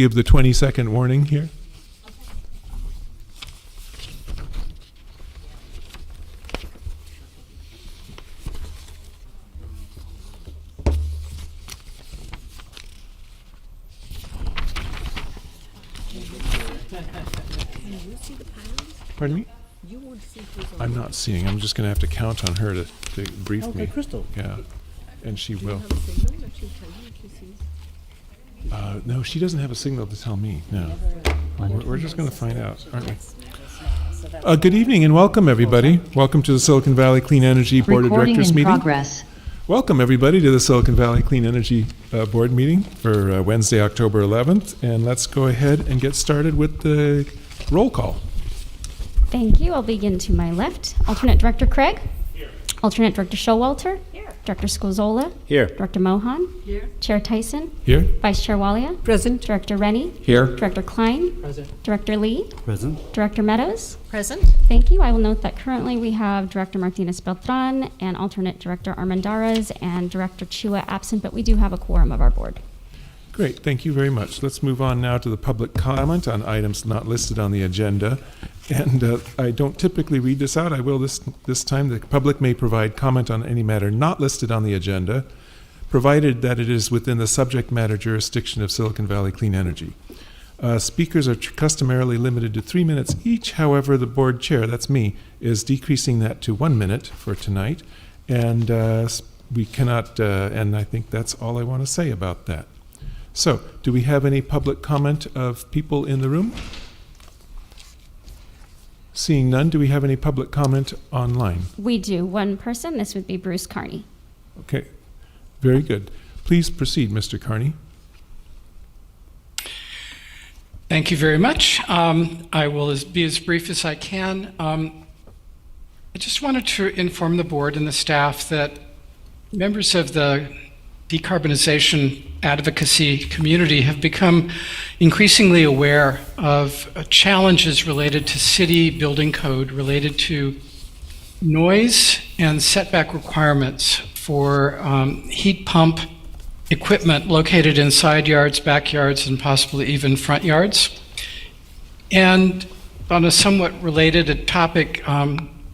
give the 20-second warning here. Pardon me? I'm not seeing. I'm just going to have to count on her to brief me. Okay, Crystal. Yeah, and she will. No, she doesn't have a signal to tell me. No, we're just going to find out, aren't we? Good evening and welcome, everybody. Welcome to the Silicon Valley Clean Energy Board of Directors meeting. Progress. Welcome, everybody, to the Silicon Valley Clean Energy Board meeting for Wednesday, October 11th. And let's go ahead and get started with the roll call. Thank you. I'll begin to my left. Alternate Director Craig. Here. Alternate Director Showalter. Here. Director Scozola. Here. Director Mohan. Here. Chair Tyson. Here. Vice Chair Walia. Present. Director Rennie. Here. Director Klein. Present. Director Lee. Present. Director Meadows. Present. Thank you. I will note that currently we have Director Martinez Beltran and Alternate Director Armendariz and Director Chua absent, but we do have a quorum of our board. Great, thank you very much. Let's move on now to the public comment on items not listed on the agenda. And I don't typically read this out. I will this time. The public may provide comment on any matter not listed on the agenda, provided that it is within the subject matter jurisdiction of Silicon Valley Clean Energy. Speakers are customarily limited to 3 minutes each. However, the board chair, that's me, is decreasing that to 1 minute for tonight. And we cannot, and I think that's all I want to say about that. So, do we have any public comment of people in the room? Seeing none, do we have any public comment online? We do. One person. This would be Bruce Carney. Okay, very good. Please proceed, Mr. Carney. Thank you very much. I will be as brief as I can. I just wanted to inform the board and the staff that members of the decarbonization advocacy community have become increasingly aware of challenges related to city building code, related to noise and setback requirements for heat pump equipment located in side yards, backyards, and possibly even front yards. And on a somewhat related topic,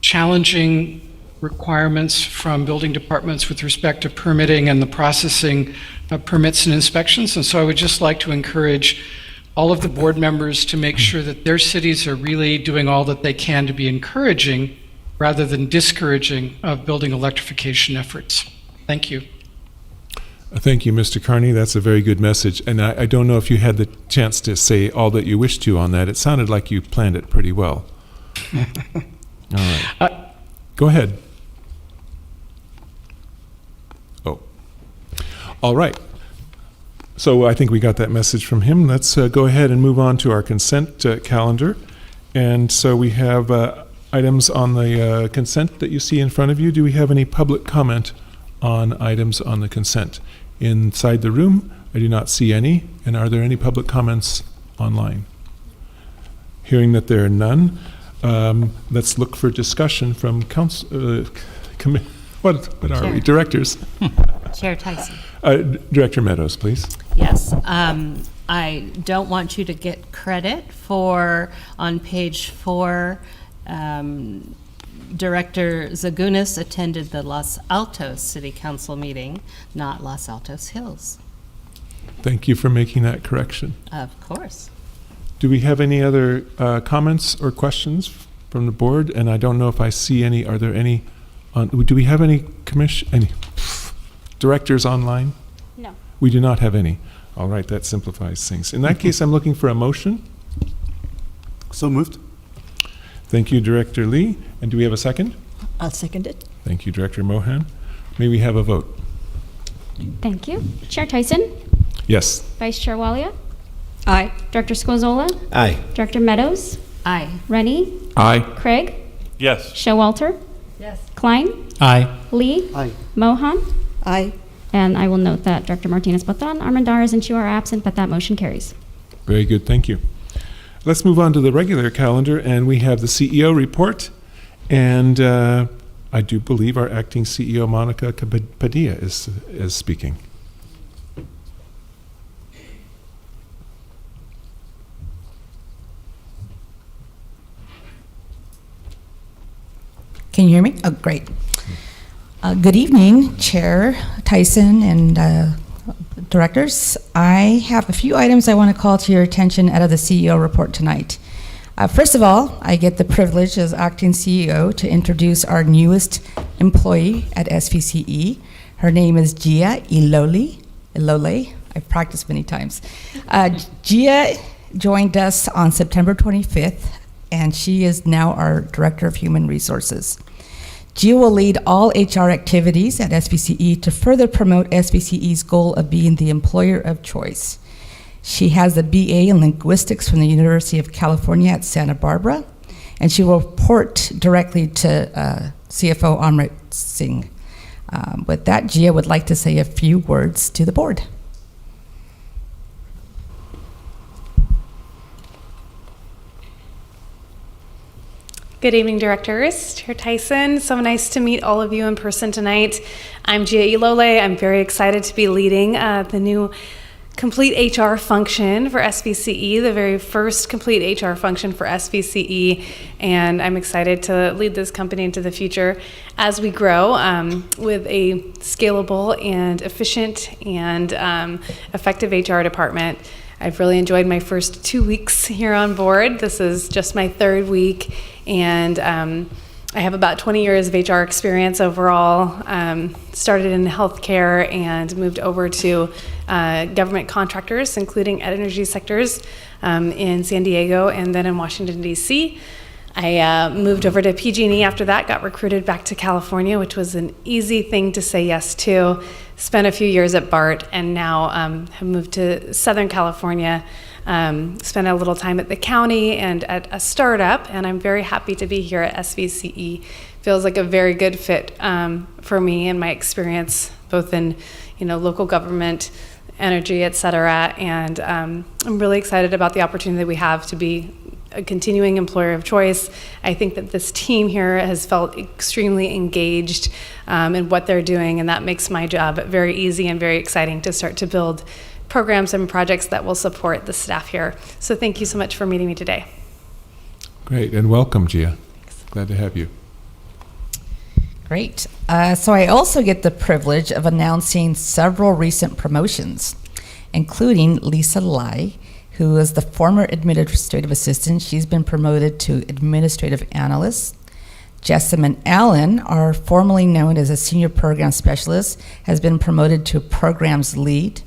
challenging requirements from building departments with respect to permitting and the processing of permits and inspections. And so I would just like to encourage all of the board members to make sure that their cities are really doing all that they can to be encouraging rather than discouraging of building electrification efforts. Thank you. Thank you, Mr. Carney. That's a very good message. And I don't know if you had the chance to say all that you wished to on that. It sounded like you planned it pretty well. All right. Go ahead. Oh. All right. So I think we got that message from him. Let's go ahead and move on to our consent calendar. And so we have items on the consent that you see in front of you. Do we have any public comment on items on the consent? Inside the room, I do not see any. And are there any public comments online? Hearing that there are none, let's look for discussion from council, what are we, directors? Chair Tyson. Director Meadows, please. Yes. I don't want you to get credit for, on page 4, Director Zagunis attended the Los Altos City Council meeting, not Los Altos Hills. Thank you for making that correction. Of course. Do we have any other comments or questions from the board? And I don't know if I see any. Are there any? Do we have any directors online? No. We do not have any. All right, that simplifies things. In that case, I'm looking for a motion. So moved. Thank you, Director Lee. And do we have a second? I'll second it. Thank you, Director Mohan. May we have a vote? Thank you. Chair Tyson. Yes. Vice Chair Walia. Aye. Director Scozola. Aye. Director Meadows. Aye. Rennie. Aye. Craig. Yes. Showalter. Yes. Klein. Aye. Lee. Aye. Mohan. Aye. And I will note that Director Martinez Beltran, Armendariz, and Chu are absent, but that motion carries. Very good. Thank you. Let's move on to the regular calendar, and we have the CEO report. And I do believe our acting CEO, Monica Padilla, is speaking. Can you hear me? Oh, great. Good evening, Chair Tyson and directors. I have a few items I want to call to your attention out of the CEO report tonight. First of all, I get the privilege as acting CEO to introduce our newest employee at SVCE. Her name is Gia Ilole. I've practiced many times. Gia joined us on September 25th, and she is now our Director of Human Resources. Gia will lead all HR activities at SVCE to further promote SVCE's goal of being the employer of choice. She has a BA in linguistics from the University of California at Santa Barbara, and she will report directly to CFO Amrit Singh. With that, Gia would like to say a few words to the board. Good evening, directors. Chair Tyson, so nice to meet all of you in person tonight. I'm Gia Ilole. I'm very excited to be leading the new complete HR function for SVCE, the very first complete HR function for SVCE, and I'm excited to lead this company into the future as we grow with a scalable and efficient and effective HR department. I've really enjoyed my first 2 weeks here on board. This is just my third week, and I have about 20 years of HR experience overall. Started in healthcare and moved over to government contractors, including energy sectors in San Diego and then in Washington, D.C. I moved over to PG&E after that, got recruited back to California, which was an easy thing to say yes to. Spent a few years at BART, and now have moved to Southern California. Spent a little time at the county and at a startup, and I'm very happy to be here at SVCE. Feels like a very good fit for me and my experience, both in local government, energy, et cetera. And I'm really excited about the opportunity that we have to be a continuing employer of choice. I think that this team here has felt extremely engaged in what they're doing, and that makes my job very easy and very exciting to start to build programs and projects that will support the staff here. So thank you so much for meeting me today. Great, and welcome, Gia. Glad to have you. Great. So I also get the privilege of announcing several recent promotions, including Lisa Lai, who is the former administrative assistant. She's been promoted to administrative analyst. Jessamine Allen, our formerly known as a senior program specialist, has been promoted to programs lead.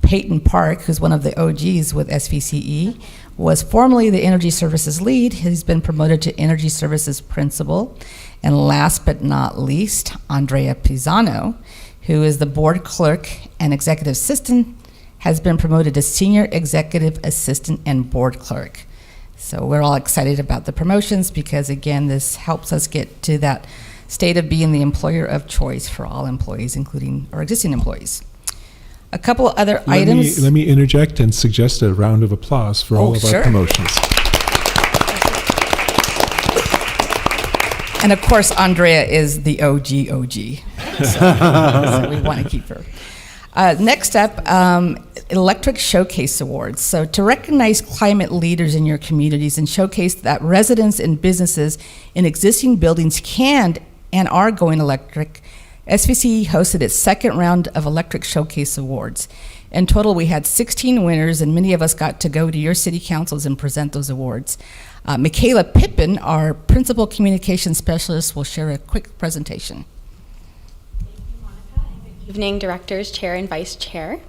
Peyton Park, who's one of the OGs with SVCE, was formerly the energy services lead. He's been promoted to energy services principal. And last but not least, Andrea Pisano, who is the board clerk and executive assistant, has been promoted to senior executive assistant and board clerk. So we're all excited about the promotions because, again, this helps us get to that state of being the employer of choice for all employees, including our existing employees. A couple other items. Let me interject and suggest a round of applause for all of our promotions. And of course, Andrea is the OG. So we want to keep her. Next up, Electric Showcase Awards. So to recognize climate leaders in your communities and showcase that residents and businesses in existing buildings can and are going electric, SVCE hosted its second round of Electric Showcase Awards. In total, we had 16 winners, and many of us got to go to your city councils and present those awards. Michaela Pippin, our Principal Communications Specialist, will share a quick presentation. Good evening, directors, chair, and vice chair.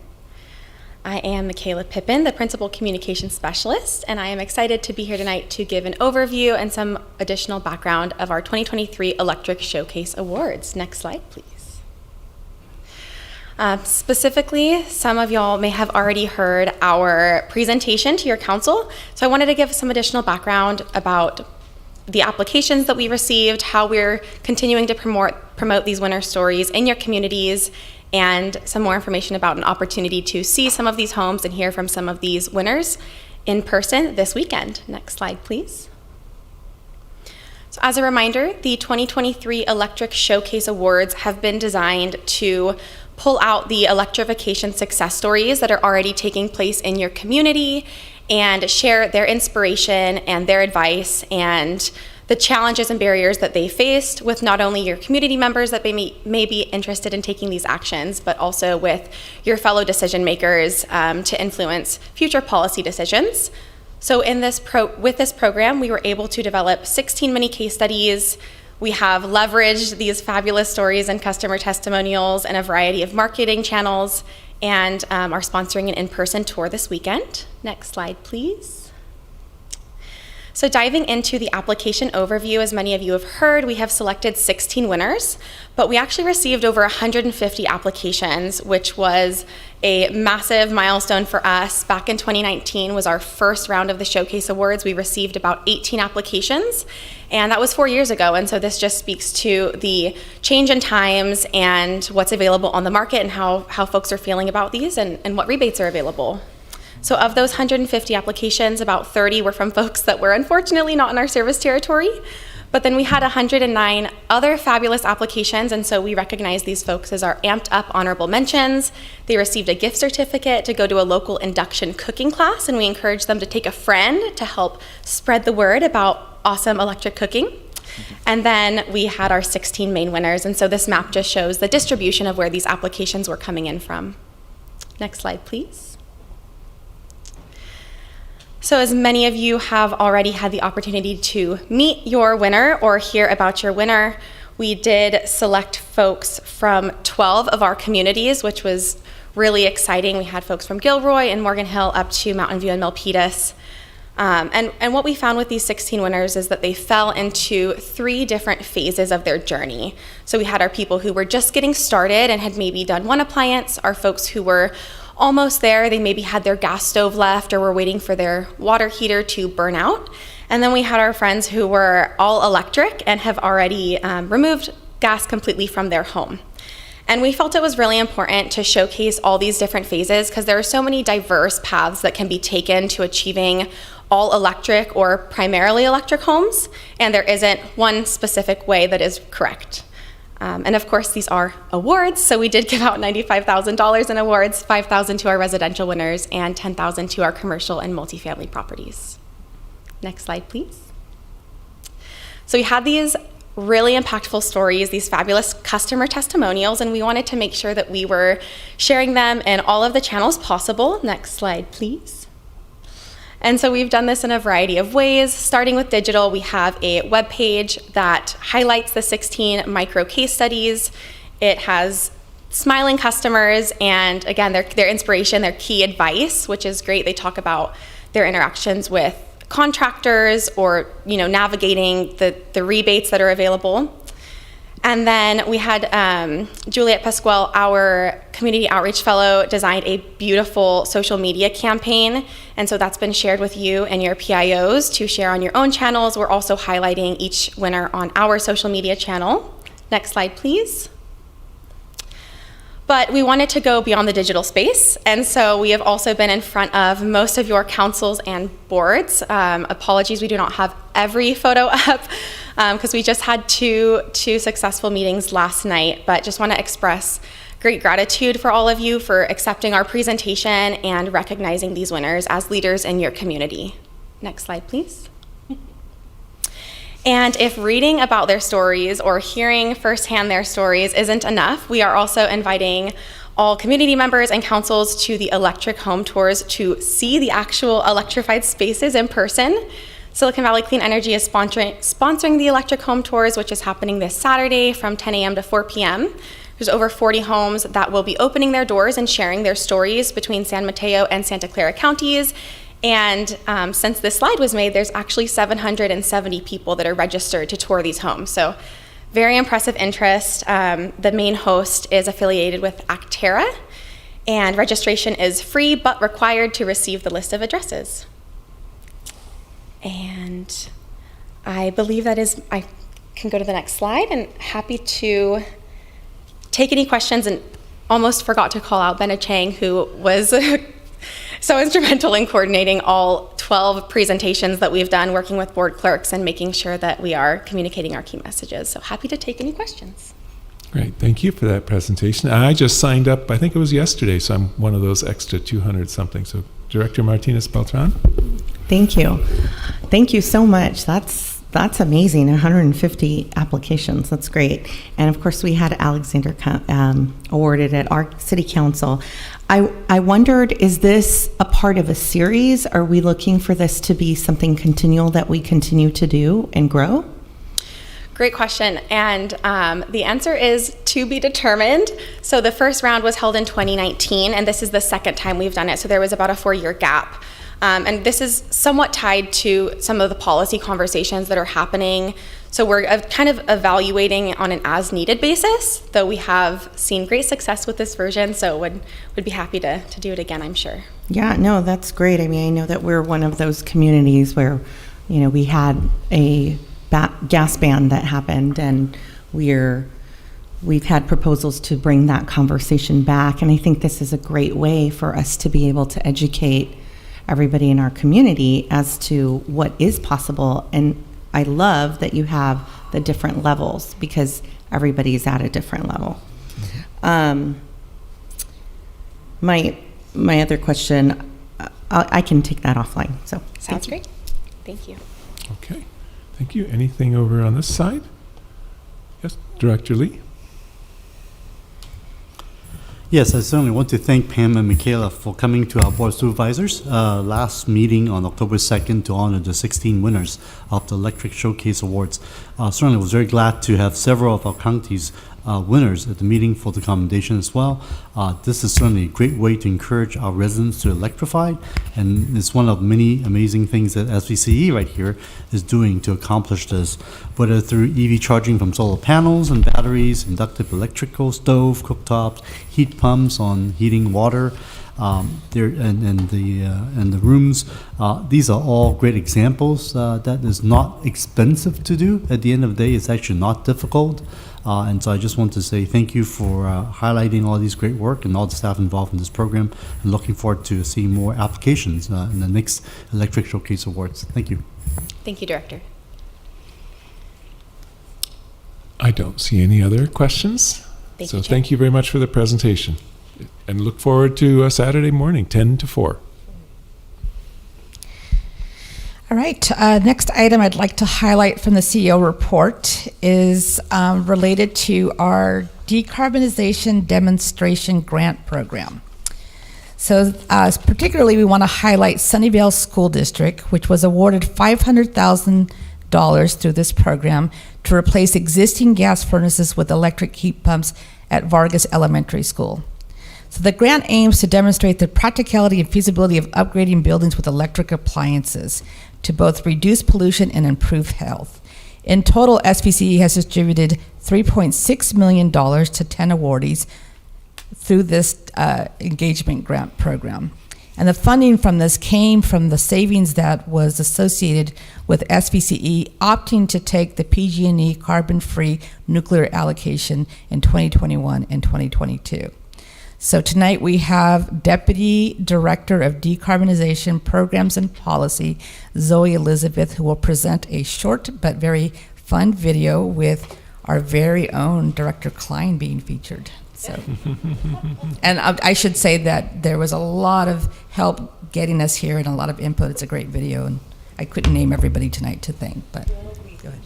I am Michaela Pippin, the Principal Communications Specialist, and I am excited to be here tonight to give an overview and some additional background of our 2023 Electric Showcase Awards. Next slide, please. Specifically, some of y'all may have already heard our presentation to your council, so I wanted to give some additional background about the applications that we received, how we're continuing to promote these winner stories in your communities, and some more information about an opportunity to see some of these homes and hear from some of these winners in person this weekend. Next slide, please. So as a reminder, the 2023 Electric Showcase Awards have been designed to pull out the electrification success stories that are already taking place in your community and share their inspiration and their advice and the challenges and barriers that they faced with not only your community members that may be interested in taking these actions, but also with your fellow decision makers to influence future policy decisions. So with this program, we were able to develop 16 mini case studies. We have leveraged these fabulous stories and customer testimonials in a variety of marketing channels, and are sponsoring an in-person tour this weekend. Next slide, please. So diving into the application overview, as many of you have heard, we have selected 16 winners, but we actually received over 150 applications, which was a massive milestone for us. Back in 2019 was our first round of the Showcase Awards. We received about 18 applications, and that was 4 years ago. And so this just speaks to the change in times and what's available on the market and how folks are feeling about these and what rebates are available. So of those 150 applications, about 30 were from folks that were unfortunately not in our service territory. But then we had 109 other fabulous applications, and so we recognize these folks as our amped up honorable mentions. They received a gift certificate to go to a local induction cooking class, and we encouraged them to take a friend to help spread the word about awesome electric cooking. And then we had our 16 main winners, and so this map just shows the distribution of where these applications were coming in from. Next slide, please. So as many of you have already had the opportunity to meet your winner or hear about your winner, we did select folks from 12 of our communities, which was really exciting. We had folks from Gilroy and Morgan Hill up to Mountain View and Milpitas. And what we found with these 16 winners is that they fell into 3 different phases of their journey. So we had our people who were just getting started and had maybe done one appliance, our folks who were almost there, they maybe had their gas stove left or were waiting for their water heater to burn out. And then we had our friends who were all electric and have already removed gas completely from their home. And we felt it was really important to showcase all these different phases because there are so many diverse paths that can be taken to achieving all electric or primarily electric homes, and there isn't one specific way that is correct. And of course, these are awards, so we did give out $95,000 in awards, $5,000 to our residential winners, and $10,000 to our commercial and multifamily properties. Next slide, please. So we had these really impactful stories, these fabulous customer testimonials, and we wanted to make sure that we were sharing them in all of the channels possible. Next slide, please. And so we've done this in a variety of ways. Starting with digital, we have a webpage that highlights the 16 micro case studies. It has smiling customers and, again, their inspiration, their key advice, which is great. They talk about their interactions with contractors or, navigating the rebates that are available. And then we had Juliette Pasquale, our community outreach fellow, designed a beautiful social media campaign. And so that's been shared with you and your PIOs to share on your own channels. We're also highlighting each winner on our social media channel. Next slide, please. But we wanted to go beyond the digital space, and so we have also been in front of most of your councils and boards. Apologies, we do not have every photo up because we just had two successful meetings last night, but just want to express great gratitude for all of you for accepting our presentation and recognizing these winners as leaders in your community. Next slide, please. And if reading about their stories or hearing firsthand their stories isn't enough, we are also inviting all community members and councils to the electric home tours to see the actual electrified spaces in person. Silicon Valley Clean Energy is sponsoring the electric home tours, which is happening this Saturday from 10 a.m. to 4 p.m. There's over 40 homes that will be opening their doors and sharing their stories between San Mateo and Santa Clara counties. And since this slide was made, there's actually 770 people that are registered to tour these homes. So very impressive interest. The main host is affiliated with Actera, and registration is free but required to receive the list of addresses. And I believe that is, I can go to the next slide, and happy to take any questions, and almost forgot to call out Benna Chang, who was so instrumental in coordinating all 12 presentations that we've done, working with board clerks and making sure that we are communicating our key messages. So happy to take any questions. Great, thank you for that presentation. I just signed up, I think it was yesterday, so I'm one of those extra 200 something. So Director Martinez Beltran. Thank you. Thank you so much. That's That's amazing, 150 applications, that's great. And of course, we had Alexander awarded at our city council. I wondered, is this a part of a series? Are we looking for this to be something continual that we continue to do and grow? Great question, and the answer is to be determined. So the first round was held in 2019, and this is the second time we've done it, so there was about a 4-year gap. And this is somewhat tied to some of the policy conversations that are happening. So we're kind of evaluating on an as-needed basis, though we have seen great success with this version, so would be happy to do it again, I'm sure. Yeah, no, that's great. I mean, I know that we're one of those communities where, you know, we had a gas ban that happened, and we've had proposals to bring that conversation back, and I think this is a great way for us to be able to educate everybody in our community as to what is possible. And I love that you have the different levels, because everybody's at a different level. My other question, I can take that offline. So Sounds great. Thank you. Okay, thank you. Anything over on this side? Yes, Director Lee? Yes, I certainly want to thank Pam and Michaela for coming to our Board of Supervisors last meeting on October 2nd to honor the 16 winners of the Electric Showcase Awards. Certainly was very glad to have several of our counties winners at the meeting for the commendation as well. This is certainly a great way to encourage our residents to electrify, and it's one of many amazing things that SVCE right here is doing to accomplish this, whether through EV charging from solar panels and batteries, inductive electrical stove, cooktops, heat pumps on heating water, and the rooms. These are all great examples that is not expensive to do. At the end of the day, it's actually not difficult. And so I just want to say thank you for highlighting all these great work and all the staff involved in this program, and looking forward to seeing more applications in the next Electric Showcase Awards. Thank you. Thank you, Director. I don't see any other questions. Thank So you, Chair. thank you very much for the presentation. And look forward to Saturday morning, 10 to 4. All right, next item I'd like to highlight from the CEO report is related to our decarbonization demonstration grant program. So particularly we want to highlight Sunnyvale School District, which was awarded $500,000 through this program to replace existing gas furnaces with electric heat pumps at Vargas Elementary School. So the grant aims to demonstrate the practicality and feasibility of upgrading buildings with electric appliances to both reduce pollution and improve health. In total, SVCE has distributed $3.6 million to 10 awardees through this engagement grant program. And the funding from this came from the savings that was associated with SVCE opting to take the PG&E carbon-free nuclear allocation in 2021 and 2022. So tonight we have Deputy Director of Decarbonization Programs and Policy, Zoe Elizabeth, who will present a short but very fun video with our very own Director Klein being featured. So, and I should say that there was a lot of help getting us here and a lot of input. It's a great video, and I couldn't name everybody tonight to thank, but go ahead.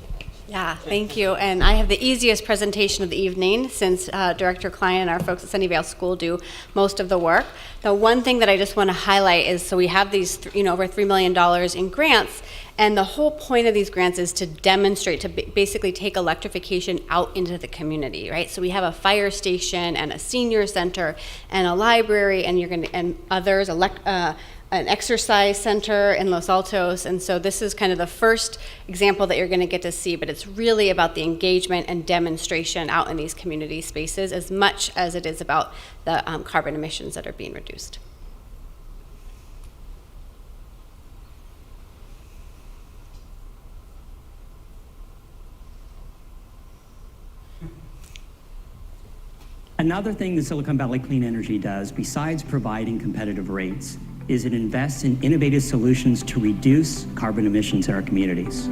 Yeah, thank you. And I have the easiest presentation of the evening, since Director Klein and our folks at Sunnyvale School do most of the work. The one thing that I just want to highlight is, so we have these, over $3 million in grants, and the whole point of these grants is to demonstrate, to basically take electrification out into the community, right? So we have a fire station and a senior center and a library, and others, an exercise center in Los Altos, and so this is kind of the first example that you're going to get to see, but it's really about the engagement and demonstration out in these community spaces as much as it is about the carbon emissions that are being reduced. Another thing the Silicon Valley Clean Energy does, besides providing competitive rates, is it invests in innovative solutions to reduce carbon emissions in our communities.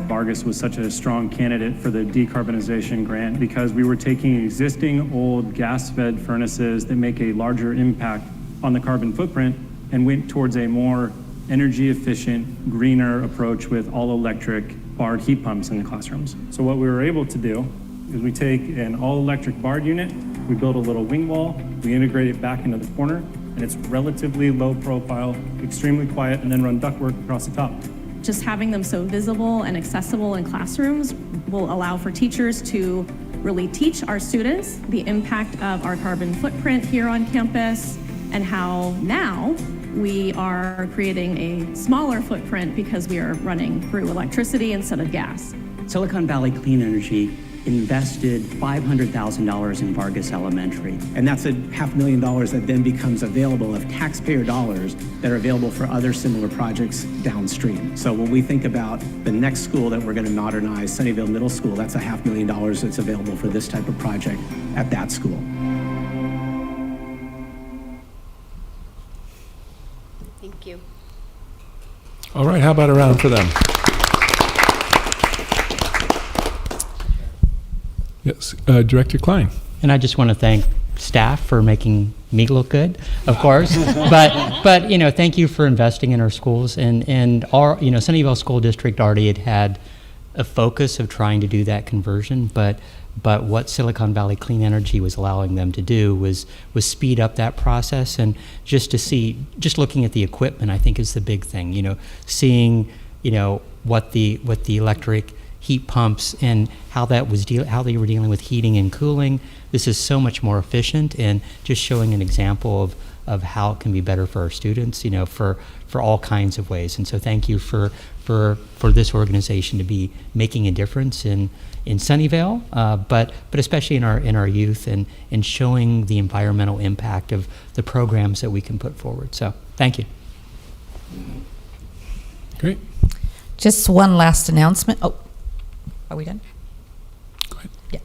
Vargas was such a strong candidate for the decarbonization grant because we were taking existing old gas-fed furnaces that make a larger impact on the carbon footprint and went towards a more energy efficient, greener approach with all electric barred heat pumps in the classrooms. So what we were able to do is we take an all electric barred unit, we build a little wing wall, we integrate it back into the corner, and it's relatively low profile, extremely quiet, and then run ductwork across the top. Just having them so visible and accessible in classrooms will allow for teachers to really teach our students the impact of our carbon footprint here on campus and how now we are creating a smaller footprint because we are running through electricity instead of gas. Silicon Valley Clean Energy invested $500,000 in Vargas Elementary. And that's $500,000 that then becomes available of taxpayer dollars that are available for other similar projects downstream. So when we think about the next school that we're going to modernize, Sunnyvale Middle School, that's $500,000 that's available for this type of project at that school. Thank you. All right, how about a round for them? Yes, Director Klein. And I just want to thank staff for making me look good, of course. but you know, thank you for investing in our schools. And our, you know, Sunnyvale School District already had a focus of trying to do that conversion, but what Silicon Valley Clean Energy was allowing them to do was speed up that process. And just to see, just looking at the equipment, I think is the big thing. You know, seeing, you know, what the electric heat pumps and how that was how they were dealing with heating and cooling. This is so much more efficient, and just showing an example of how it can be better for our students, you know, for all kinds of ways. And so thank you for this organization to be making a difference in Sunnyvale, but especially in our youth, and showing the environmental impact of the programs that we can put forward. So thank you. Great. Just one last announcement. Oh, are we done? Go ahead. Yeah.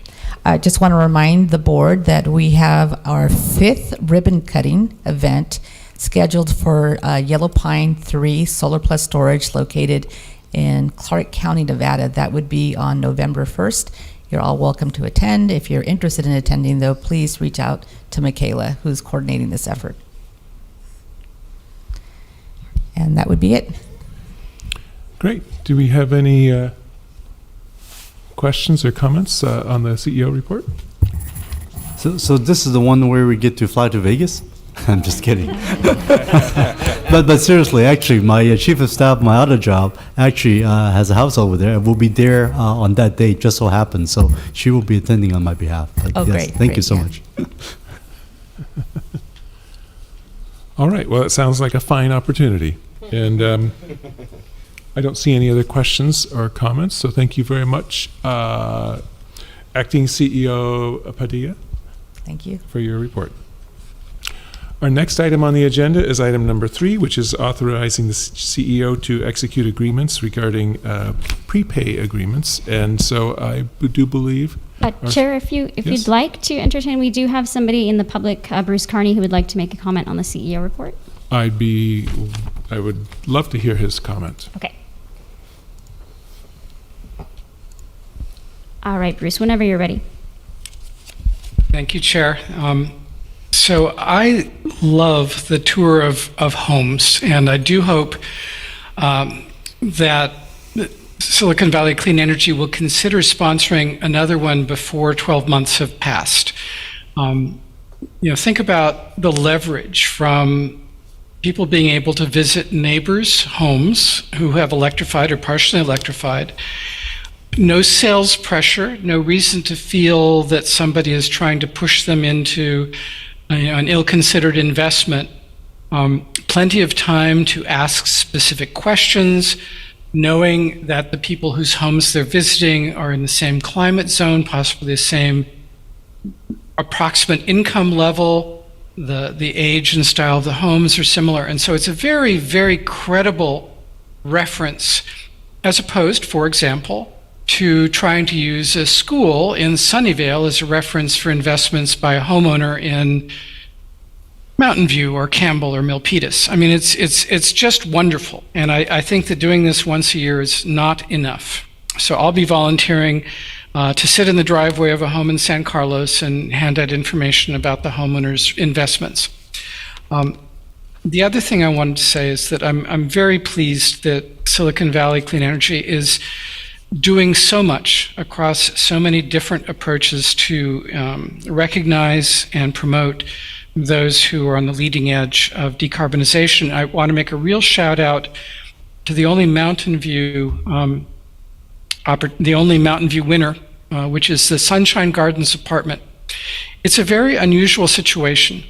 I just want to remind the board that we have our 5th ribbon cutting event scheduled for Yellow Pine 3 Solar Plus Storage located in Clark County, Nevada. That would be on November 1st. You're all welcome to attend. If you're interested in attending, though, please reach out to Michaela, who's coordinating this effort. And that would be it. Great. Do we have any questions or comments on the CEO report? So this is the one where we get to fly to Vegas? I'm just kidding. but seriously, actually, my chief of staff, my other job, actually has a house over there and will be there on that day, just so happens. So she will be attending on my behalf. But oh, yes, great. Thank great, you so yeah. much. All right. Well, it sounds like a fine opportunity. And I don't see any other questions or comments, so thank you very much. Acting CEO Padilla. Thank you. For your report. Our next item on the agenda is item number 3, which is authorizing the CEO to execute agreements regarding prepay agreements. And so I do believe... Chair, if you'd like to entertain, we do have somebody in the public, Bruce Carney, who would like to make a comment on the CEO report. I would love to hear his comment. Okay. All right, Bruce, whenever you're ready. Thank you, Chair. So I love the tour of homes, and I do hope that Silicon Valley Clean Energy will consider sponsoring another one before 12 months have passed. You know, think about the leverage from people being able to visit neighbors' homes who have electrified or partially electrified. No sales pressure, no reason to feel that somebody is trying to push them into an ill-considered investment. Plenty of time to ask specific questions, knowing that the people whose homes they're visiting are in the same climate zone, possibly the same approximate income level, the age and style of the homes are similar. And so it's a very, very credible reference, as opposed, for example, to trying to use a school in Sunnyvale as a reference for investments by a homeowner in Mountain View or Campbell or Milpitas. I mean, it's just wonderful. And I think that doing this once a year is not enough. So I'll be volunteering to sit in the driveway of a home in San Carlos and hand out information about the homeowner's investments. The other thing I wanted to say is that I'm very pleased that Silicon Valley Clean Energy is doing so much across so many different approaches to recognize and promote those who are on the leading edge of decarbonization. I want to make a real shout out to the only Mountain View winner, which is the Sunshine Gardens apartment. It's a very unusual situation.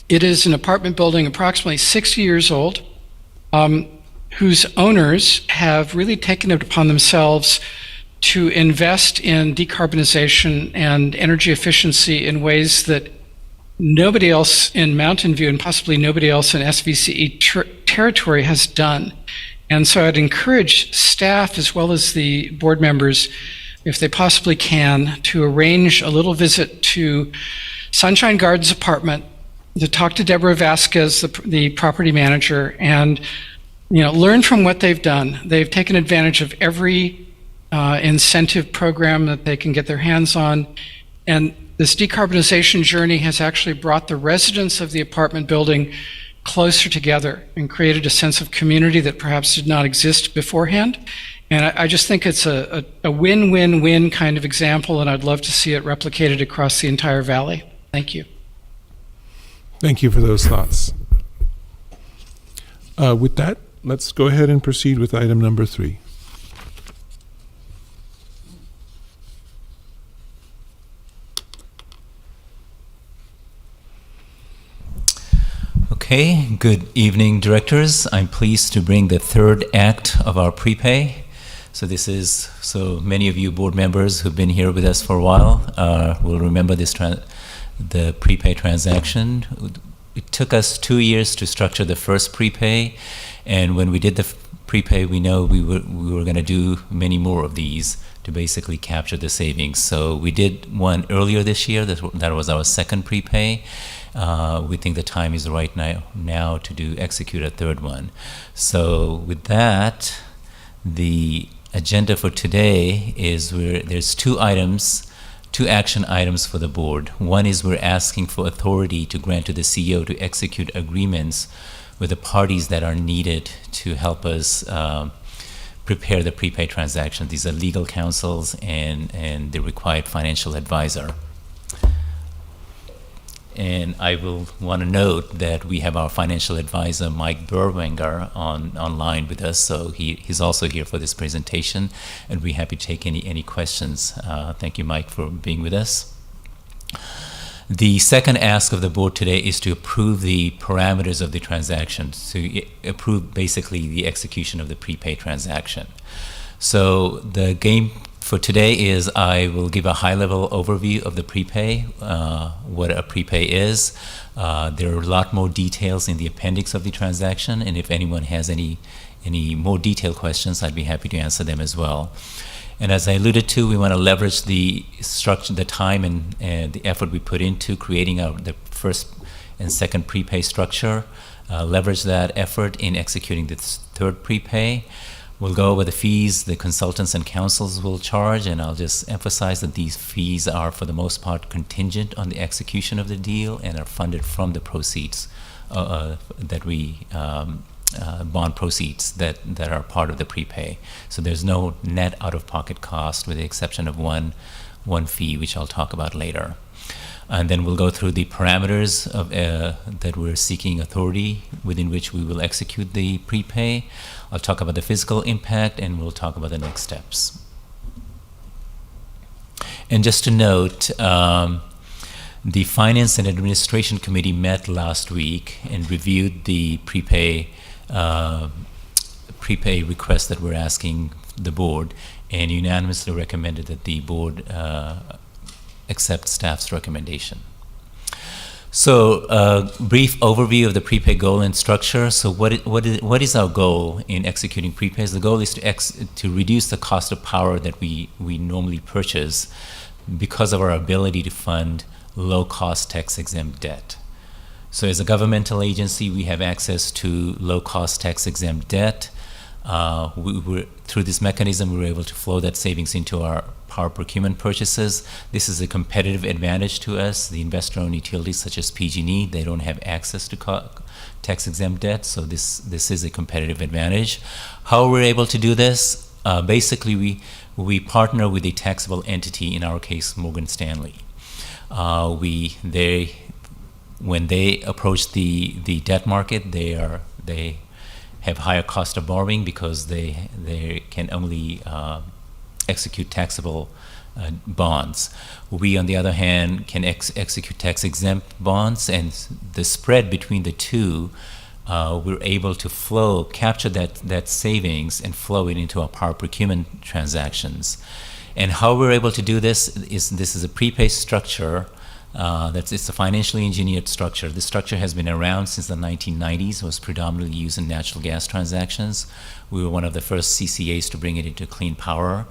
It is an apartment building approximately 60 years old, whose owners have really taken it upon themselves to invest in decarbonization and energy efficiency in ways that nobody else in Mountain View and possibly nobody else in SVCE territory has done. And so I'd encourage staff as well as the board members, if they possibly can, to arrange a little visit to Sunshine Gardens apartment, to talk to Deborah Vasquez, the property manager, and learn from what they've done. They've taken advantage of every incentive program that they can get their hands on, and this decarbonization journey has actually brought the residents of the apartment building closer together and created a sense of community that perhaps did not exist beforehand. And I just think it's a win-win-win kind of example, and I'd love to see it replicated across the entire valley. Thank you. Thank you for those thoughts. With that, let's go ahead and proceed with item number 3. Okay, good evening, directors. I'm pleased to bring the third act of our prepay. So many of you board members who've been here with us for a while will remember the prepay transaction. It took us 2 years to structure the first prepay, and when we did the prepay, we know we were going to do many more of these to basically capture the savings. So we did one earlier this year. That was our second prepay. We think the time is right now to execute a third one. So with that, the agenda for today is there's two action items for the board. One is we're asking for authority to grant to the CEO to execute agreements with the parties that are needed to help us prepare the prepay transaction. These are legal counsels and the required financial advisor. And I will want to note that we have our financial advisor, Mike Berwanger, online with us. So he's also here for this presentation, and we're happy to take any questions. Thank you, Mike, for being with us. The second ask of the board today is to approve the parameters of the transaction, to approve basically the execution of the prepay transaction. So the game for today is I will give a high-level overview of the prepay, what a prepay is. There are a lot more details in the appendix of the transaction, and if anyone has any more detailed questions, I'd be happy to answer them as well. And as I alluded to, we want to leverage the structure, the time and the effort we put into creating the first and second prepay structure, leverage that effort in executing the third prepay. We'll go over the fees the consultants and counsels will charge, and I'll just emphasize that these fees are, for the most part, contingent on the execution of the deal and are funded from the proceeds bond proceeds that are part of the prepay. So there's no net out-of-pocket cost, with the exception of one fee, which I'll talk about later. And then we'll go through the parameters of that we're seeking authority within which we will execute the prepay. I'll talk about the physical impact, and we'll talk about the next steps. And just to note, the Finance and Administration Committee met last week and reviewed the prepay request that we're asking the board, and unanimously recommended that the board accept staff's recommendation. So a brief overview of the prepay goal and structure. So what is our goal in executing prepays? The goal is to reduce the cost of power that we normally purchase because of our ability to fund low-cost tax-exempt debt. So as a governmental agency, we have access to low-cost tax-exempt debt. Through this mechanism, we were able to flow that savings into our power procurement purchases. This is a competitive advantage to us. The investor-owned utilities such as PG&E, they don't have access to tax-exempt debt, so this is a competitive advantage. How we're able to do this? Basically, we partner with a taxable entity, in our case, Morgan Stanley. When they approach the debt market, they have higher cost of borrowing because they can only execute taxable bonds. We, on the other hand, can execute tax-exempt bonds, and the spread between the two, we're able to capture that savings and flow it into our power procurement transactions. And how we're able to do this is a prepay structure. It's a financially engineered structure. This structure has been around since the 1990s. It was predominantly used in natural gas transactions. We were one of the first CCAs to bring it into clean power.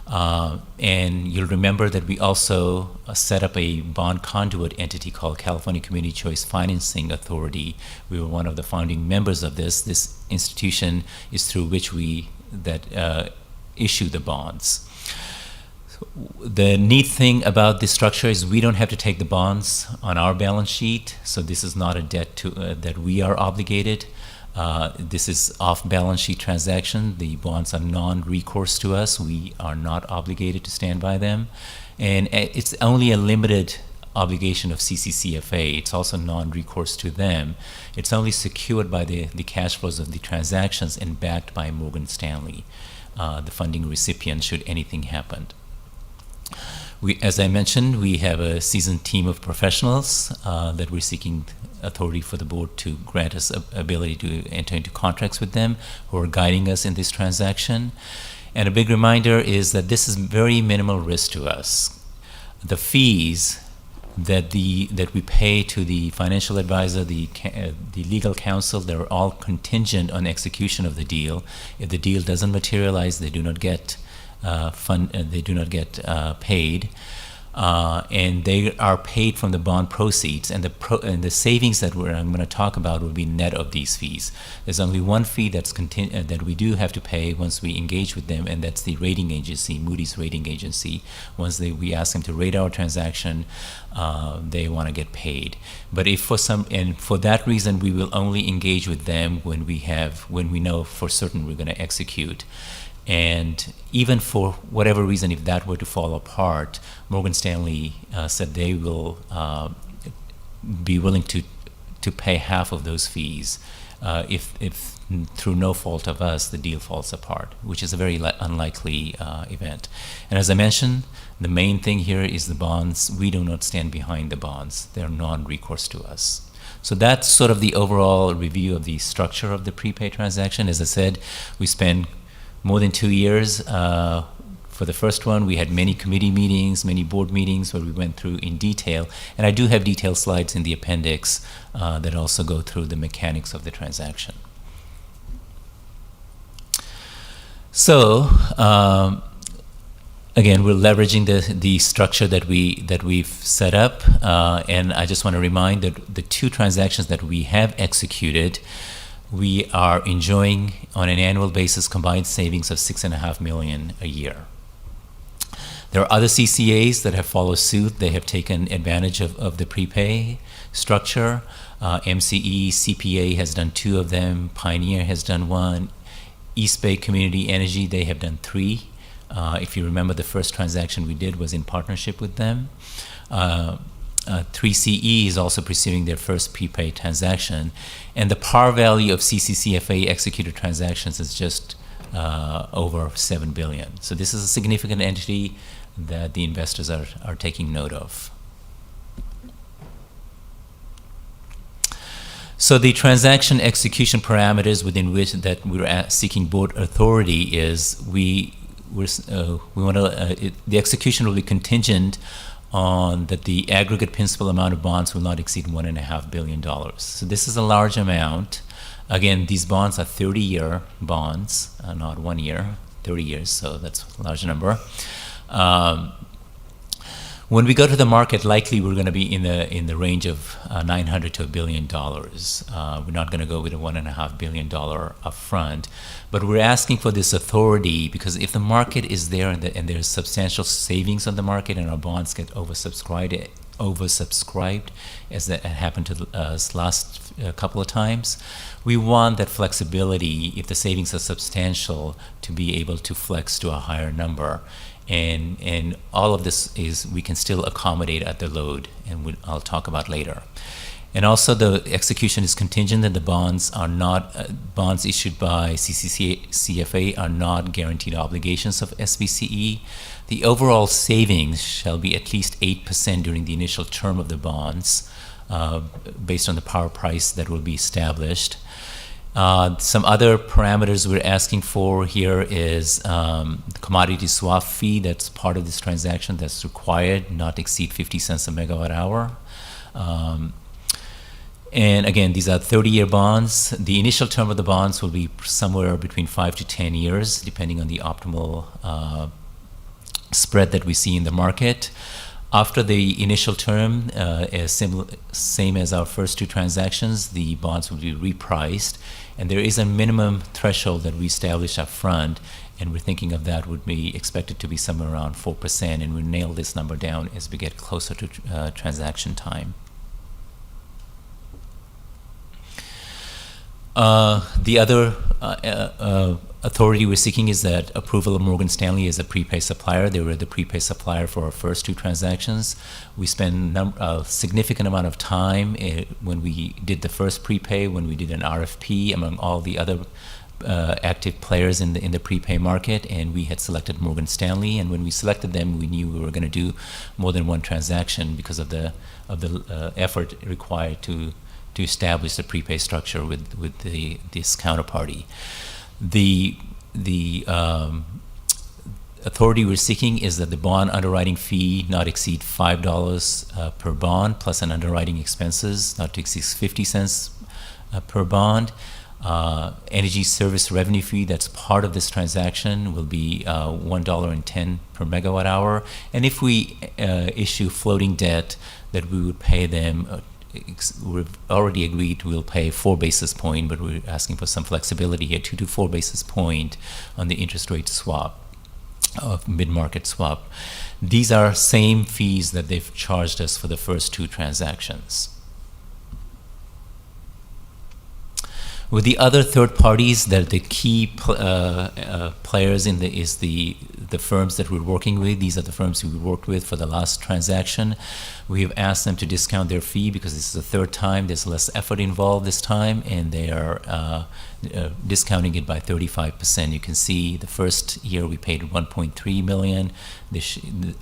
And you'll remember that we also set up a bond conduit entity called California Community Choice Financing Authority. We were one of the founding members of this. This institution is through which we issue the bonds. The neat thing about this structure is we don't have to take the bonds on our balance sheet, so this is not a debt that we are obligated. This is off-balance sheet transaction. The bonds are non-recourse to us. We are not obligated to stand by them. And it's only a limited obligation of CCCFA. It's also non-recourse to them. It's only secured by the cash flows of the transactions and backed by Morgan Stanley, the funding recipient, should anything happen. As I mentioned, we have a seasoned team of professionals that we're seeking authority for the board to grant us ability to enter into contracts with them, who are guiding us in this transaction. And a big reminder is that this is very minimal risk to us. The fees that we pay to the financial advisor, the legal counsel, they're all contingent on execution of the deal. If the deal doesn't materialize, they do not get paid, and they are paid from the bond proceeds, and the savings that I'm going to talk about will be net of these fees. There's only one fee that we do have to pay once we engage with them, and that's the rating agency, Moody's rating agency. Once we ask them to rate our transaction, they want to get paid. But for that reason, we will only engage with them when we know for certain we're going to execute. And even for whatever reason, if that were to fall apart, Morgan Stanley said they will be willing to pay half of those fees if through no fault of us the deal falls apart, which is a very unlikely event. And as I mentioned, the main thing here is the bonds. We do not stand behind the bonds. They're non-recourse to us. So that's sort of the overall review of the structure of the prepay transaction. As I said, we spent more than 2 years. For the first one, we had many committee meetings, many board meetings where we went through in detail. And I do have detailed slides in the appendix that also go through the mechanics of the transaction. So, again, we're leveraging the structure that we've set up. And I just want to remind that the two transactions that we have executed, we are enjoying on an annual basis combined savings of $6.5 million a year. There are other CCAs that have followed suit. They have taken advantage of the prepay structure. MCE, CPA has done 2 of them. Pioneer has done 1. East Bay Community Energy, they have done 3. If you remember, the first transaction we did was in partnership with them. 3CE is also pursuing their first prepay transaction, and the par value of CCCFA executed transactions is just over $7 billion. So this is a significant entity that the investors are taking note of. So the transaction execution parameters within which that we're seeking board authority is we want to the execution will be contingent on that the aggregate principal amount of bonds will not exceed $1.5 billion. So this is a large amount. Again, these bonds are 30-year bonds, not 1 year, 30 years, so that's a large number. When we go to the market, likely we're going to be in the range of $900 to $1 billion. We're not going to go with a $1.5 billion upfront, but we're asking for this authority because if the market is there and there's substantial savings on the market and our bonds get oversubscribed, as that happened to us last couple of times, we want that flexibility, if the savings are substantial, to be able to flex to a higher number. And all of this is we can still accommodate at the load, and I'll talk about later. And also the execution is contingent that the bonds are not, bonds issued by CFA are not guaranteed obligations of SVCE. The overall savings shall be at least 8% during the initial term of the bonds, based on the power price that will be established. Some other parameters we're asking for here is the commodity swap fee that's part of this transaction that's required, not to exceed 50 cents a megawatt hour. And again, these are 30-year bonds. The initial term of the bonds will be somewhere between 5 to 10 years, depending on the optimal spread that we see in the market. After the initial term, same as our first two transactions, the bonds will be repriced, and there is a minimum threshold that we establish up front, and we're thinking of that would be expected to be somewhere around 4%, and we'll nail this number down as we get closer to transaction time. The other authority we're seeking is that approval of Morgan Stanley as a prepay supplier. They were the prepay supplier for our first two transactions. We spent a significant amount of time when we did the first prepay, when we did an RFP among all the other active players in the prepay market, and we had selected Morgan Stanley. And when we selected them, we knew we were going to do more than one transaction because of the effort required to establish the prepay structure with this counterparty. The authority we're seeking is that the bond underwriting fee not exceed $5 per bond, plus an underwriting expenses not to exceed 50 cents per bond. Energy service revenue fee that's part of this transaction will be $1.10 per megawatt hour. And if we issue floating debt, that we would pay them. We've already agreed we'll pay 4 basis points, but we're asking for some flexibility here, 2 to 4 basis points on the interest rate swap, of mid-market swap. These are same fees that they've charged us for the first two transactions. With the other third parties, that the key players in the firms that we're working with. These are the firms we worked with for the last transaction. We have asked them to discount their fee because this is the third time. There's less effort involved this time, and they are discounting it by 35%. You can see the first year we paid $1.3 million.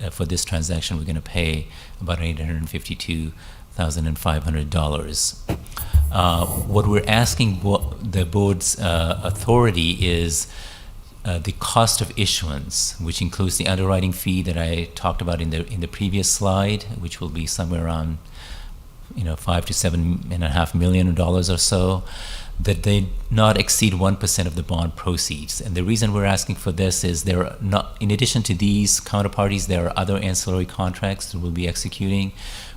For this transaction, we're going to pay about $852,500. What we're asking the board's authority is the cost of issuance, which includes the underwriting fee that I talked about in the previous slide, which will be somewhere around $5 to $7.5 million or so, that they not exceed 1% of the bond proceeds. And the reason we're asking for this is there are not, in addition to these counterparties, there are other ancillary contracts that we'll be executing.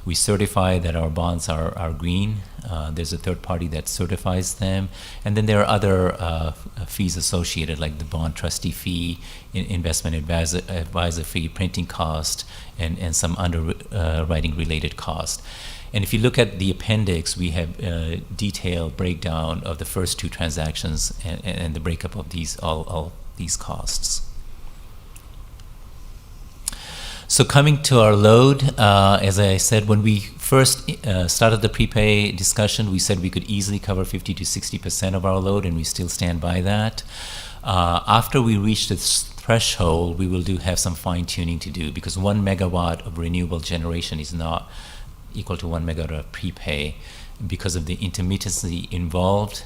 We certify that our bonds are green. There's a third party that certifies them. And then there are other fees associated, like the bond trustee fee, investment advisor fee, printing cost, and some underwriting related cost. And if you look at the appendix, we have a detailed breakdown of the first two transactions and the breakup of all these costs. So coming to our load, as I said, when we first started the prepay discussion, we said we could easily cover 50 to 60% of our load, and we still stand by that. After we reach this threshold, we will have some fine-tuning to do, because 1 megawatt of renewable generation is not equal to 1 megawatt of prepay. Because of the intermittency involved,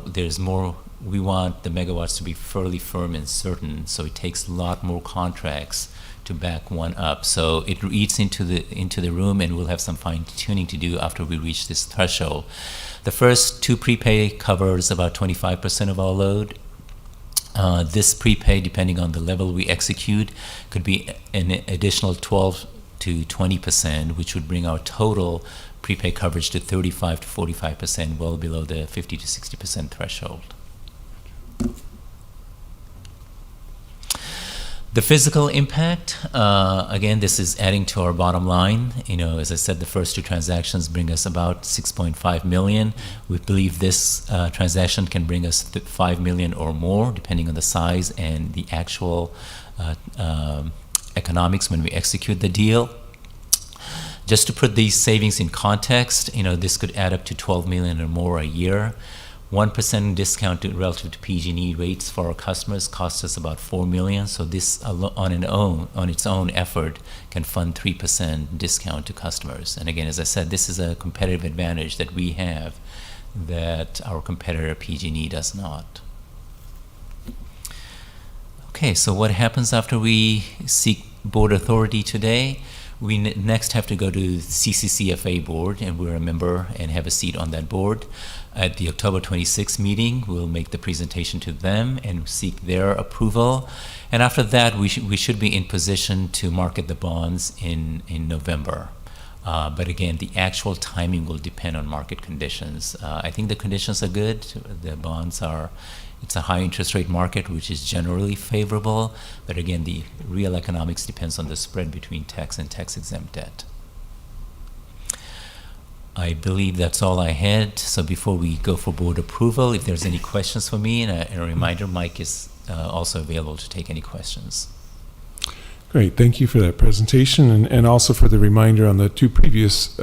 there's more. We want the megawatts to be fairly firm and certain, so it takes a lot more contracts to back one up. So it eats into the room, and we'll have some fine tuning to do after we reach this threshold. The first two prepay covers about 25% of our load. This prepay, depending on the level we execute, could be an additional 12 to 20%, which would bring our total prepay coverage to 35 to 45%, well below the 50 to 60% threshold. The physical impact, again, this is adding to our bottom line. You know, as I said, the first two transactions bring us about 6.5 million. We believe this transaction can bring us 5 million or more, depending on the size and the actual economics when we execute the deal. Just to put these savings in context, you know, this could add up to 12 million or more a year. 1% discount relative to PG&E rates for our customers costs us about 4 million. So this on its own effort can fund 3% discount to customers. And again, as I said, this is a competitive advantage that we have that our competitor PG&E does not. Okay, so what happens after we seek board authority today? We next have to go to CCCFA board, and we're a member and have a seat on that board. At the October 26th meeting, we'll make the presentation to them and seek their approval. And after that, we should be in position to market the bonds in November. But again, the actual timing will depend on market conditions. I think the conditions are good. The bonds are, it's a high interest rate market, which is generally favorable. But again, the real economics depends on the spread between tax and tax-exempt debt. I believe that's all I had. So before we go for board approval, if there's any questions for me, and a reminder, Mike is also available to take any questions. Great, thank you for that presentation, and also for the reminder on the two previous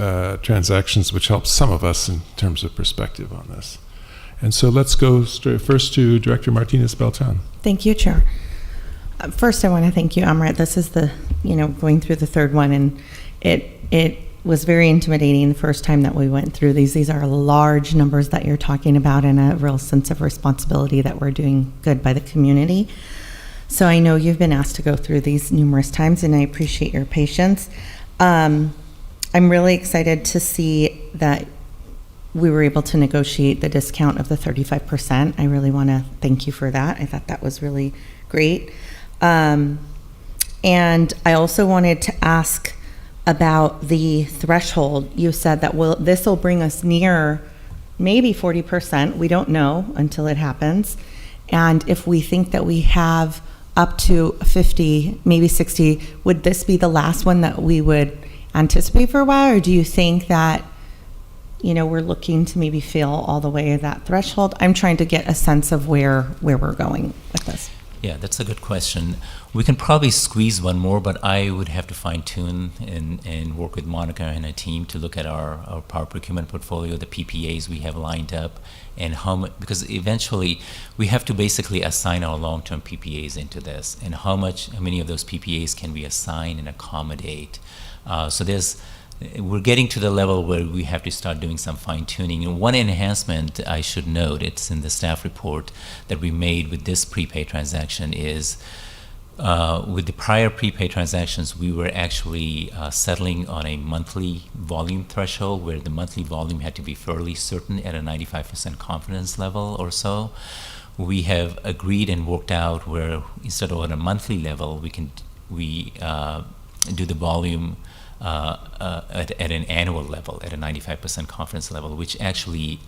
transactions, which helps some of us in terms of perspective on this. And so let's go first to Director Martinez Beltran. Thank you, Chair. First, I want to thank you, Amrit. This is the, going through the third one, and it was very intimidating the first time that we went through these. These are large numbers that you're talking about, and a real sense of responsibility that we're doing good by the community. So I know you've been asked to go through these numerous times, and I appreciate your patience. I'm really excited to see that we were able to negotiate the discount of the 35%. I really want to thank you for that. I thought that was really great. And I also wanted to ask about the threshold. You said that this will bring us near maybe 40%. We don't know until it happens. And if we think that we have up to 50, maybe 60, would this be the last one that we would anticipate for a while? Or do you think that, we're looking to maybe fill all the way that threshold? I'm trying to get a sense of where we're going with this. Yeah, that's a good question. We can probably squeeze one more, but I would have to fine tune and work with Monica and her team to look at our power procurement portfolio, the PPAs we have lined up, and how much, because eventually we have to basically assign our long-term PPAs into this, and how many of those PPAs can we assign and accommodate. We're getting to the level where we have to start doing some fine-tuning. And one enhancement I should note, it's in the staff report, that we made with this prepay transaction is, with the prior prepay transactions, we were actually settling on a monthly volume threshold where the monthly volume had to be fairly certain at a 95% confidence level or so. We have agreed and worked out where instead of on a monthly level, we do the volume at an annual level, at a 95% confidence level, which actually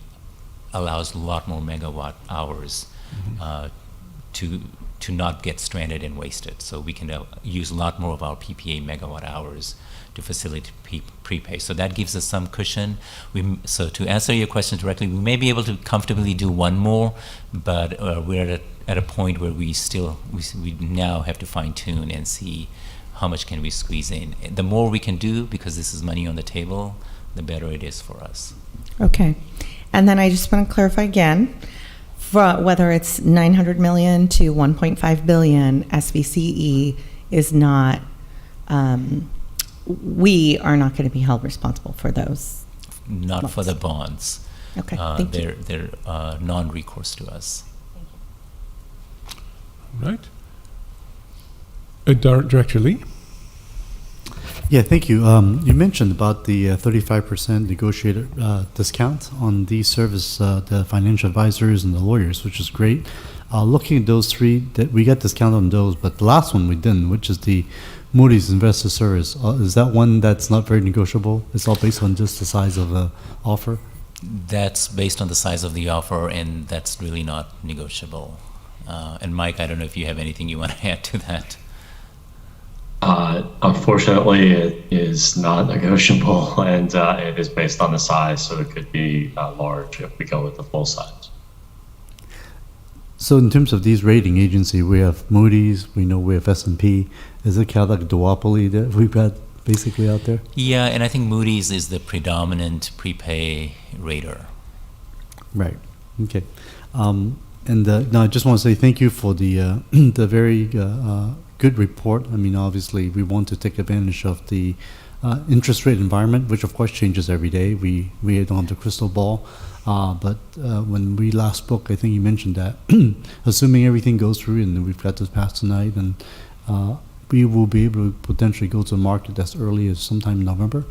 allows a lot more megawatt hours to not get stranded and wasted. So we can use a lot more of our PPA megawatt hours to facilitate prepay. So that gives us some cushion. So to answer your question directly, we may be able to comfortably do one more, but we're at a point where we now have to fine tune and see how much can we squeeze in. The more we can do, because this is money on the table, the better it is for us. Okay. And then I just want to clarify again, whether it's 900 million to 1.5 billion, SVCE is not, we are not going to be held responsible for those. Not for the bonds. Okay, thank you. They're non-recourse to us. All right. Director Lee? Yeah, thank you. You mentioned about the 35% negotiated discount on the service, the financial advisors and the lawyers, which is great. Looking at those three, that we got discount on those, but the last one we didn't, which is the Moody's Investor Service, is that one that's not very negotiable? It's all based on just the size of the offer? That's based on the size of the offer, and that's really not negotiable. And Mike, I don't know if you have anything you want to add to that. Unfortunately, it is not negotiable, and it is based on the size, so it could be large if we go with the full size. So in terms of these rating agencies, we have Moody's, we know we have S&P. Is it kind of like a duopoly that we've got basically out there? Yeah, and I think Moody's is the predominant prepay rater. Right. Okay. No, I just want to say thank you for the the very good report. I mean, obviously, we want to take advantage of the interest rate environment, which of course changes every day. We don't have the crystal ball, but when we last spoke, I think you mentioned that assuming everything goes through and we've got this passed tonight, and we will be able to potentially go to the market as early as sometime in November.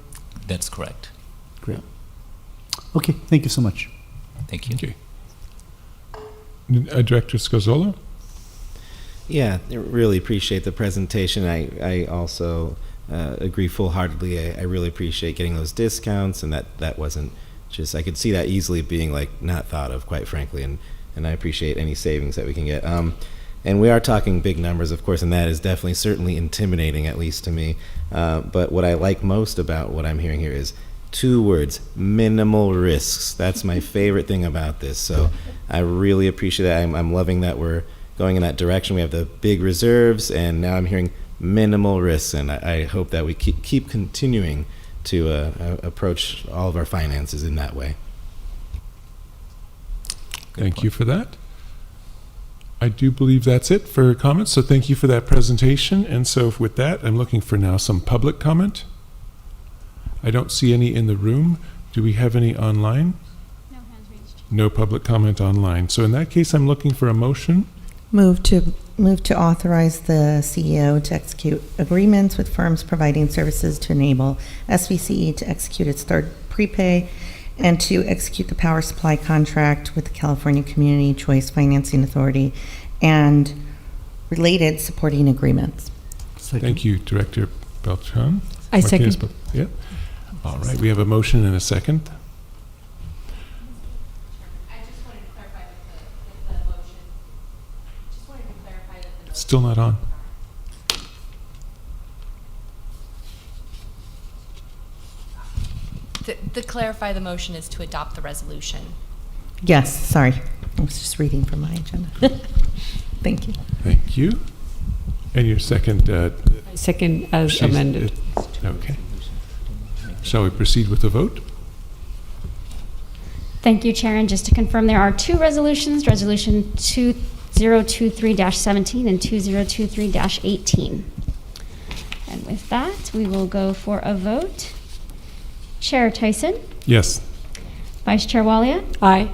That's correct. Great. Okay, thank you so much. Thank you. Okay. Director Scozzolo? Yeah, I really appreciate the presentation. I also agree full-heartedly. I really appreciate getting those discounts, and that wasn't just, I could see that easily being like not thought of, quite frankly, and I appreciate any savings that we can get. And we are talking big numbers, of course, and that is definitely certainly intimidating, at least to me. But what I like most about what I'm hearing here is 2 words: minimal risks. That's my favorite thing about this. So I really appreciate that. I'm loving that we're going in that direction. We have the big reserves, and now I'm hearing minimal risks, and I hope that we keep continuing to approach all of our finances in that way. Thank you for that. I do believe that's it for comments, so thank you for that presentation. And so with that, I'm looking for now some public comment. I don't see any in the room. Do we have any online? No hands raised. No public comment online. So in that case, I'm looking for a motion. Move to authorize the CEO to execute agreements with firms providing services to enable SVCE to execute its third prepay and to execute the power supply contract with the California Community Choice Financing Authority and related supporting agreements. Thank you, Director Beltran. I second. Yep. All right, we have a motion and a second. Still not on. To clarify, the motion is to adopt the resolution. Yes, sorry. I was just reading from my agenda. Thank you. Thank you. And your second? Second as amended. Okay. Shall we proceed with the vote? Thank you, Chair. And just to confirm, there are 2 resolutions, Resolution 2023-17 and 2023-18. And with that, we will go for a vote. Chair Tyson? Yes. Vice Chair Walia? Aye.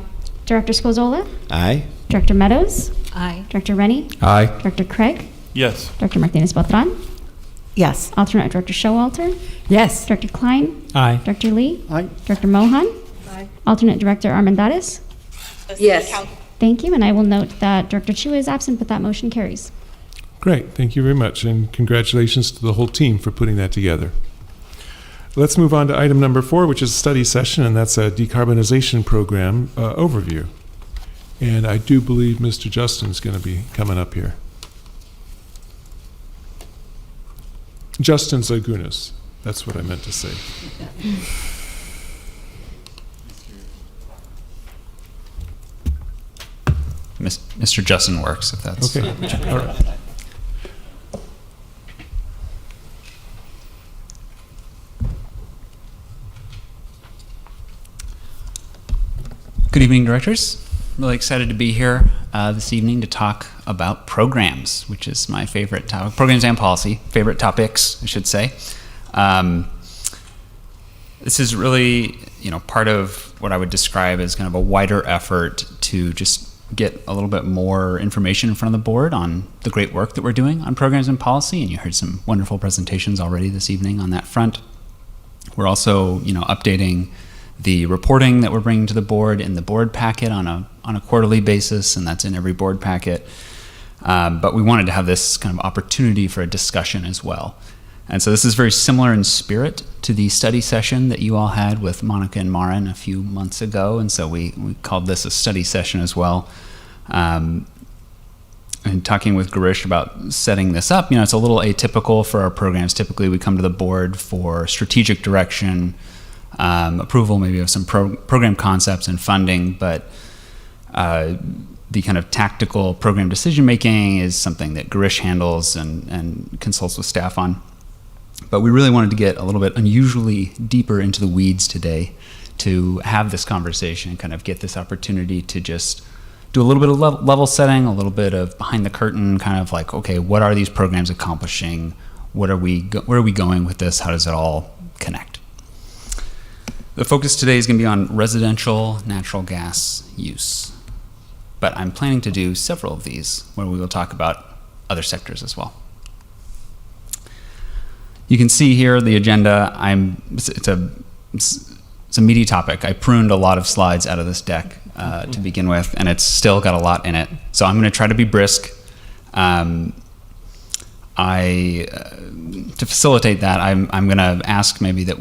Director Scozola? Aye. Director Meadows? Aye. Director Rennie? Aye. Director Craig? Yes. Director Martinez-Beltran? Yes. Alternate Director Showalter? Yes. Director Klein? Aye. Director Lee? Aye. Director Mohan? Aye. Alternate Director Armendariz? Yes. Thank you, and I will note that Director Chua is absent, but that motion carries. Great. Thank you very much, and congratulations to the whole team for putting that together. Let's move on to item number 4, which is a study session, and that's a decarbonization program overview. And I do believe Mr. Justin's going to be coming up here. Justin Zagunas. That's what I meant to say. Mr. Justin works, if that's okay. All right. Good evening, directors. Really excited to be here this evening to talk about programs, which is my favorite topic. Programs and policy, favorite topics, I should say. This is really, part of what I would describe as kind of a wider effort to just get a little bit more information in front of the board on the great work that we're doing on programs and policy, and you heard some wonderful presentations already this evening on that front. We're also, updating the reporting that we're bringing to the board in the board packet on a quarterly basis, and that's in every board packet. But we wanted to have this kind of opportunity for a discussion as well. And so this is very similar in spirit to the study session that you all had with Monica and Marin a few months ago. And so we called this a study session as well. And talking with Girish about setting this up, it's a little atypical for our programs. Typically, we come to the board for strategic direction, approval maybe of some program concepts and funding, but the kind of tactical program decision making is something that Girish handles and consults with staff on. But we really wanted to get a little bit unusually deeper into the weeds today to have this conversation, kind of get this opportunity to just do a little bit of level setting, a little bit of behind the curtain, kind of like, okay, what are these programs accomplishing? Where are we going with this? How does it all connect? The focus today is going to be on residential natural gas use. But I'm planning to do several of these where we will talk about other sectors as well. You can see here the agenda. It's a meaty topic. I pruned a lot of slides out of this deck to begin with, and it's still got a lot in it. So I'm going to try to be brisk. To facilitate that, I'm going to ask maybe that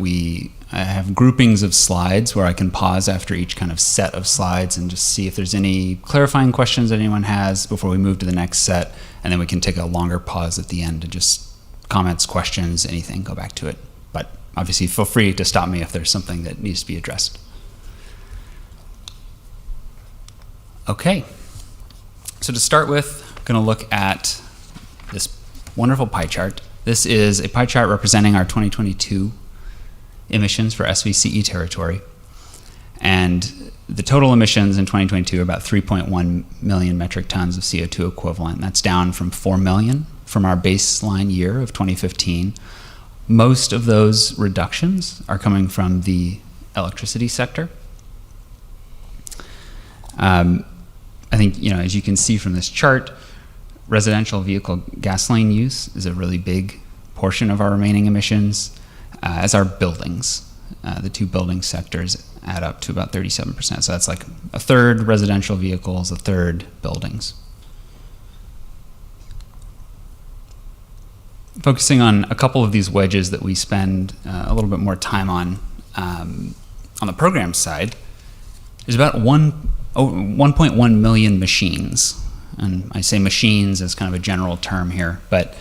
I have groupings of slides where I can pause after each kind of set of slides and just see if there's any clarifying questions that anyone has before we move to the next set, and then we can take a longer pause at the end to just comments, questions, anything, go back to it. But obviously feel free to stop me if there's something that needs to be addressed. Okay, so to start with, I'm going to look at this wonderful pie chart. This is a pie chart representing our 2022 emissions for SVCE territory. And the total emissions in 2022 are about 3.1 million metric tons of CO2 equivalent. That's down from 4 million from our baseline year of 2015. Most of those reductions are coming from the electricity sector. I think, as you can see from this chart, residential vehicle gasoline use is a really big portion of our remaining emissions, as are buildings. The two building sectors add up to about 37%. So that's like a third residential vehicles, a third buildings. Focusing on a couple of these wedges that we spend a little bit more time on the program side, there's about 1.1 million machines. And I say machines as kind of a general term here, but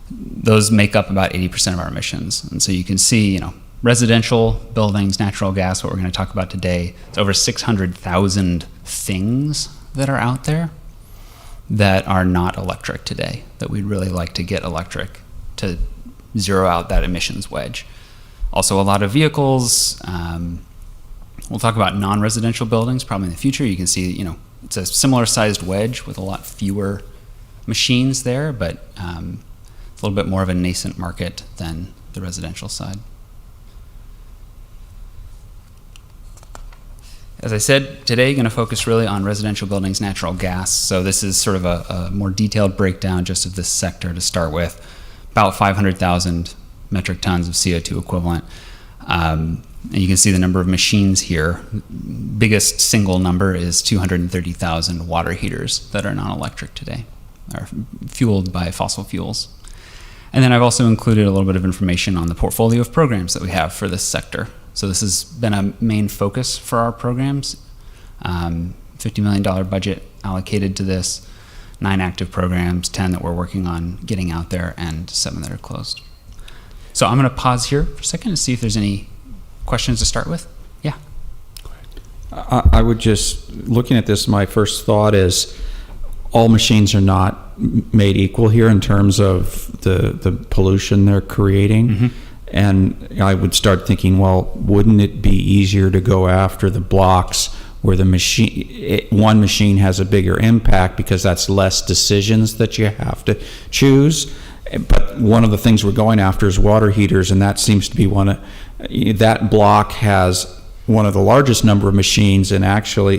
those make up about 80% of our emissions. And so you can see, residential buildings, natural gas, what we're going to talk about today, it's over 600,000 things that are out there that are not electric today, that we'd really like to get electric to zero out that emissions wedge. Also a lot of vehicles. We'll talk about non-residential buildings probably in the future. You can see, it's a similar sized wedge with a lot fewer machines there, but it's a little bit more of a nascent market than the residential side. As I said, today going to focus really on residential buildings, natural gas. So this is sort of a more detailed breakdown just of this sector to start with. About 500,000 metric tons of CO2 equivalent. And you can see the number of machines here. Biggest single number is 230,000 water heaters that are non-electric today, are fueled by fossil fuels. And then I've also included a little bit of information on the portfolio of programs that we have for this sector. So this has been a main focus for our programs. $50 million budget allocated to this, 9 active programs, 10 that we're working on getting out there, and 7 that are closed. So I'm going to pause here for a second to see if there's any questions to start with. Yeah. I would just, looking at this, my first thought is all machines are not made equal here in terms of the pollution they're creating. Mm-hmm. And I would start thinking, well, wouldn't it be easier to go after the blocks where one machine has a bigger impact because that's less decisions that you have to choose? But one of the things we're going after is water heaters, and that seems to be that block has one of the largest number of machines and actually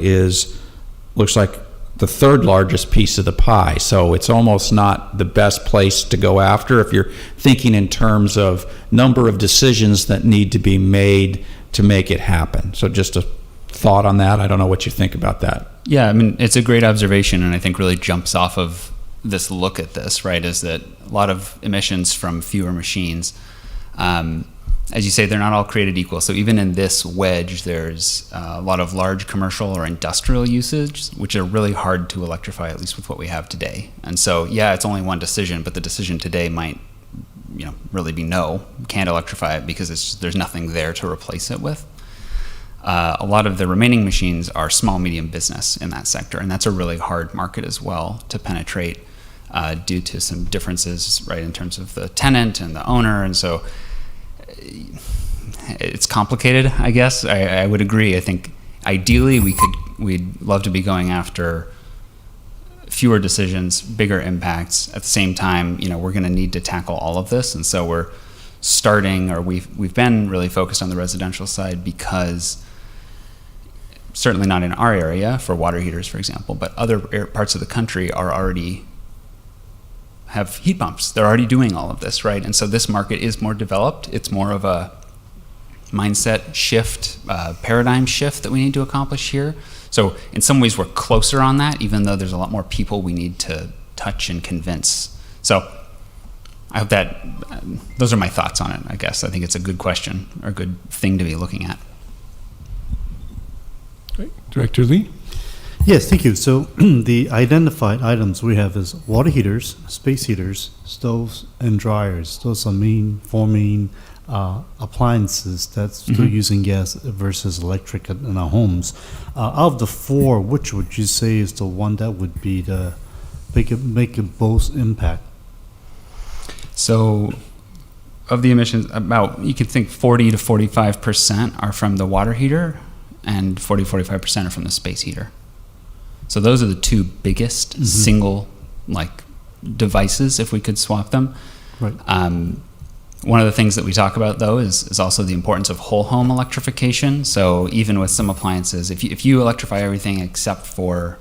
looks like the third largest piece of the pie. So it's almost not the best place to go after if you're thinking in terms of number of decisions that need to be made to make it happen. So just a thought on that. I don't know what you think about that. Yeah, I mean, it's a great observation, and I think really jumps off of this look at this, right, is that a lot of emissions from fewer machines. As you say, they're not all created equal. So even in this wedge, there's a lot of large commercial or industrial usage, which are really hard to electrify, at least with what we have today. And so, yeah, it's only one decision, but the decision today might, really be no, can't electrify it because there's nothing there to replace it with. A lot of the remaining machines are small, medium business in that sector, and that's a really hard market as well to penetrate due to some differences, right, in terms of the tenant and the owner. And so it's complicated, I guess. I would agree. I think ideally we'd love to be going after fewer decisions, bigger impacts. At the same time, we're going to need to tackle all of this, and so we're starting, or we've been really focused on the residential side because certainly not in our area for water heaters, for example, but other parts of the country have heat pumps. They're already doing all of this, right? And so this market is more developed. It's more of a mindset shift, paradigm shift that we need to accomplish here. So in some ways we're closer on that, even though there's a lot more people we need to touch and convince. So I hope that, those are my thoughts on it, I guess. I think it's a good question, or a good thing to be looking at. Great. Director Lee? Yes, thank you. So the identified items we have is water heaters, space heaters, stoves, and dryers. Those are four main appliances that's still using gas versus electric in our homes. Out of the four, which would you say is the one that would be the make it most impact? So of the emissions, you could think 40 to 45% are from the water heater, and 40-45% are from the space heater. So those are the two biggest single devices if we could swap them. Right. One of the things that we talk about though is also the importance of whole home electrification. So even with some appliances, if you electrify everything except for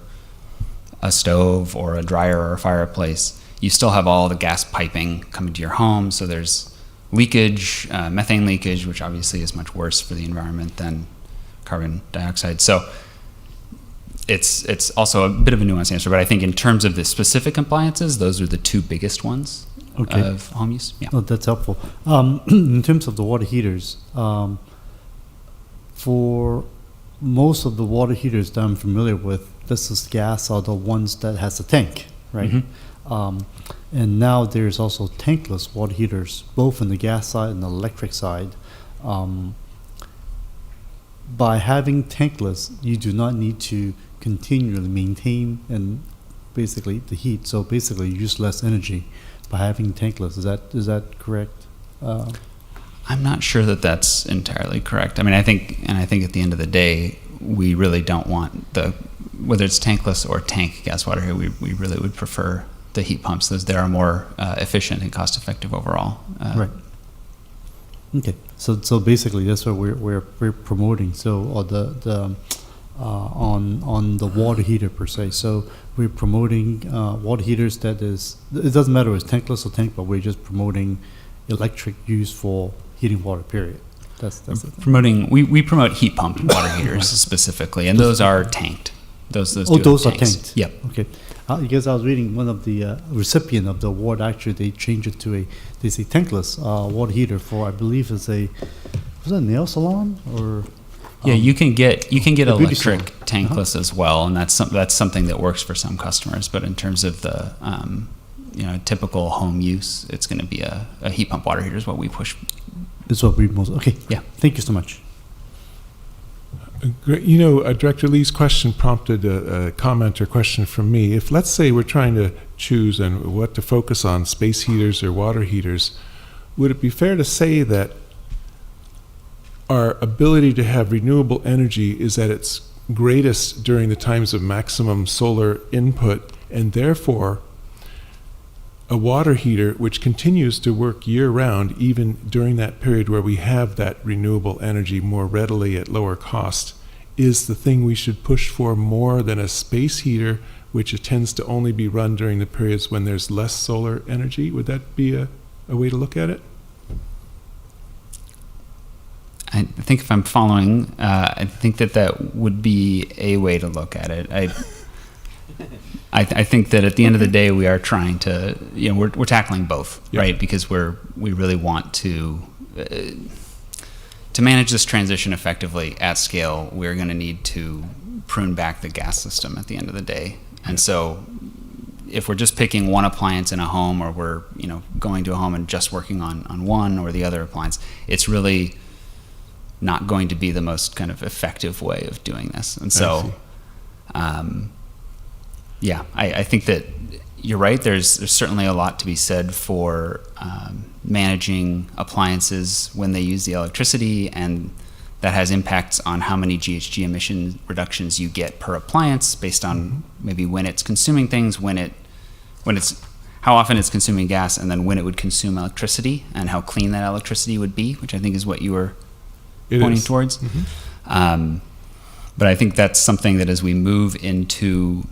a stove or a dryer or a fireplace, you still have all the gas piping coming to your home. So there's leakage, methane leakage, which obviously is much worse for the environment than carbon dioxide. So it's also a bit of a nuanced answer, but I think in terms of the specific appliances, those are the two biggest ones of home use. Yeah. Oh, that's helpful. In terms of the water heaters, for most of the water heaters that I'm familiar with, this is gas are the ones that has a tank, right? And now there's also tankless water heaters, both on the gas side and the electric side. By having tankless, you do not need to continually maintain and basically the heat. So basically, you use less energy by having tankless. Is that correct? I'm not sure that that's entirely correct. I mean, I think at the end of the day, we really don't want whether it's tankless or tank gas water here. We really would prefer the heat pumps. They are more efficient and cost effective overall. Right. Okay. So basically, that's what we're promoting. So on the water heater per se. So we're promoting water heaters it doesn't matter if it's tankless or tank, but we're just promoting electric use for heating water, period. That's the thing. Promoting, we promote heat pump water heaters specifically, and those are tanked. Those are tanked. Yep. Okay. Because I was reading one of the recipient of the award, actually they changed it to they say tankless water heater for, I believe was it a nail salon or? Yeah, you can get electric tankless as well, and that's something that works for some customers. But in terms of the typical home use, it's going to be a heat pump water heater is what we push. Is what we most okay. Yeah. Thank you so much. Great. Director Lee's question prompted a comment or question from me. If, let's say, we're trying to choose and what to focus on, space heaters or water heaters, would it be fair to say that our ability to have renewable energy is at its greatest during the times of maximum solar input, and therefore a water heater, which continues to work year-round, even during that period where we have that renewable energy more readily at lower cost, is the thing we should push for more than a space heater, which tends to only be run during the periods when there's less solar energy? Would that be a way to look at it? I think if I'm following, I think that would be a way to look at it. I think that at the end of the day, we are trying to, we're tackling both, right? Because we really want to manage this transition effectively at scale. We're going to need to prune back the gas system at the end of the day. And so if we're just picking one appliance in a home, or we're, going to a home and just working on one or the other appliance, it's really not going to be the most kind of effective way of doing this. And so, I think that you're right. There's certainly a lot to be said for managing appliances when they use the electricity, and that has impacts on how many GHG emission reductions you get per appliance based on maybe when it's consuming things, how often it's consuming gas, and then when it would consume electricity and how clean that electricity would be, which I think is what you were pointing towards. But I think that's something that as we move into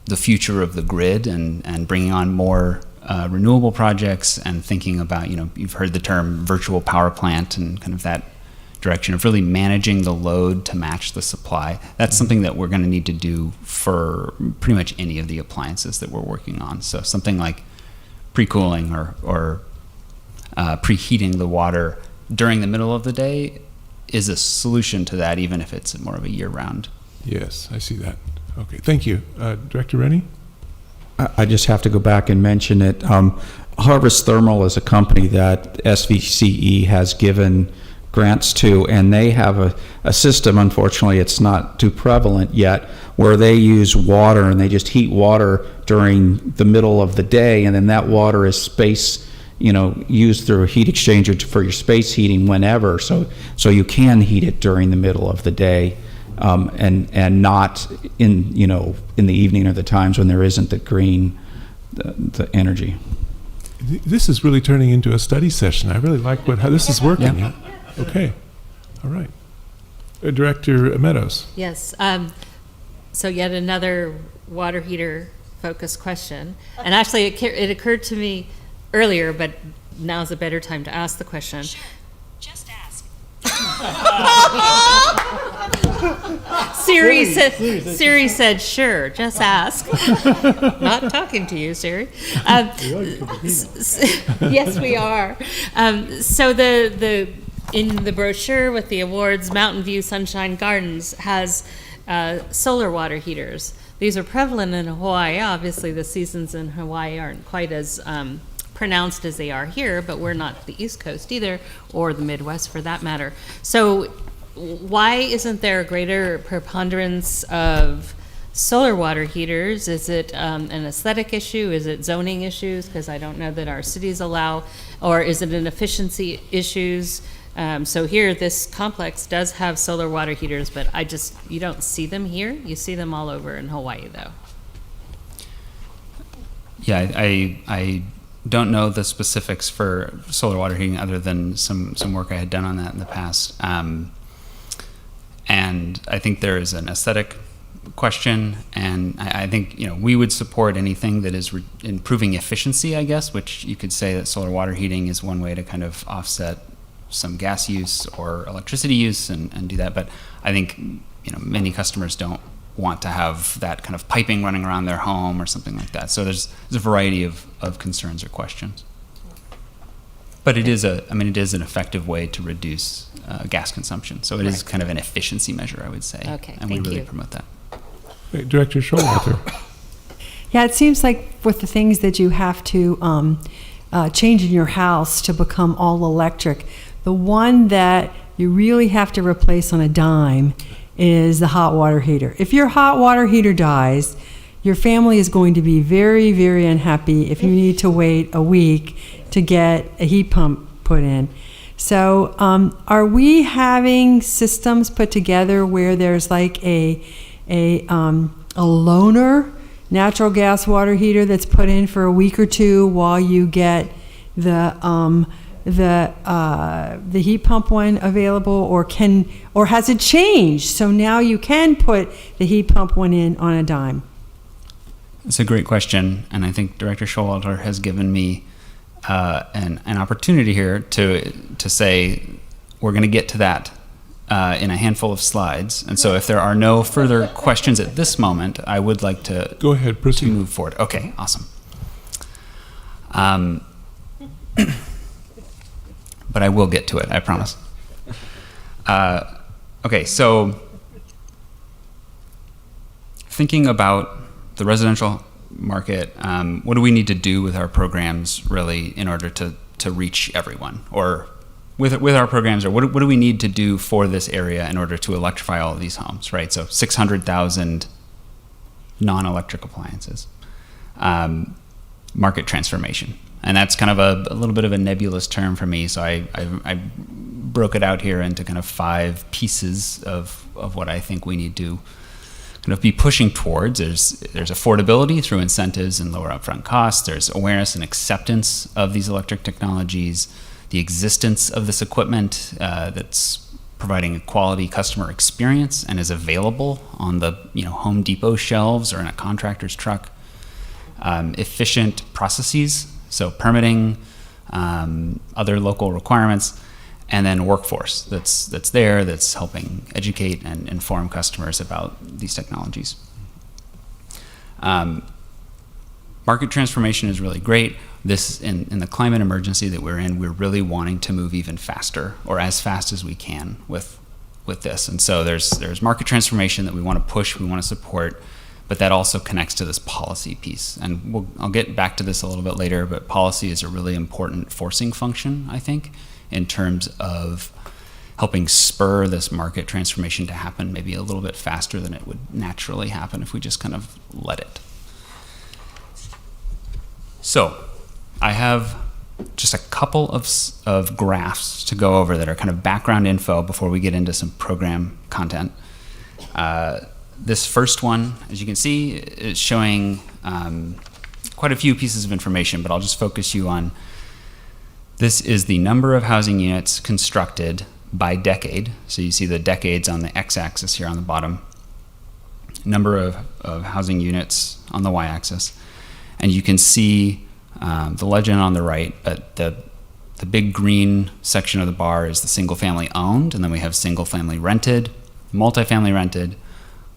the future of the grid and bringing on more renewable projects and thinking about, you've heard the term virtual power plant and kind of that direction of really managing the load to match the supply. That's something that we're going to need to do for pretty much any of the appliances that we're working on. So something like pre-cooling or preheating the water during the middle of the day is a solution to that, even if it's more of a year-round. Yes, I see that. Okay, thank you. Director Rennie? I just have to go back and mention it. Harvest Thermal is a company that SVCE has given grants to, and they have a system, unfortunately it's not too prevalent yet, where they use water and they just heat water during the middle of the day, and then that water is used through a heat exchanger for your space heating whenever, so you can heat it during the middle of the day, and not in the evening or the times when there isn't the energy. This is really turning into a study session. I really like how this is working. Yeah. Okay. All right. Director Meadows. Yes. So yet another water heater focused question. And actually it occurred to me earlier, but now's a better time to ask the question. Sure. Just ask. Siri said, sure, just ask. Not talking to you, Siri. Yes, we are. So in the brochure with the awards, Mountain View Sunshine Gardens has solar water heaters. These are prevalent in Hawaii. Obviously, the seasons in Hawaii aren't quite as pronounced as they are here, but we're not the East Coast either, or the Midwest for that matter. So why isn't there a greater preponderance of solar water heaters? Is it an aesthetic issue? Is it zoning issues? Because I don't know that our cities allow, or is it an efficiency issues? So here, this complex does have solar water heaters, but you don't see them here. You see them all over in Hawaii, though. Yeah, I don't know the specifics for solar water heating other than some work I had done on that in the past. And I think there is an aesthetic question, and I think we would support anything that is improving efficiency, I guess, which you could say that solar water heating is one way to kind of offset some gas use or electricity use and do that. But I think many customers don't want to have that kind of piping running around their home or something like that. So there's a variety of concerns or questions. But it is an effective way to reduce gas consumption. So it is kind of an efficiency measure, I would say. Okay, and we really promote that. Director Showalter. Yeah, it seems like with the things that you have to change in your house to become all electric, the one that you really have to replace on a dime is the hot water heater. If your hot water heater dies, your family is going to be very, very unhappy if you need to wait a week to get a heat pump put in. So are we having systems put together where there's like a loaner natural gas water heater that's put in for a week or two while you get the heat pump one available, or has it changed so now you can put the heat pump one in on a dime? It's a great question, and I think Director Showalter has given me an opportunity here to say we're going to get to that in a handful of slides. And so if there are no further questions at this moment, I would like to go ahead, proceed. To move forward. Okay, awesome. But I will get to it, I promise. Okay, so thinking about the residential market, what do we need to do with our programs really in order to reach everyone? Or with our programs, or what do we need to do for this area in order to electrify all of these homes, right? So 600,000 non-electric appliances. Market transformation. And that's kind of a little bit of a nebulous term for me, so I broke it out here into kind of 5 pieces of what I think we need to kind of be pushing towards. There's affordability through incentives and lower upfront costs. There's awareness and acceptance of these electric technologies, the existence of this equipment that's providing a quality customer experience and is available on the Home Depot shelves or in a contractor's truck. Efficient processes, so permitting, other local requirements, and then workforce that's there, that's helping educate and inform customers about these technologies. Market transformation is really great. This, in the climate emergency that we're in, we're really wanting to move even faster, or as fast as we can with this. And so there's market transformation that we want to push, we want to support, but that also connects to this policy piece. And I'll get back to this a little bit later, but policy is a really important forcing function, I think, in terms of helping spur this market transformation to happen maybe a little bit faster than it would naturally happen if we just kind of let it. So I have just a couple of graphs to go over that are kind of background info before we get into some program content. This first one, as you can see, is showing quite a few pieces of information, but I'll just focus you on, this is the number of housing units constructed by decade. So you see the decades on the x-axis here on the bottom, number of housing units on the y-axis. And you can see the legend on the right, but the big green section of the bar is the single family owned, and then we have single family rented, multifamily rented,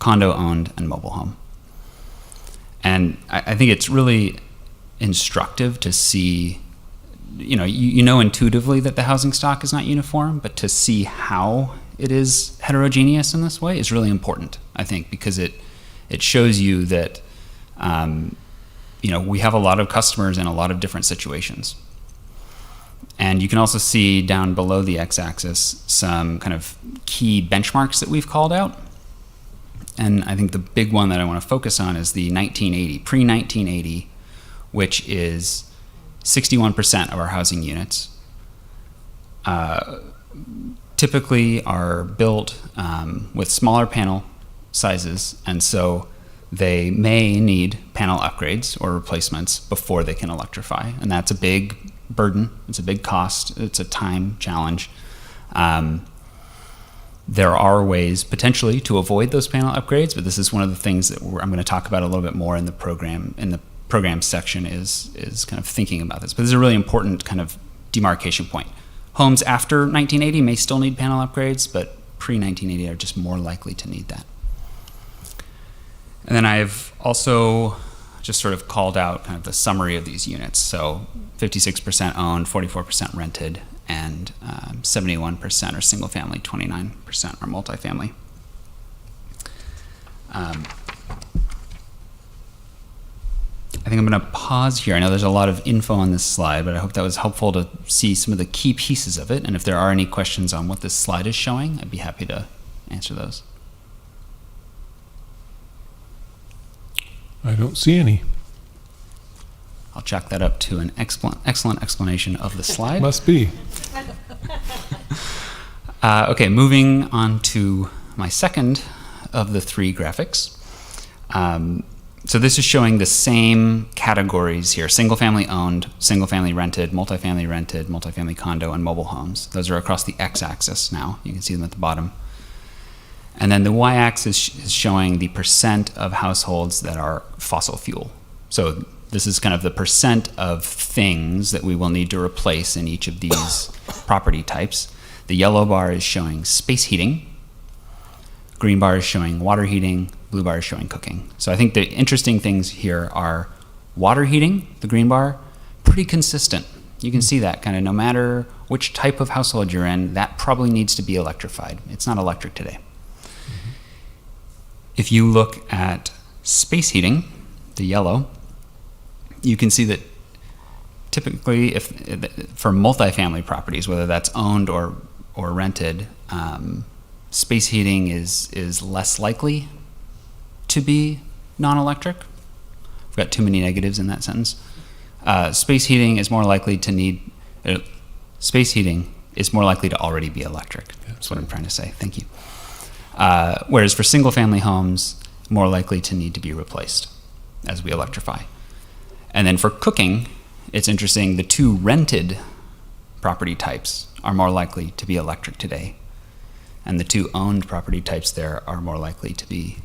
condo owned, and mobile home. And I think it's really instructive to see, you know intuitively that the housing stock is not uniform, but to see how it is heterogeneous in this way is really important, I think, because it shows you that we have a lot of customers in a lot of different situations. And you can also see down below the x-axis some kind of key benchmarks that we've called out. And I think the big one that I want to focus on is the pre-1980, which is 61% of our housing units. Typically are built with smaller panel sizes, and so they may need panel upgrades or replacements before they can electrify. And that's a big burden, it's a big cost, it's a time challenge. There are ways potentially to avoid those panel upgrades, but this is one of the things that I'm going to talk about a little bit more in the program section is kind of thinking about this. But this is a really important kind of demarcation point. Homes after 1980 may still need panel upgrades, but pre-1980 are just more likely to need that. And then I've also just sort of called out kind of the summary of these units. So 56% owned, 44% rented, and 71% are single family, 29% are multifamily. I think I'm going to pause here. I know there's a lot of info on this slide, but I hope that was helpful to see some of the key pieces of it. And if there are any questions on what this slide is showing, I'd be happy to answer those. I don't see any. I'll chalk that up to an excellent explanation of the slide. Must be. Okay, moving on to my second of the 3 graphics. So this is showing the same categories here: single family owned, single family rented, multifamily condo, and mobile homes. Those are across the x-axis now. You can see them at the bottom. And then the y-axis is showing the percent of households that are fossil fuel. So this is kind of the percent of things that we will need to replace in each of these property types. The yellow bar is showing space heating, green bar is showing water heating, blue bar is showing cooking. So I think the interesting things here are water heating, the green bar, pretty consistent. You can see that kind of no matter which type of household you're in, that probably needs to be electrified. It's not electric today. If you look at space heating, the yellow, you can see that typically for multifamily properties, whether that's owned or rented, space heating is less likely to be non-electric. I've got too many negatives in that sentence. Space heating is more likely to already be electric. That's what I'm trying to say. Thank you. Whereas for single-family homes, more likely to need to be replaced as we electrify. And then for cooking, it's interesting, the two rented property types are more likely to be electric today. And the two owned property types there are more likely to be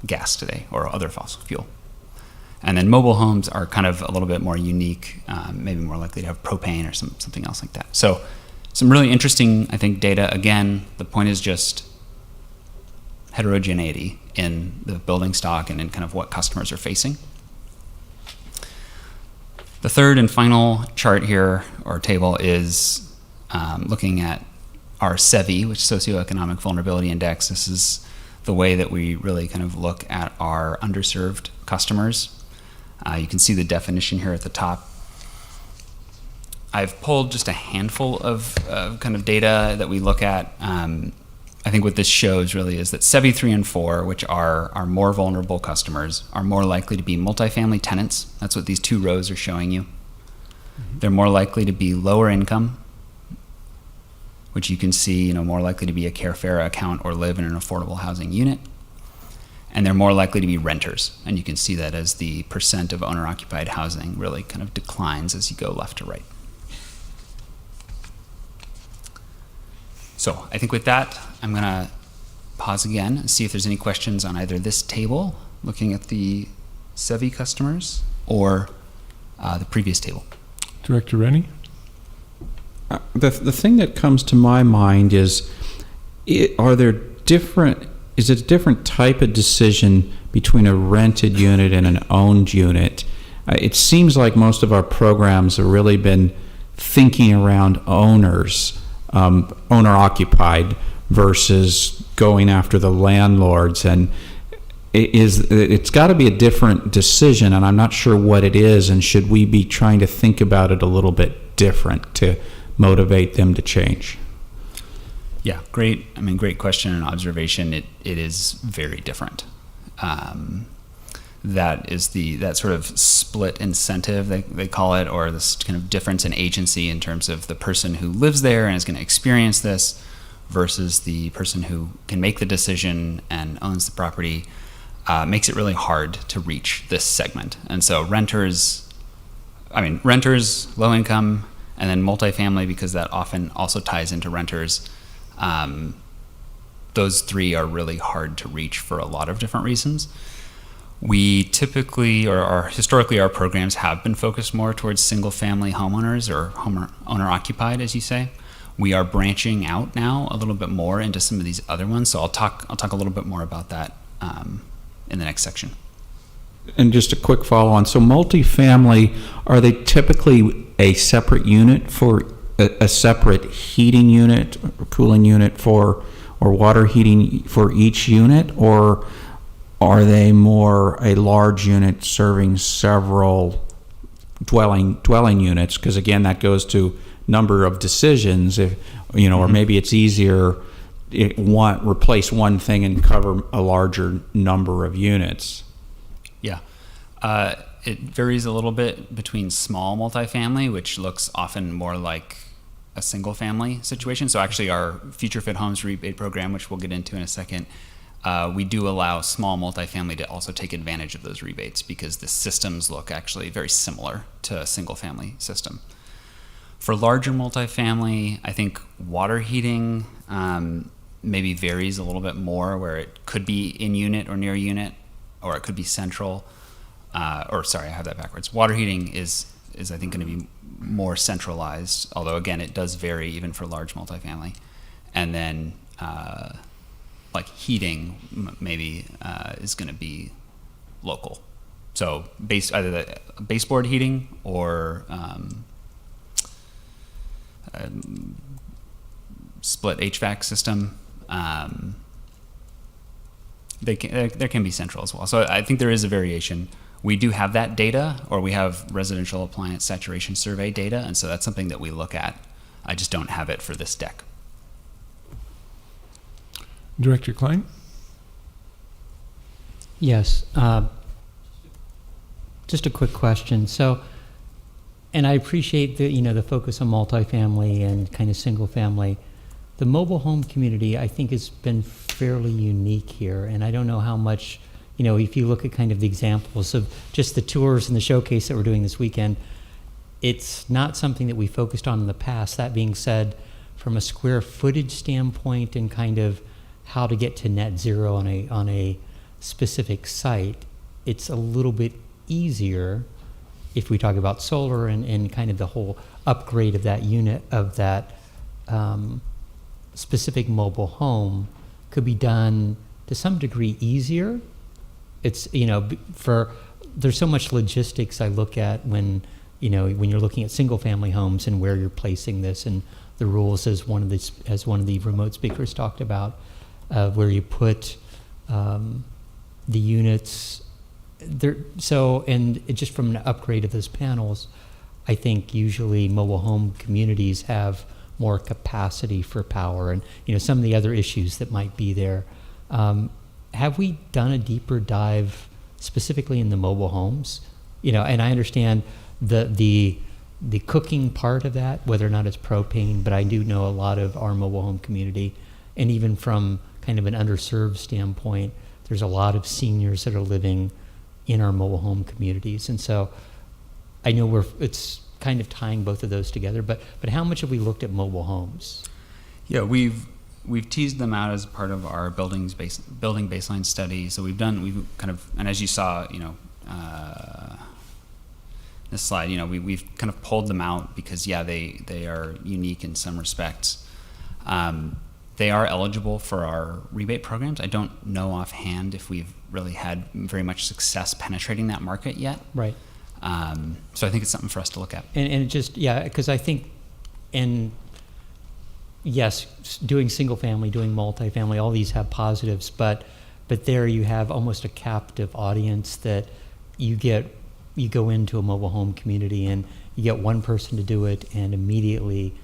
gas today or other fossil fuel. And then mobile homes are kind of a little bit more unique, maybe more likely to have propane or something else like that. So some really interesting, I think, data. Again, the point is just heterogeneity in the building stock and in kind of what customers are facing. The third and final chart here, or table, is looking at our SVCEA, which is Socioeconomic Vulnerability Index. This is the way that we really kind of look at our underserved customers. You can see the definition here at the top. I've pulled just a handful of kind of data that we look at. I think what this shows really is that SEVI 3 and 4, which are our more vulnerable customers, are more likely to be multifamily tenants. That's what these two rows are showing you. They're more likely to be lower income, which you can see, more likely to be a Carefara account or live in an affordable housing unit. And they're more likely to be renters. And you can see that as the percent of owner-occupied housing really kind of declines as you go left to right. So I think with that, I'm going to pause again and see if there's any questions on either this table, looking at the SEVI customers, or the previous table. Director Rennie? The thing that comes to my mind is, is it a different type of decision between a rented unit and an owned unit? It seems like most of our programs have really been thinking around owners, owner-occupied, versus going after the landlords. And it's got to be a different decision, and I'm not sure what it is, and should we be trying to think about it a little bit different to motivate them to change? Yeah, great question and observation. It is very different. That is that sort of split incentive, they call it, or this kind of difference in agency in terms of the person who lives there and is going to experience this versus the person who can make the decision and owns the property, makes it really hard to reach this segment. And so renters, low income, and then multifamily, because that often also ties into renters. Those three are really hard to reach for a lot of different reasons. We typically, historically, our programs have been focused more towards single-family homeowners, or owner-occupied, as you say. We are branching out now a little bit more into some of these other ones. So I'll talk a little bit more about that in the next section. And just a quick follow-on. So multifamily, are they typically a separate unit for a separate heating unit, or cooling unit or water heating for each unit, or are they more a large unit serving several dwelling units? Because again, that goes to number of decisions. If or maybe it's easier replace one thing and cover a larger number of units. Yeah. It varies a little bit between small multifamily, which looks often more like a single family situation. So actually our Future Fit Homes rebate program, which we'll get into in a second, we do allow small multifamily to also take advantage of those rebates because the systems look actually very similar to a single family system. For larger multifamily, I think water heating maybe varies a little bit more, where it could be in unit or near unit, or it could be central. I have that backwards. Water heating is I think going to be more centralized, although again it does vary even for large multifamily. And then like heating maybe is going to be local. So either the baseboard heating or split HVAC system. There can be central as well. So I think there is a variation. We do have that data, or we have residential appliance saturation survey data, and so that's something that we look at. I just don't have it for this deck. Director Klein? Yes. Just a quick question. So, and I appreciate the focus on multifamily and kind of single family. The mobile home community, I think, has been fairly unique here, and I don't know how much, if you look at kind of the examples of just the tours and the showcase that we're doing this weekend, it's not something that we focused on in the past. That being said, from a square footage standpoint and kind of how to get to net zero on a specific site, it's a little bit easier if we talk about solar and kind of the whole upgrade of that unit, of that specific mobile home could be done to some degree easier. It's, there's so much logistics I look at when you're looking at single family homes and where you're placing this, and the rules as one of the remote speakers talked about, where you put the units there. So, and just from an upgrade of those panels, I think usually mobile home communities have more capacity for power and some of the other issues that might be there. Have we done a deeper dive specifically in the mobile homes? And I understand the cooking part of that, whether or not it's propane, but I do know a lot of our mobile home community, and even from kind of an underserved standpoint, there's a lot of seniors that are living in our mobile home communities. And so I know it's kind of tying both of those together, but how much have we looked at mobile homes? Yeah, we've teased them out as part of our building baseline study. So we've kind of, and as you saw, this slide, we've kind of pulled them out because they are unique in some respects. They are eligible for our rebate programs. I don't know offhand if we've really had very much success penetrating that market yet. Right. So I think it's something for us to look at. And it just, because I think, and yes, doing single family, doing multifamily, all these have positives, but there you have almost a captive audience that you go into a mobile home community and you get one person to do it, and immediately,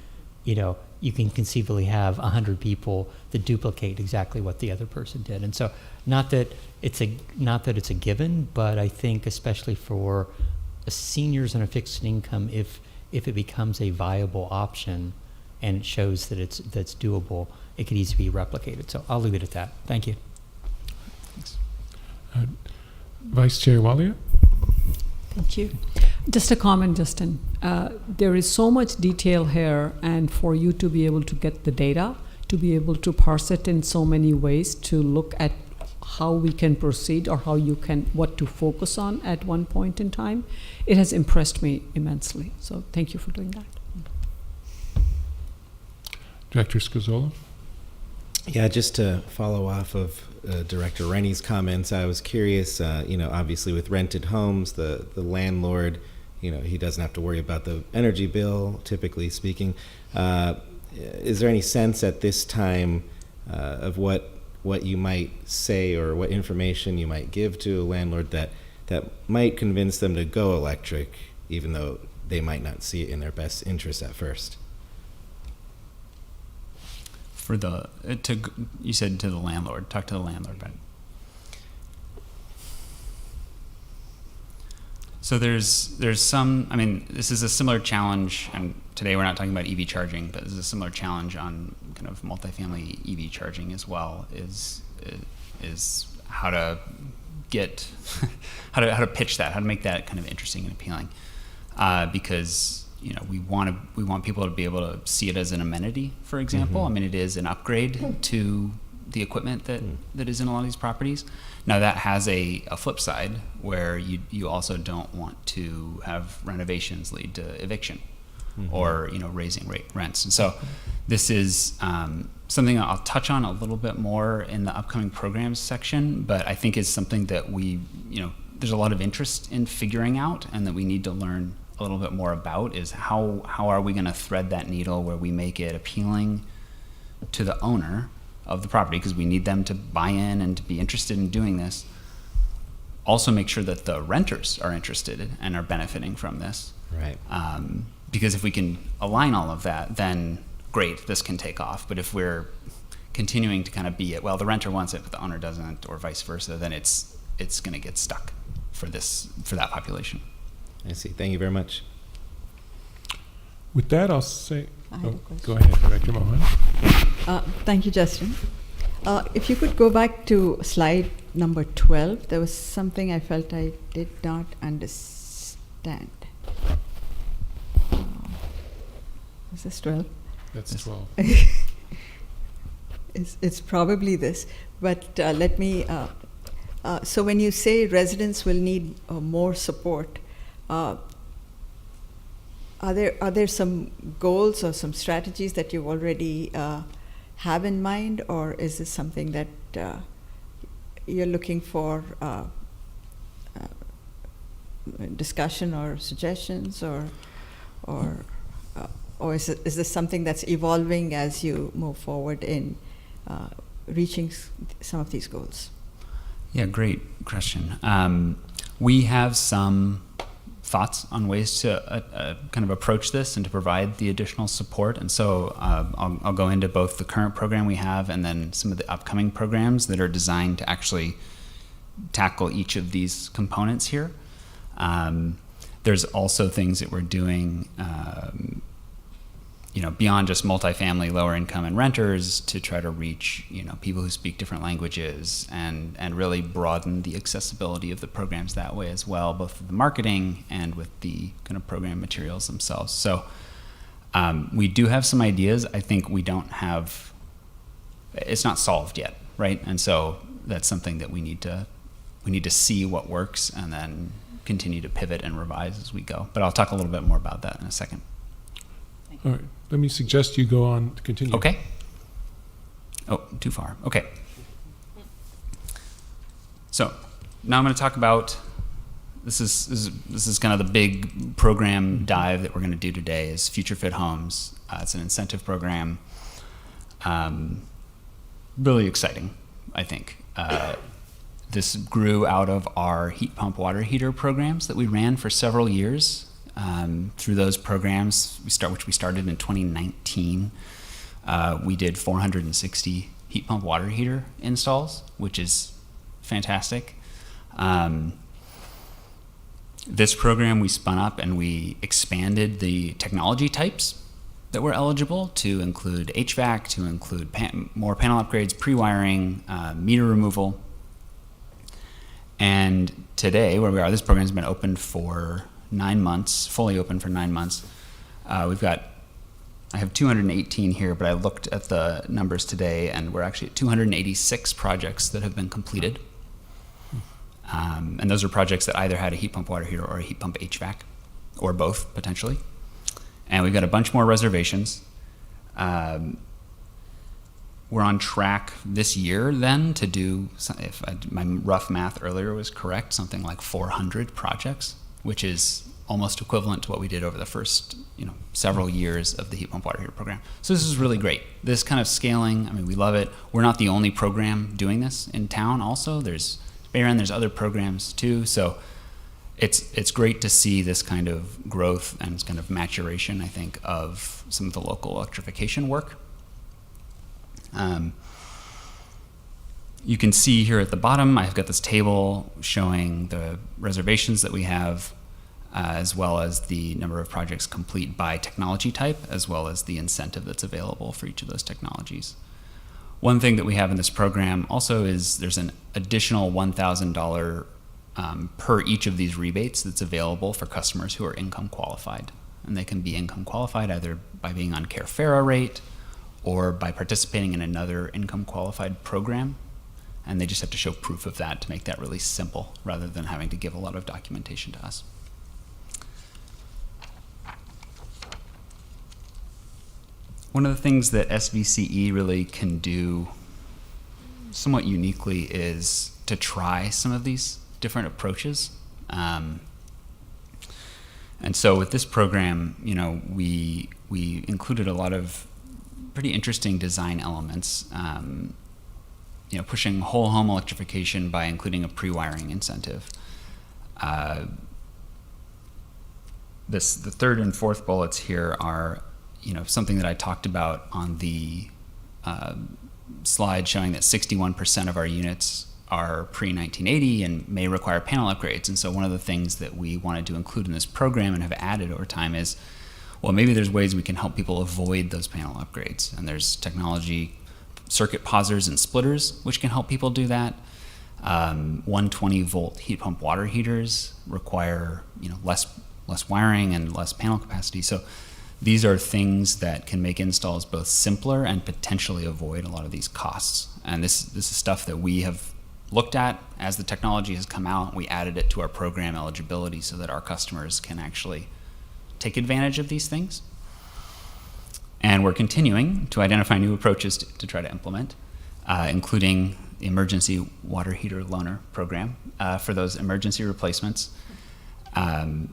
you can conceivably have 100 people that duplicate exactly what the other person did. And so, not that it's a given, but I think especially for seniors on a fixed income, if it becomes a viable option and it shows that that's doable, it could easily be replicated. So I'll leave it at that. Thank you. Thanks. Vice Chair Walia? Thank you. Just a comment, Justin. There is so much detail here, and for you to be able to get the data, to be able to parse it in so many ways, to look at how we can proceed or what to focus on at one point in time, it has impressed me immensely. So thank you for doing that. Director Scazola? Yeah, just to follow off of Director Rennie's comments, I was curious, obviously with rented homes, the landlord, he doesn't have to worry about the energy bill, typically speaking. Is there any sense at this time of what you might say or what information you might give to a landlord that might convince them to go electric, even though they might not see it in their best interest at first? You said to the landlord, talk to the landlord about it. So there's some, this is a similar challenge, and today we're not talking about EV charging, but this is a similar challenge on kind of multifamily EV charging as well, is how to get, how to pitch that, how to make that kind of interesting and appealing, because we want people to be able to see it as an amenity, for example. Mm-hmm. It is an upgrade to the equipment that is in a lot of these properties. Now that has a flip side where you also don't want to have renovations lead to eviction, or raising rents. And so this is something I'll touch on a little bit more in the upcoming programs section, but I think is something that there's a lot of interest in figuring out and that we need to learn a little bit more about is how are we going to thread that needle where we make it appealing to the owner of the property, because we need them to buy in and to be interested in doing this. Also make sure that the renters are interested and are benefiting from this. Right. Because if we can align all of that, then great, this can take off. But if we're continuing to kind of be it, well, the renter wants it, but the owner doesn't, or vice versa, then it's going to get stuck for that population. I see. Thank you very much. With that, I'll say, I have a question. go ahead, Director Mohan. Thank you, Justin. If you could go back to slide number 12, there was something I felt I did not understand. Is this 12? That's 12. It's probably this, but let me. So when you say residents will need more support, are there some goals or some strategies that you already have in mind, or is this something that you're looking for discussion or suggestions, or is this something that's evolving as you move forward in reaching some of these goals? Yeah, great question. We have some thoughts on ways to kind of approach this and to provide the additional support. And so I'll go into both the current program we have and then some of the upcoming programs that are designed to actually tackle each of these components here. There's also things that we're doing beyond just multifamily, lower income and renters to try to reach, people who speak different languages and really broaden the accessibility of the programs that way as well, both with the marketing and with the kind of program materials themselves. So we do have some ideas. I think it's not solved yet, right? And so that's something that we need to see what works and then continue to pivot and revise as we go. But I'll talk a little bit more about that in a second. All right. Let me suggest you go on to continue. Okay. Oh, too far. Okay. So now I'm going to talk about this is kind of the big program dive that we're going to do today is Future Fit Homes. It's an incentive program. Really exciting, I think. This grew out of our heat pump water heater programs that we ran for several years. Through those programs, which we started in 2019, we did 460 heat pump water heater installs, which is fantastic. This program we spun up and we expanded the technology types that were eligible to include HVAC, to include more panel upgrades, pre-wiring, meter removal. And today, where we are, this program has been open for 9 months, fully open for 9 months. I have 218 here, but I looked at the numbers today and we're actually at 286 projects that have been completed. And those are projects that either had a heat pump water heater or a heat pump HVAC, or both potentially. And we've got a bunch more reservations. We're on track this year then to do, my rough math earlier was correct, something like 400 projects, which is almost equivalent to what we did over the first, several years of the heat pump water heater program. So this is really great. This kind of scaling, we love it. We're not the only program doing this in town also. There's Bayron, there's other programs too. So it's great to see this kind of growth and this kind of maturation, I think, of some of the local electrification work. You can see here at the bottom, I've got this table showing the reservations that we have, as well as the number of projects complete by technology type, as well as the incentive that's available for each of those technologies. One thing that we have in this program also is there's an additional $1,000 per each of these rebates that's available for customers who are income qualified. And they can be income qualified either by being on Carefera rate or by participating in another income qualified program. And they just have to show proof of that to make that really simple rather than having to give a lot of documentation to us. one of the things that SVCE really can do somewhat uniquely is to try some of these different approaches. And so with this program, you know, we included a lot of pretty interesting design elements, you know, pushing whole home electrification by including a pre-wiring incentive. The third and fourth bullets here are, you know, something that I talked about on the slide showing that 61% of our units are pre-1980 and may require panel upgrades. And so one of the things that we wanted to include in this program and have added over time is, well, maybe there's ways we can help people avoid those panel upgrades. And there's technology, circuit pausers and splitters, which can help people do that. 120 volt heat pump water heaters require, you know, less wiring and less panel capacity. So these are things that can make installs both simpler and potentially avoid a lot of these costs. And this is stuff that we have looked at as the technology has come out. We added it to our program eligibility so that our customers can actually take advantage of these things. And we're continuing to identify new approaches to try to implement, including the emergency water heater loaner program for those emergency replacements. And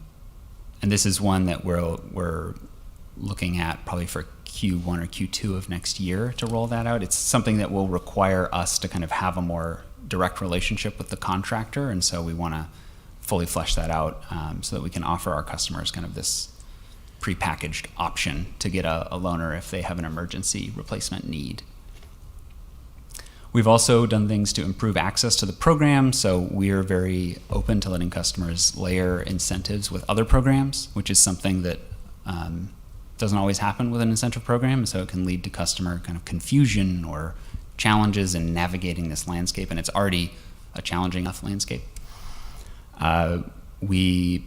this is one that we're looking at probably for Q1 or Q2 of next year to roll that out. It's something that will require us to kind of have a more direct relationship with the contractor, and so we want to fully flesh that out so that we can offer our customers kind of this prepackaged option to get a loaner if they have an emergency replacement need. We've also done things to improve access to the program, so we're very open to letting customers layer incentives with other programs, which is something that doesn't always happen with an incentive program, so it can lead to customer kind of confusion or challenges in navigating this landscape, and it's already a challenging enough landscape. We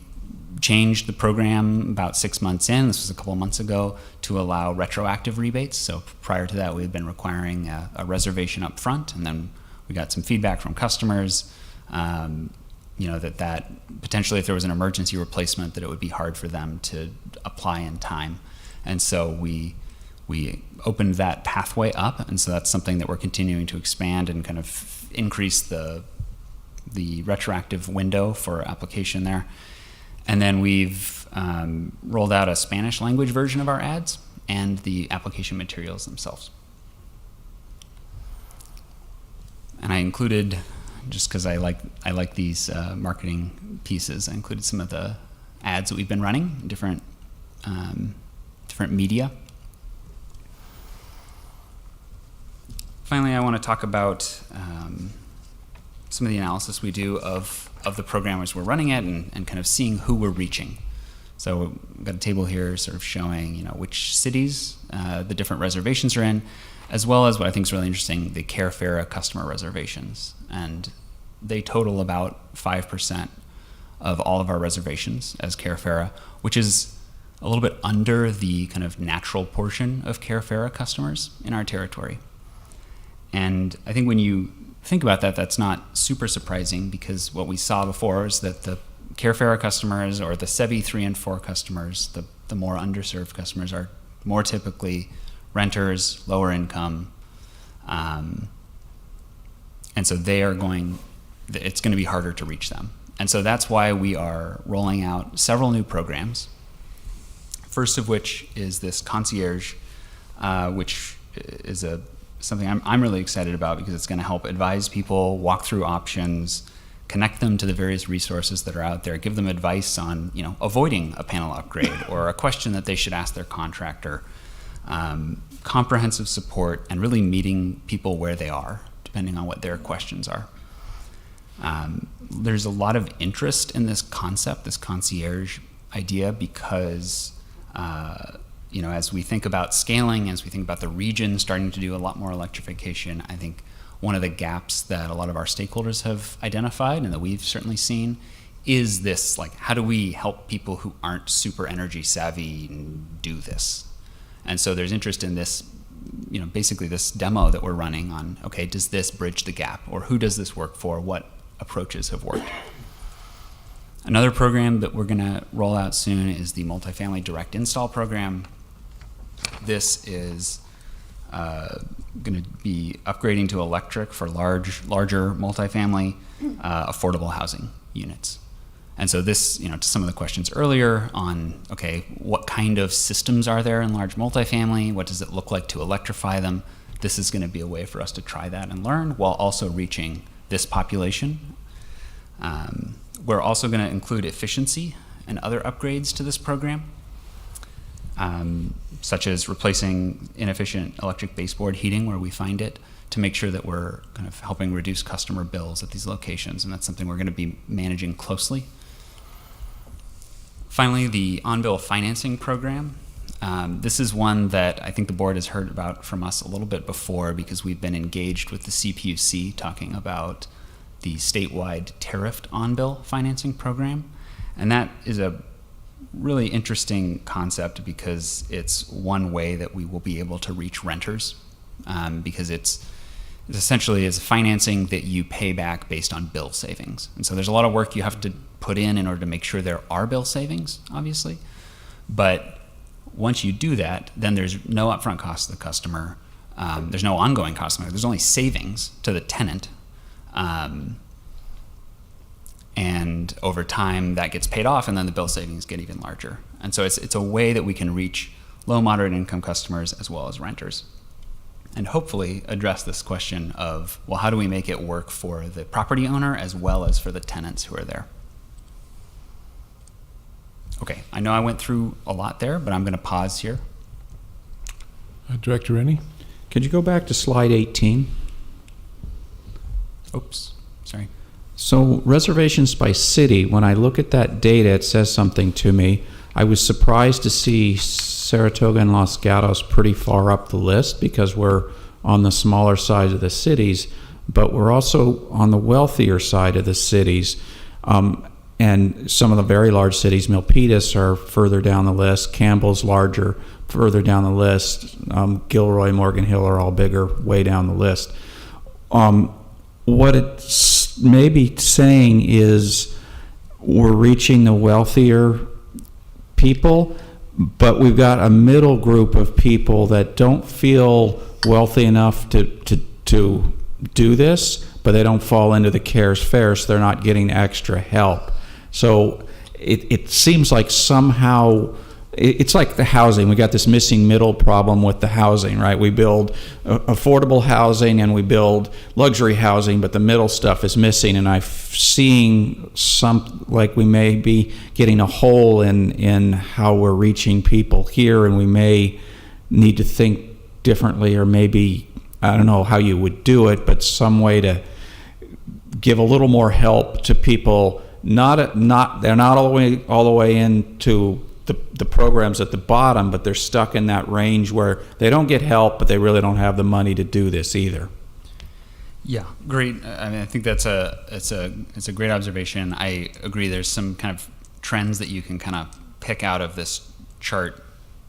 changed the program about 6 months in, this was a couple of months ago, to allow retroactive rebates. So prior to that, we had been requiring a reservation up front, and then we got some feedback from customers, you know, that potentially if there was an emergency replacement, that it would be hard for them to apply in time. And so we opened that pathway up, and so that's something that we're continuing to expand and kind of increase the retroactive window for application there. And then we've rolled out a Spanish language version of our ads and the application materials themselves. And I included, just because I like these marketing pieces, I included some of the ads that we've been running in different media. Finally, I want to talk about some of the analysis we do of the programmers we're running it and kind of seeing who we're reaching. So we've got a table here sort of showing, you know, which cities the different reservations are in, as well as what I think is really interesting, the Carefera customer reservations. And they total about 5% of all of our reservations as Carefera, which is a little bit under the kind of natural portion of Carefera customers in our territory. And I think when you think about that, that's not super surprising, because what we saw before is that the Carefera customers, or the SEBI 3 and 4 customers, the more underserved customers, are more typically renters, lower income, and so it's going to be harder to reach them. And so that's why we are rolling out several new programs. First of which is this concierge, which is something I'm really excited about, because it's going to help advise people, walk through options, connect them to the various resources that are out there, give them advice on, you know, avoiding a panel upgrade or a question that they should ask their contractor, comprehensive support, and really meeting people where they are, depending on what their questions are. There's a lot of interest in this concept, this concierge idea, because you know, as we think about scaling, as we think about the region starting to do a lot more electrification, I think one of the gaps that a lot of our stakeholders have identified and that we've certainly seen is this, like, how do we help people who aren't super energy savvy do this? And so there's interest in this, you know, basically this demo that we're running on, okay, does this bridge the gap? Or who does this work for? What approaches have worked? Another program that we're going to roll out soon is the multifamily direct install program. this is going to be upgrading to electric for larger multifamily affordable housing units. And so this, to some of the questions earlier on, okay, what kind of systems are there in large multifamily? What does it look like to electrify them? This is going to be a way for us to try that and learn while also reaching this population. We're also going to include efficiency and other upgrades to this program, such as replacing inefficient electric baseboard heating where we find it, to make sure that we're kind of helping reduce customer bills at these locations, and that's something we're going to be managing closely. Finally, the on-bill financing program. This is one that I think the board has heard about from us a little bit before because we've been engaged with the CPUC talking about the statewide tariffed on-bill financing program. And that is a really interesting concept because it's one way that we will be able to reach renters because it's essentially is financing that you pay back based on bill savings. And so there's a lot of work you have to put in order to make sure there are bill savings, obviously. But once you do that, then there's no upfront cost to the customer. There's no ongoing cost. There's only savings to the tenant. And over time, that gets paid off, and then the bill savings get even larger. And so it's a way that we can reach low, moderate income customers as well as renters. And hopefully address this question of, well, how do we make it work for the property owner as well as for the tenants who are there? Okay, I know I went through a lot there, but I'm going to pause here. Director Rennie? Could you go back to slide 18? Oops, sorry. So reservations by city, when I look at that data, it says something to me. I was surprised to see Saratoga and Los Gatos pretty far up the list because we're on the smaller side of the cities, but we're also on the wealthier side of the cities. And some of the very large cities, Milpitas are further down the list, Campbell's larger, further down the list, Gilroy, Morgan Hill are all bigger, way down the list. What it's maybe saying is we're reaching the wealthier people, but we've got a middle group of people that don't feel wealthy enough to do this, but they don't fall into the CARES Fair, so they're not getting extra help. So it seems like somehow it's like the housing. We got this missing middle problem with the housing, right? We build affordable housing and we build luxury housing, but the middle stuff is missing. And I'm seeing some, like we may be getting a hole in how we're reaching people here, and we may need to think differently, or maybe, I don't know how you would do it, but some way to give a little more help to people. They're not all the way into the programs at the bottom, but they're stuck in that range where they don't get help, but they really don't have the money to do this either. Yeah, great. I mean, I think it's a great observation. I agree. There's some kind of trends that you can kind of pick out of this chart,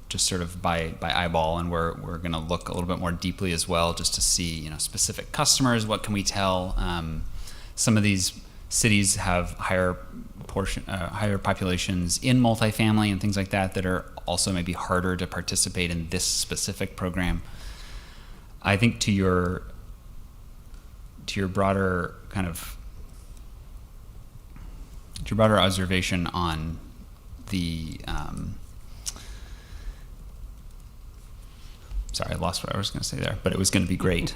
just sort of by eyeball, and we're going to look a little bit more deeply as well, just to see specific customers. What can we tell? Some of these cities have higher populations in multifamily and things like that are also maybe harder to participate in this specific program. I think to your broader observation on the sorry, I lost what I was going to say there, but it was going to be great.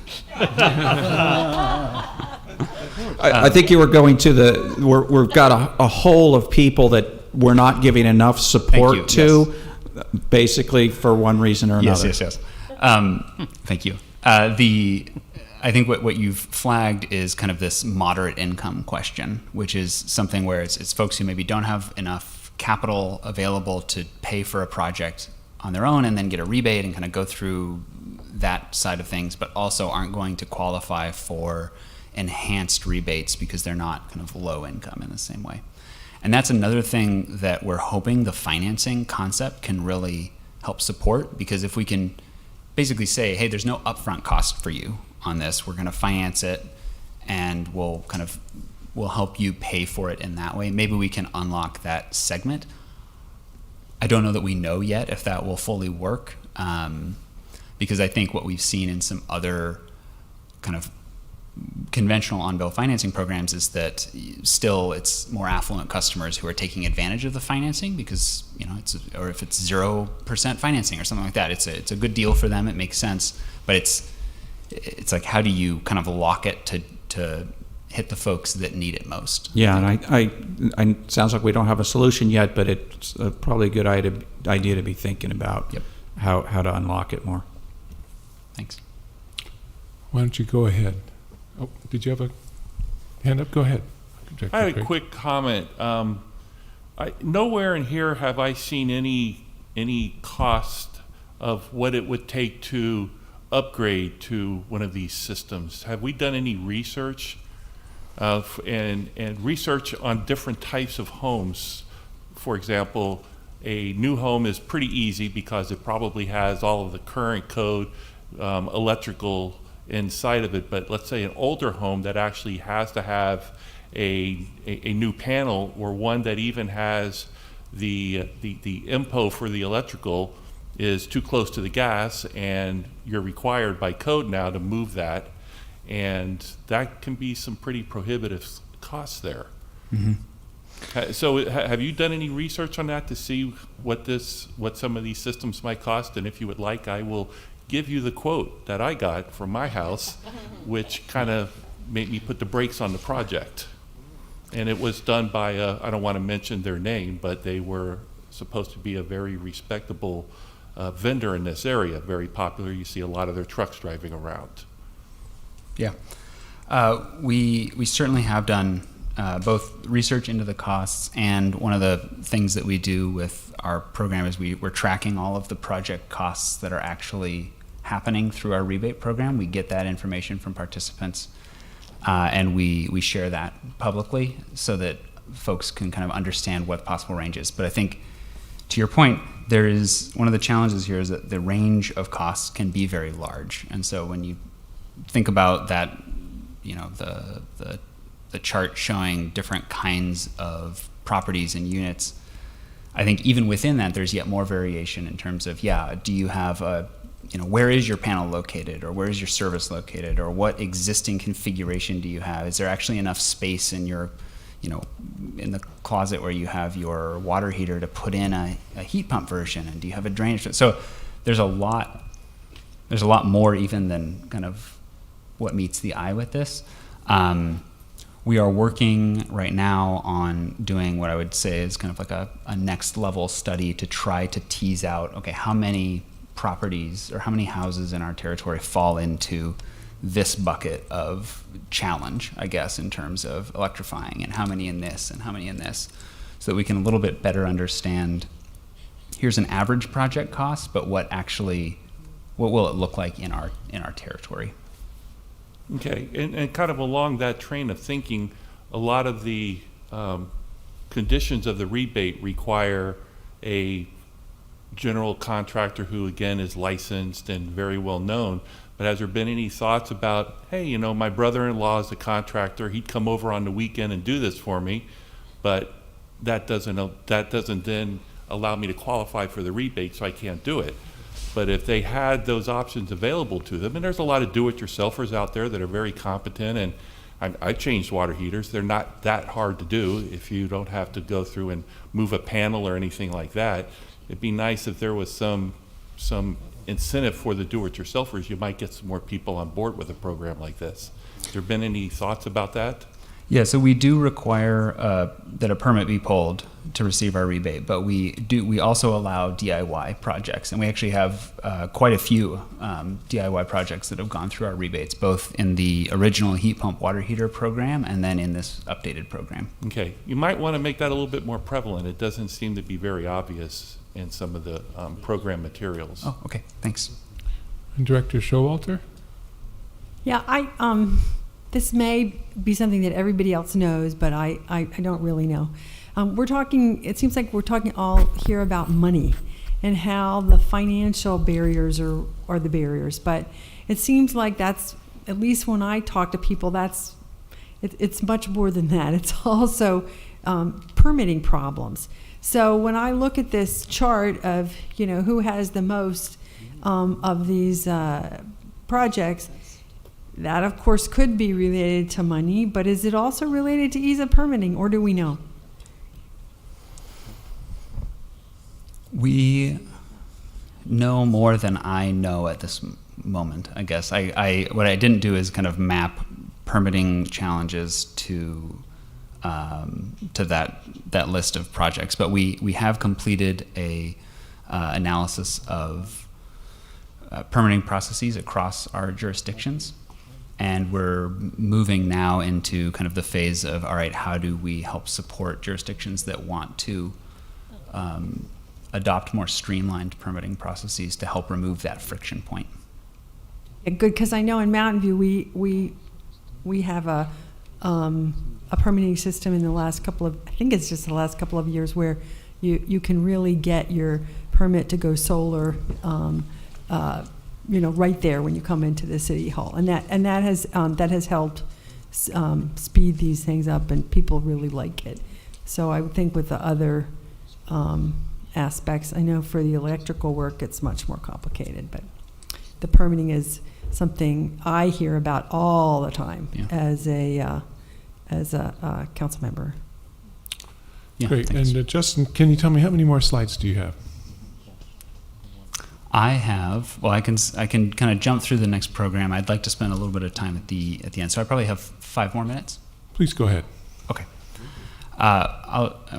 I think you were going to we've got a hole of people that we're not giving enough support to, yes. Basically for one reason or another. Yes. Thank you. I think what you've flagged is kind of this moderate income question, which is something where it's folks who maybe don't have enough capital available to pay for a project on their own and then get a rebate and kind of go through that side of things, but also aren't going to qualify for enhanced rebates because they're not kind of low income in the same way. And that's another thing that we're hoping the financing concept can really help support, because if we can basically say, hey, there's no upfront cost for you on this, we're going to finance it and we'll help you pay for it in that way. Maybe we can unlock that segment. I don't know that we know yet if that will fully work, because I think what we've seen in some other kind of conventional on-bill financing programs is that still it's more affluent customers who are taking advantage of the financing because, you know, or if it's 0% financing or something like that, it's a good deal for them. It makes sense, but it's like, how do you kind of lock it to hit the folks that need it most? Yeah, and I sounds like we don't have a solution yet, but it's probably a good idea to be thinking about how to unlock it more. Thanks. Why don't you go ahead? Oh, did you have a hand up? Go ahead. I have a quick comment. Nowhere in here have I seen any cost of what it would take to upgrade to one of these systems. Have we done any research and research on different types of homes? For example, a new home is pretty easy because it probably has all of the current code electrical inside of it, but let's say an older home that actually has to have a new panel, or one that even has the IMPO for the electrical is too close to the gas, and you're required by code now to move that, and that can be some pretty prohibitive costs there. Mm-hmm. So have you done any research on that to see what some of these systems might cost? And if you would like, I will give you the quote that I got from my house, which kind of made me put the brakes on the project. And it was done by I don't want to mention their name, but they were supposed to be a very respectable vendor in this area, very popular. You see a lot of their trucks driving around. Yeah, we certainly have done both research into the costs, and one of the things that we do with our program is we're tracking all of the project costs that are actually happening through our rebate program. We get that information from participants, and we share that publicly so that folks can kind of understand what possible range is. But I think, to your point, there is one of the challenges here is that the range of costs can be very large. And so when you think about that, you know, the chart showing different kinds of properties and units, I think even within that, there's yet more variation in terms of, do you have where is your panel located, or where is your service located, or what existing configuration do you have? Is there actually enough space in your, in the closet where you have your water heater to put in a heat pump version, and do you have a drainage? So there's a lot more even than kind of what meets the eye with this. We are working right now on doing what I would say is kind of like a next level study to try to tease out, okay, how many properties or how many houses in our territory fall into this bucket of challenge, I guess, in terms of electrifying, and how many in this and how many in this, so that we can a little bit better understand, here's an average project cost, but what will it look like in our territory. Okay, and kind of along that train of thinking, a lot of the conditions of the rebate require a general contractor who, again, is licensed and very well known. But has there been any thoughts about, hey, my brother-in-law is a contractor, he'd come over on the weekend and do this for me, but that doesn't then allow me to qualify for the rebate, so I can't do it. But if they had those options available to them, and there's a lot of do-it-yourselfers out there that are very competent, and I've changed water heaters. They're not that hard to do if you don't have to go through and move a panel or anything like that. It'd be nice if there was some incentive for the do-it-yourselfers. You might get some more people on board with a program like this. Has there been any thoughts about that? Yeah, so we do require that a permit be pulled to receive our rebate, but we also allow DIY projects, and we actually have quite a few DIY projects that have gone through our rebates, both in the original heat pump water heater program and then in this updated program. Okay, you might want to make that a little bit more prevalent. It doesn't seem to be very obvious in some of the program materials. Oh, okay, thanks. And Director Showalter? Yeah, this may be something that everybody else knows, but I don't really know. It seems like we're talking all here about money and how the financial barriers are the barriers. But it seems like that's, at least when I talk to people, it's much more than that. It's also permitting problems. So when I look at this chart of, who has the most of these projects, that of course could be related to money, but is it also related to ease of permitting, or do we know? We know more than I know at this moment, I guess. What I didn't do is kind of map permitting challenges to that list of projects, but we have completed a analysis of permitting processes across our jurisdictions, and we're moving now into kind of the phase of, all right, how do we help support jurisdictions that want to adopt more streamlined permitting processes to help remove that friction point. Yeah, good, because I know in Mountain View we have a permitting system in the last couple of, I think it's just the last couple of years, where you can really get your permit to go solar, right there when you come into the city hall, and that has helped speed these things up, and people really like it. So I would think with the other aspects, I know for the electrical work it's much more complicated, but the permitting is something I hear about all the time as a council member. Yeah, Great. thanks. And Justin, can you tell me how many more slides do you have? I have, well, I can kind of jump through the next program. I'd like to spend a little bit of time at the end, so I probably have 5 more minutes. Please go ahead. Okay.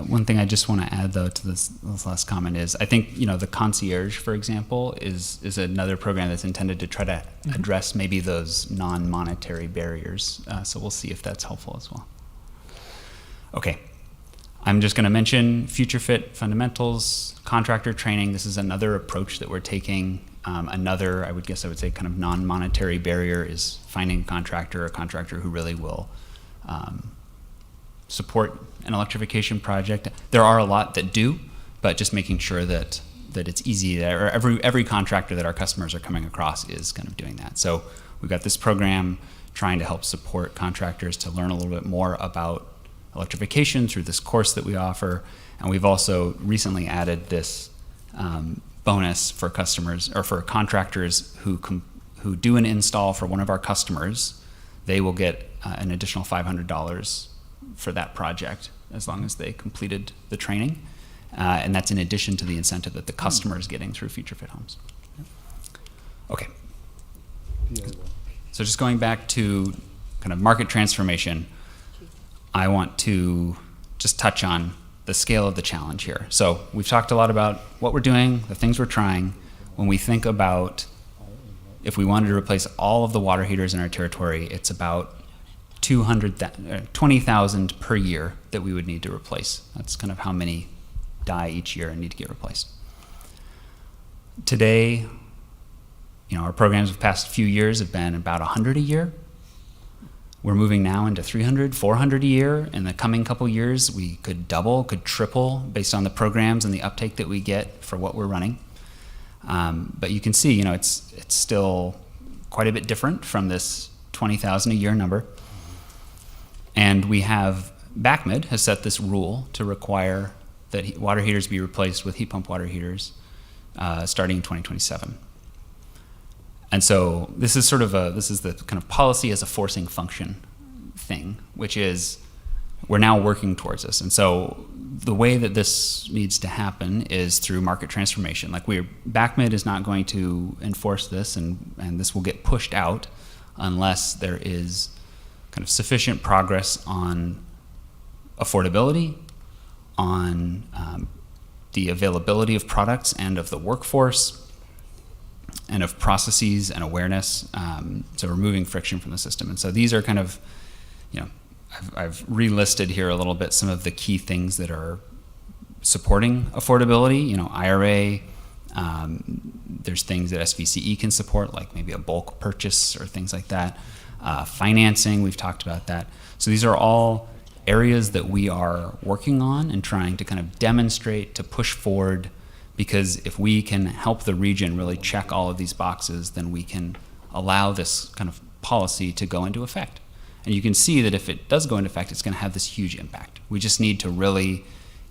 One thing I just want to add, though, to this last comment is, I think, the concierge, for example, is another program that's intended to try to address maybe those non-monetary barriers. So we'll see if that's helpful as well. Okay. I'm just going to mention future fit fundamentals, contractor training. This is another approach that we're taking. Another, I would say, kind of non-monetary barrier is finding a contractor who really will support an electrification project. There are a lot that do, but just making sure that it's easy, or every contractor that our customers are coming across is kind of doing that. So we've got this program trying to help support contractors to learn a little bit more about electrification through this course that we offer. And we've also recently added this bonus for customers, or for contractors who do an install for one of our customers. They will get an additional $500 for that project as long as they completed the training. And that's in addition to the incentive that the customer is getting through Future Fit Homes. Okay. So just going back to kind of market transformation, I want to just touch on the scale of the challenge here. So we've talked a lot about what we're doing, the things we're trying. When we think about if we wanted to replace all of the water heaters in our territory, it's about 20,000 per year that we would need to replace. That's kind of how many die each year and need to get replaced. Today, our programs of the past few years have been about 100 a year. We're moving now into 300, 400 a year. In the coming couple years, we could double, could triple based on the programs and the uptake that we get for what we're running. But you can see, it's still quite a bit different from this 20,000 a year number. And we have, BACMD has set this rule to require that water heaters be replaced with heat pump water heaters starting in 2027. And so this is the kind of policy as a forcing function thing, which is we're now working towards this. And so the way that this needs to happen is through market transformation. Like BACMD is not going to enforce this, and this will get pushed out unless there is kind of sufficient progress on affordability, on the availability of products and of the workforce, and of processes and awareness, so removing friction from the system. And so these are kind of, I've relisted here a little bit some of the key things that are supporting affordability. IRA, there's things that SVCE can support, like maybe a bulk purchase or things like that. Financing, we've talked about that. So these are all areas that we are working on and trying to kind of demonstrate, to push forward, because if we can help the region really check all of these boxes, then we can allow this kind of policy to go into effect. And you can see that if it does go into effect, it's going to have this huge impact. We just need to really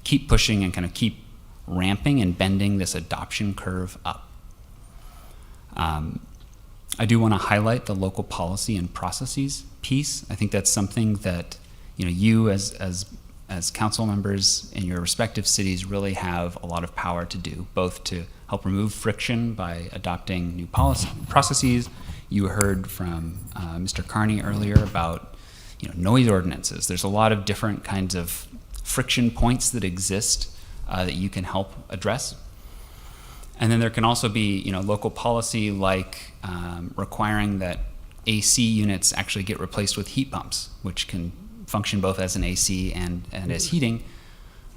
keep pushing and kind of keep ramping and bending this adoption curve up. I do want to highlight the local policy and processes piece. I think that's something that you as council members in your respective cities really have a lot of power to do, both to help remove friction by adopting new policy processes. You heard from Mr. Carney earlier about noise ordinances. There's a lot of different kinds of friction points that exist that you can help address. And then there can also be local policy like requiring that AC units actually get replaced with heat pumps, which can function both as an AC and as heating.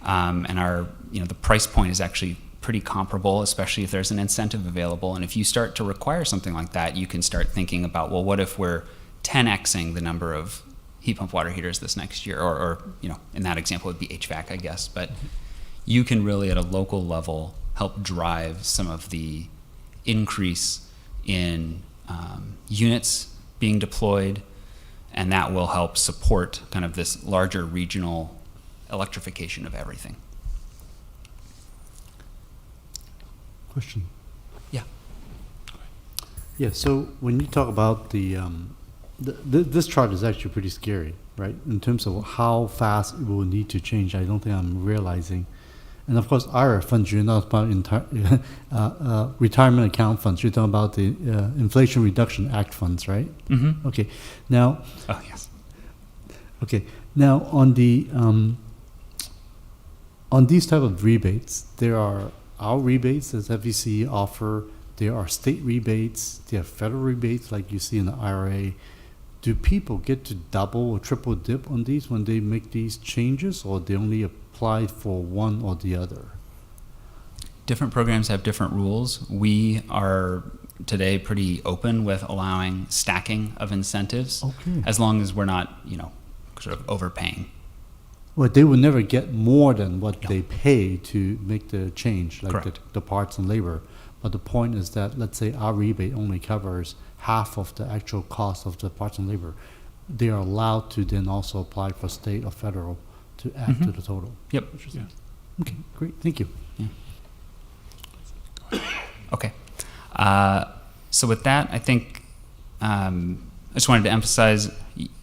And the price point is actually pretty comparable, especially if there's an incentive available. And if you start to require something like that, you can start thinking about, well, what if we're 10xing the number of heat pump water heaters this next year? Or in that example, it would be HVAC, I guess. But you can really, at a local level, help drive some of the increase in units being deployed, and that will help support kind of this larger regional electrification of everything. Question. Yeah. Yeah. So when you talk about this chart is actually pretty scary, right? In terms of how fast it will need to change, I don't think I'm realizing. And of course, IRA funds, you're not about retirement account funds. You're talking about the Inflation Reduction Act funds, right? Mm-hmm. Okay. Now. Oh yes. Okay. Now on the on these type of rebates, there are our rebates as SVCEA offer. There are state rebates. There are federal rebates, like you see in the IRA. Do people get to double or triple dip on these when they make these changes, or they only apply for one or the other? Different programs have different rules. We are today pretty open with allowing stacking of incentives, as long as we're not, sort of overpaying. Well, they will never get more than what they pay to make the change, like the parts and labor. But the point is that, let's say our rebate only covers half of the actual cost of the parts and labor. They are allowed to then also apply for state or federal to add to the total. Yep. Interesting. Okay, great. Thank you. Yeah. Okay. So with that, I think I just wanted to emphasize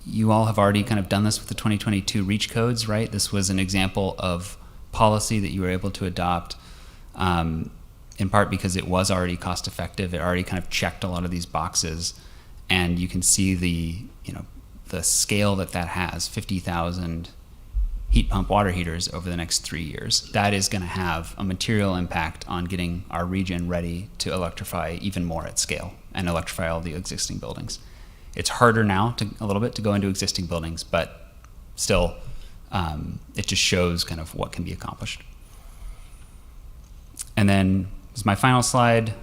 you all have already kind of done this with the 2022 REACH codes, right? This was an example of policy that you were able to adopt in part because it was already cost effective. It already kind of checked a lot of these boxes, and you can see the scale that has, 50,000 heat pump water heaters over the next 3 years. That is going to have a material impact on getting our region ready to electrify even more at scale and electrify all the existing buildings. It's harder now a little bit to go into existing buildings, but still it just shows kind of what can be accomplished. And then as my final slide,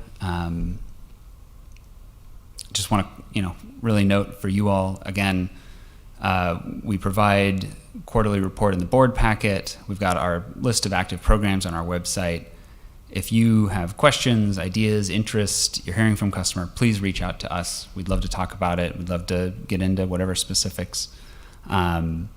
just want to really note for you all again, we provide quarterly report in the board packet. We've got our list of active programs on our website. If you have questions, ideas, interest, you're hearing from customer, please reach out to us. We'd love to talk about it. We'd love to get into whatever specifics. And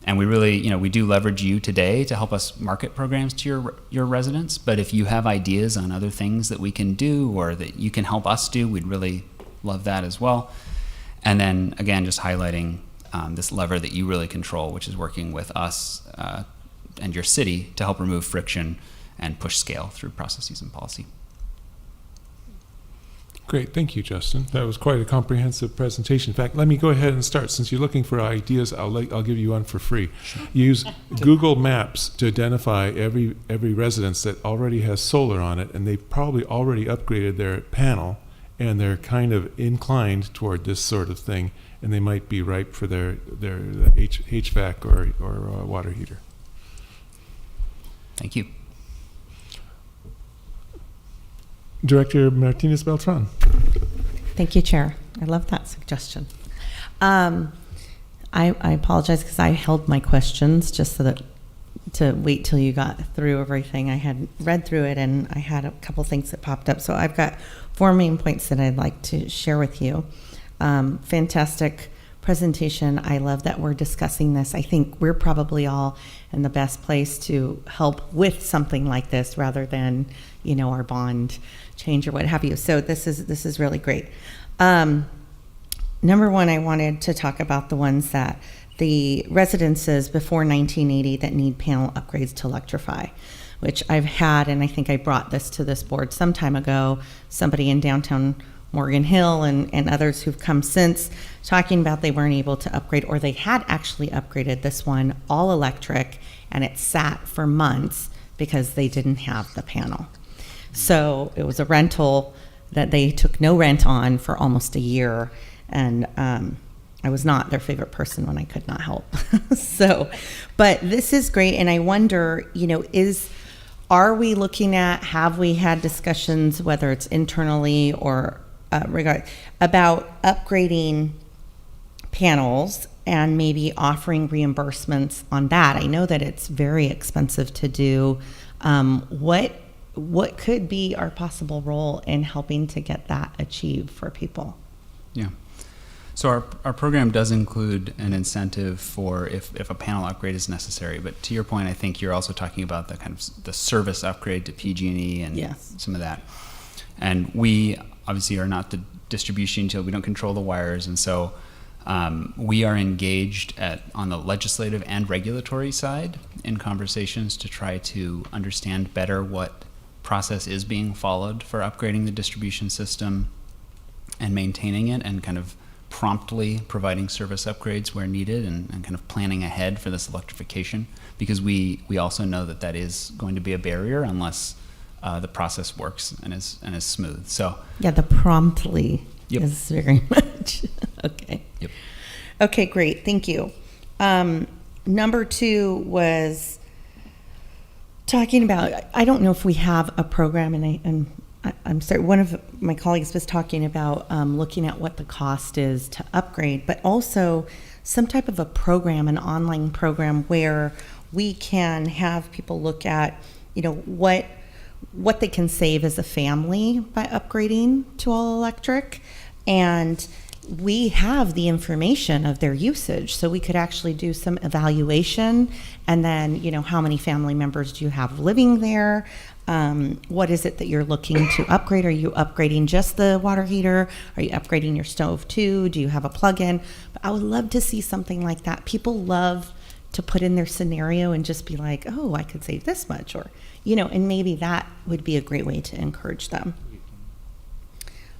we really, we do leverage you today to help us market programs to your residents. But if you have ideas on other things that we can do or that you can help us do, we'd really love that as well. And then again, just highlighting this lever that you really control, which is working with us and your city to help remove friction and push scale through processes and policy. Great, thank you, Justin. That was quite a comprehensive presentation. In fact, let me go ahead and start. Since you're looking for ideas, I'll give you one for free. Sure. Use Google Maps to identify every residence that already has solar on it, and they've probably already upgraded their panel, and they're kind of inclined toward this sort of thing, and they might be ripe for their HVAC or water heater. Thank you. Director Martinez Beltran. Thank you, Chair. I love that suggestion. I apologize because I held my questions just so that to wait till you got through everything. I had read through it and I had a couple things that popped up. So I've got 4 main points that I'd like to share with you. Fantastic presentation. I love that we're discussing this. I think we're probably all in the best place to help with something like this rather than, you know, our bond change or what have you. So this is really great. Number one, I wanted to talk about the ones that the residences before 1980 that need panel upgrades to electrify, which I've had, and I think I brought this to this board some time ago, somebody in downtown Morgan Hill and others who've come since talking about they weren't able to upgrade, or they had actually upgraded this one all electric and it sat for months because they didn't have the panel. So it was a rental that they took no rent on for almost a year, and I was not their favorite person when I could not help. So, but this is great, and I wonder, you know, are we looking at, have we had discussions, whether it's internally or about upgrading panels and maybe offering reimbursements on that? I know that it's very expensive to do. What could be our possible role in helping to get that achieved for people? Yeah. So our program does include an incentive for if a panel upgrade is necessary. But to your point, I think you're also talking about the kind of the service upgrade to PG&E and yes, some of that. And we obviously are not the distribution utility. We don't control the wires, and so we are engaged on the legislative and regulatory side in conversations to try to understand better what process is being followed for upgrading the distribution system and maintaining it, and kind of promptly providing service upgrades where needed, and kind of planning ahead for this electrification, because we also know that is going to be a barrier unless the process works and is smooth. So yeah, the promptly yep. is very much okay. Yep. Okay, great, thank you. Number two was talking about, I don't know if we have a program, and I'm sorry, one of my colleagues was talking about looking at what the cost is to upgrade, but also some type of a program, an online program where we can have people look at, you know, what they can save as a family by upgrading to all electric. And we have the information of their usage, so we could actually do some evaluation, and then, you know, how many family members do you have living there? What is it that you're looking to upgrade? Are you upgrading just the water heater? Are you upgrading your stove too? Do you have a plug-in? But I would love to see something like that. People love to put in their scenario and just be like, oh, I could save this much, or, you know, and maybe that would be a great way to encourage them.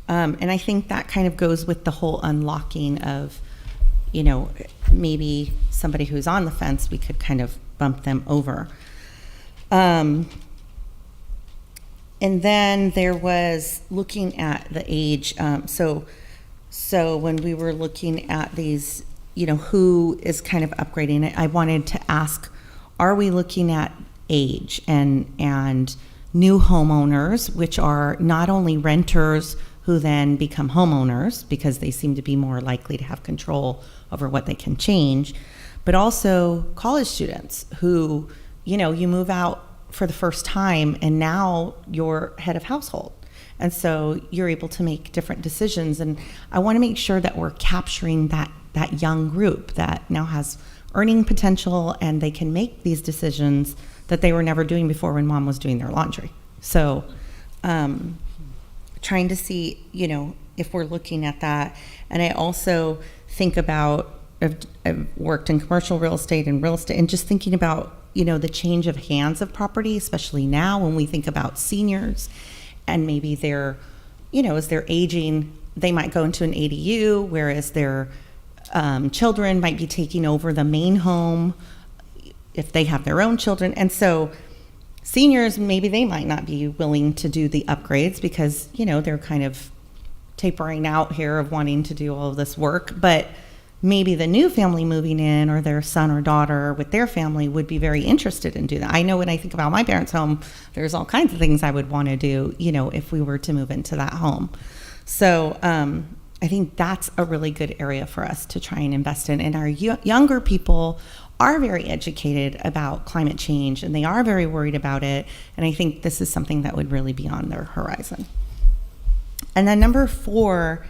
And I think that kind of goes with the whole unlocking of, you know, maybe somebody who's on the fence, we could kind of bump them over. And then there was looking at the age. So when we were looking at these, you know, who is kind of upgrading, I wanted to ask, are we looking at age and new homeowners, which are not only renters who then become homeowners because they seem to be more likely to have control over what they can change, but also college students who, you know, you move out for the first time and now you're head of household. And so you're able to make different decisions. And I want to make sure that we're capturing that young group that now has earning potential and they can make these decisions that they were never doing before when mom was doing their laundry. So trying to see, you know, if we're looking at that. And I also think about, I've worked in commercial real estate and just thinking about, you know, the change of hands of property, especially now when we think about seniors and maybe they're, you know, as they're aging, they might go into an ADU, whereas their children might be taking over the main home if they have their own children. And so seniors, maybe they might not be willing to do the upgrades because, you know, they're kind of tapering out here of wanting to do all of this work, but maybe the new family moving in or their son or daughter with their family would be very interested in doing that. I know when I think about my parents' home, there's all kinds of things I would want to do, you know, if we were to move into that home. So I think that's a really good area for us to try and invest in. And our younger people are very educated about climate change and they are very worried about it. And I think this is something that would really be on their horizon. And then number 4,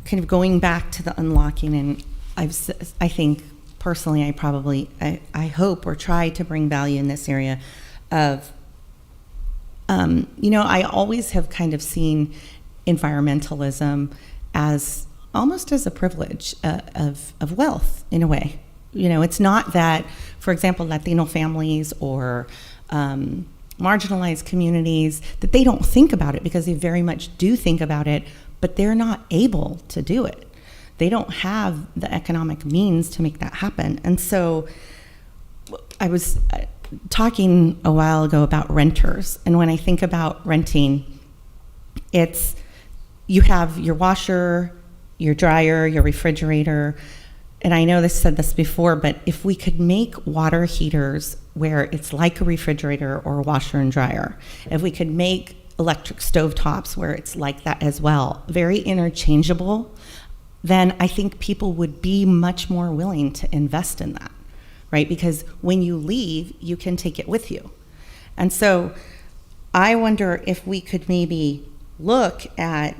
kind of going back to the unlocking, and I think personally, I hope or try to bring value in this area of, I always have kind of seen environmentalism as almost as a privilege of wealth in a way. It's not that, for example, Latino families or marginalized communities, that they don't think about it, because they very much do think about it, but they're not able to do it. They don't have the economic means to make that happen. And so I was talking a while ago about renters, and when I think about renting, it's you have your washer, your dryer, your refrigerator, and I know said this before, but if we could make water heaters where it's like a refrigerator or a washer and dryer, if we could make electric stovetops where it's like that as well, very interchangeable, then I think people would be much more willing to invest in that, right? Because when you leave, you can take it with you. And so I wonder if we could maybe look at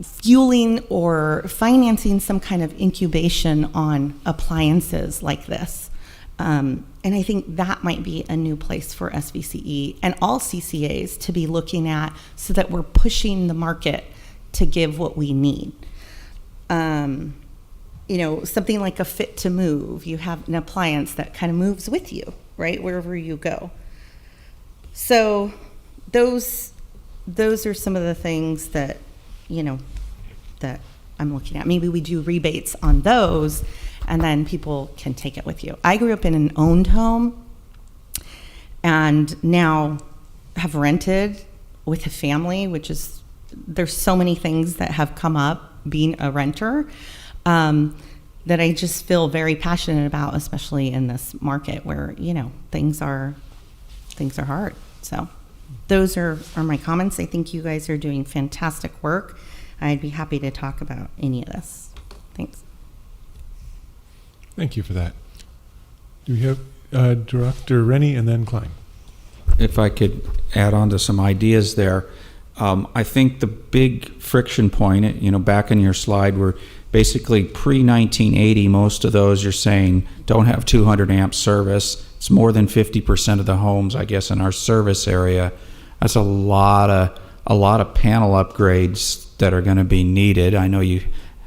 fueling or financing some kind of incubation on appliances like this. And I think that might be a new place for SVCE and all CCAs to be looking at, so that we're pushing the market to give what we need. Something like a Fit to Move. You have an appliance that kind of moves with you, right, wherever you go. So those are some of the things that, that I'm looking at. Maybe we do rebates on those, and then people can take it with you. I grew up in an owned home, and now have rented with a family, which is, there's so many things that have come up being a renter that I just feel very passionate about, especially in this market where, things are hard. So those are my comments. I think you guys are doing fantastic work. I'd be happy to talk about any of this. Thanks. Thank you for that. Do we have Director Rennie and then Klein? If I could add on to some ideas there, I think the big friction point, back in your slide, were basically pre-1980, most of those you're saying don't have 200 amp service. It's more than 50% of the homes, I guess, in our service area. That's a lot of panel upgrades that are going to be needed. I know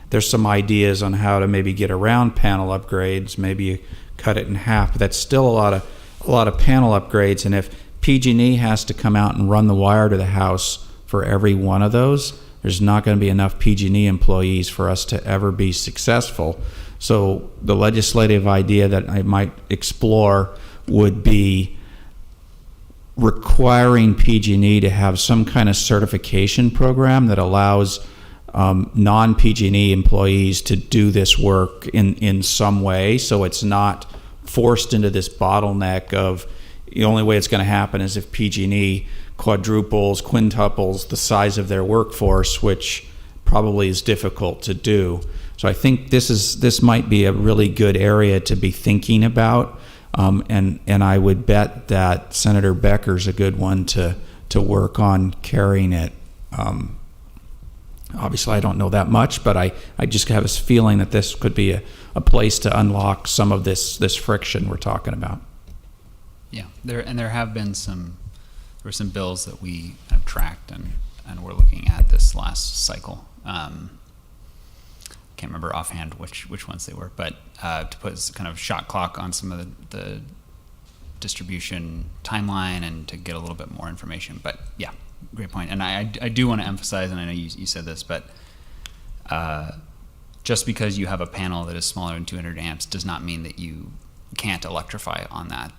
there's some ideas on how to maybe get around panel upgrades, maybe you cut it in half, but that's still a lot of panel upgrades. And if PG&E has to come out and run the wire to the house for every one of those, there's not going to be enough PG&E employees for us to ever be successful. So the legislative idea that I might explore would be requiring PG&E to have some kind of certification program that allows non-PG&E employees to do this work in some way, so it's not forced into this bottleneck of the only way it's going to happen is if PG&E quadruples, quintuples the size of their workforce, which probably is difficult to do. So I think this might be a really good area to be thinking about, and I would bet that Senator Becker's a good one to work on carrying it. Obviously, I don't know that much, but I just have this feeling that this could be a place to unlock some of this friction we're talking about. Yeah, there were some bills that we have tracked and we're looking at this last cycle. Can't remember offhand which ones they were, but to put kind of shot clock on some of the distribution timeline and to get a little bit more information. But yeah, great point. And I do want to emphasize, and I know you said this, but just because you have a panel that is smaller than 200 amps does not mean that you can't electrify on that.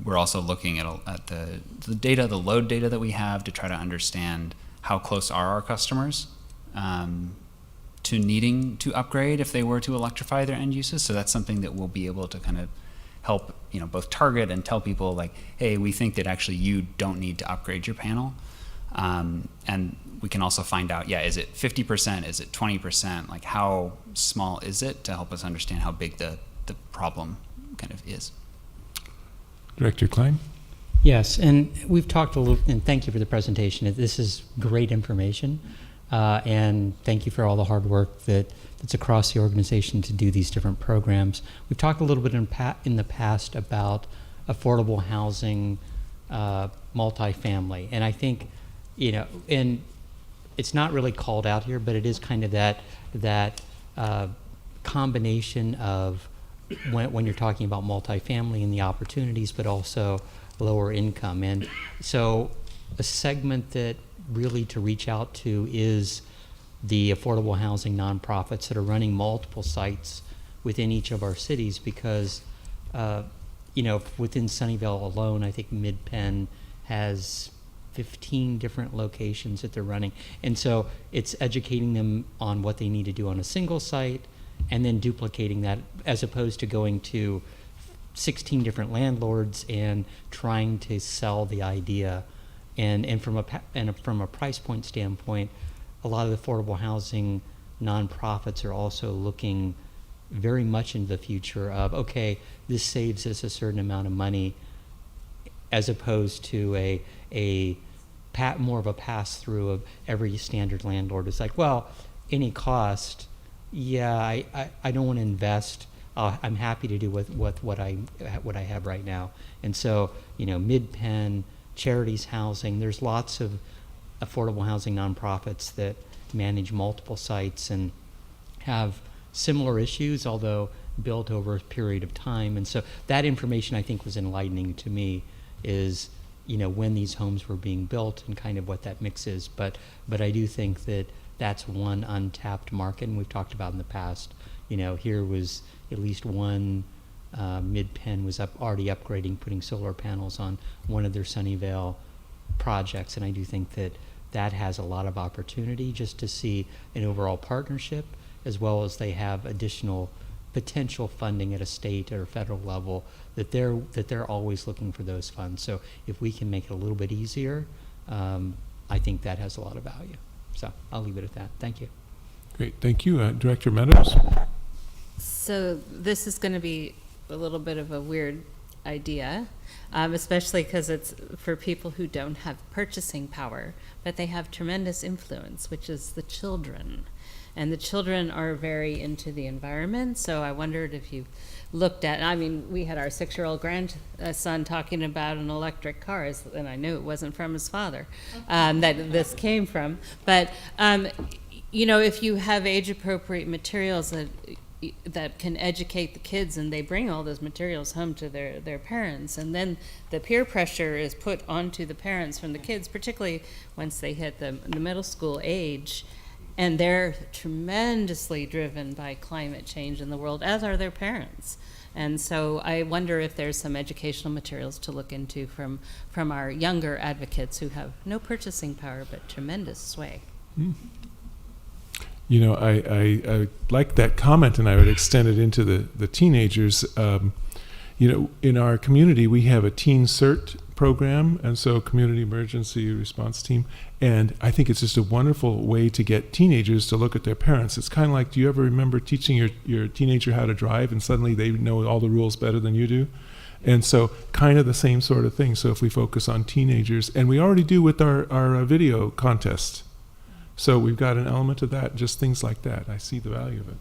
We're also looking at the data, the load data that we have to try to understand how close are our customers to needing to upgrade if they were to electrify their end uses. So that's something that we'll be able to kind of help, both target and tell people like, hey, we think that actually you don't need to upgrade your panel. And we can also find out, is it 50%? Is it 20%? Like how small is it, to help us understand how big the problem kind of is. Director Klein? Yes, and we've talked a little, and thank you for the presentation. This is great information. And thank you for all the hard work that's across the organization to do these different programs. We've talked a little bit in the past about affordable housing, multifamily, and I think, and it's not really called out here, but it is kind of that combination of when you're talking about multifamily and the opportunities, but also lower income. And so a segment that really to reach out to is the affordable housing nonprofits that are running multiple sites within each of our cities, because within Sunnyvale alone, I think Mid-Penn has 15 different locations that they're running. And so it's educating them on what they need to do on a single site and then duplicating that, as opposed to going to 16 different landlords and trying to sell the idea. And from a price point standpoint, a lot of the affordable housing nonprofits are also looking very much into the future of, okay, this saves us a certain amount of money, as opposed to more of a pass-through of every standard landlord. It's like, well, any cost, yeah, I don't want to invest. I'm happy to do with what I have right now. And so, Mid-Penn, Charities Housing, there's lots of affordable housing nonprofits that manage multiple sites and have similar issues, although built over a period of time. And so that information, I think, was enlightening to me, is when these homes were being built and kind of what that mix is. But I do think that that's one untapped market, and we've talked about in the past. Here was at least one. Mid-Penn was already upgrading, putting solar panels on one of their Sunnyvale projects, and I do think that has a lot of opportunity, just to see an overall partnership, as well as they have additional potential funding at a state or federal level, that they're always looking for those funds. So if we can make it a little bit easier, I think that has a lot of value. So I'll leave it at that. Thank you. Great, thank you. Director Meadows? So this is going to be a little bit of a weird idea, especially because it's for people who don't have purchasing power, but they have tremendous influence, which is the children. And the children are very into the environment, so I wondered if you looked at, we had our 6-year-old grandson talking about an electric car, and I knew it wasn't from his father, that this came from. But, if you have age-appropriate materials that can educate the kids, and they bring all those materials home to their parents, and then the peer pressure is put onto the parents from the kids, particularly once they hit the middle school age, and they're tremendously driven by climate change in the world, as are their parents. And so I wonder if there's some educational materials to look into from our younger advocates who have no purchasing power but tremendous sway. I like that comment, and I would extend it into the teenagers. In our community, we have a teen CERT program, and so community emergency response team. And I think it's just a wonderful way to get teenagers to look at their parents. It's kind of like, do you ever remember teaching your teenager how to drive, and suddenly they know all the rules better than you do? And so kind of the same sort of thing. So if we focus on teenagers, and we already do with our video contest. So we've got an element of that, just things like that. I see the value of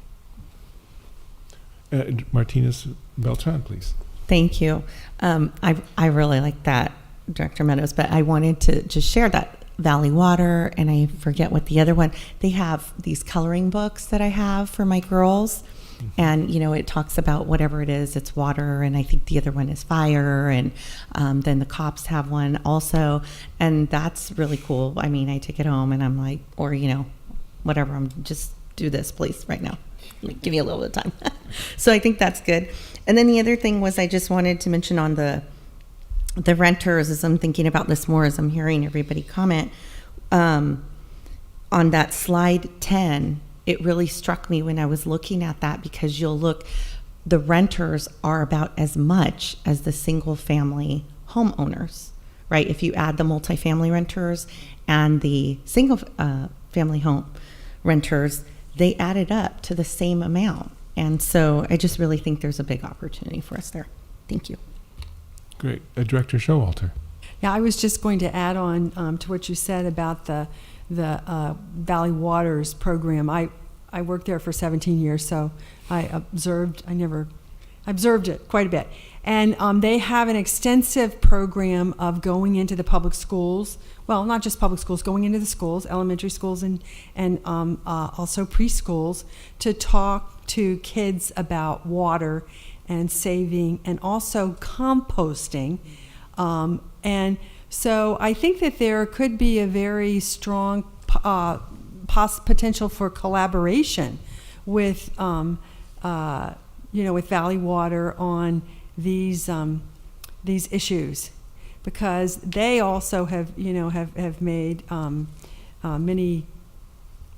it. Martinez Beltran, please. Thank you. I really like that, Director Meadows, but I wanted to just share that Valley Water, and I forget what the other one, they have these coloring books that I have for my girls. And, it talks about whatever it is, it's water, and I think the other one is fire, and then the cops have one also, and that's really cool. I take it home, and I'm like, or, whatever, I'm just do this, please, right now. Give me a little bit of time. So I think that's good. And then the other thing was, I just wanted to mention on the renters, as I'm thinking about this more, as I'm hearing everybody comment, on that slide 10, it really struck me when I was looking at that, because the renters are about as much as the single family homeowners, right? If you add the multifamily renters and the single family home renters, they added up to the same amount. And so I just really think there's a big opportunity for us there. Thank you. Great. Director Showalter. Yeah, I was just going to add on to what you said about the Valley Waters program. I worked there for 17 years, so I observed it quite a bit. And they have an extensive program of going into the public schools, well, not just public schools, going into the schools, elementary schools and also preschools, to talk to kids about water and saving and also composting. And so I think that there could be a very strong potential for collaboration with, with Valley Water on these issues, because they also have made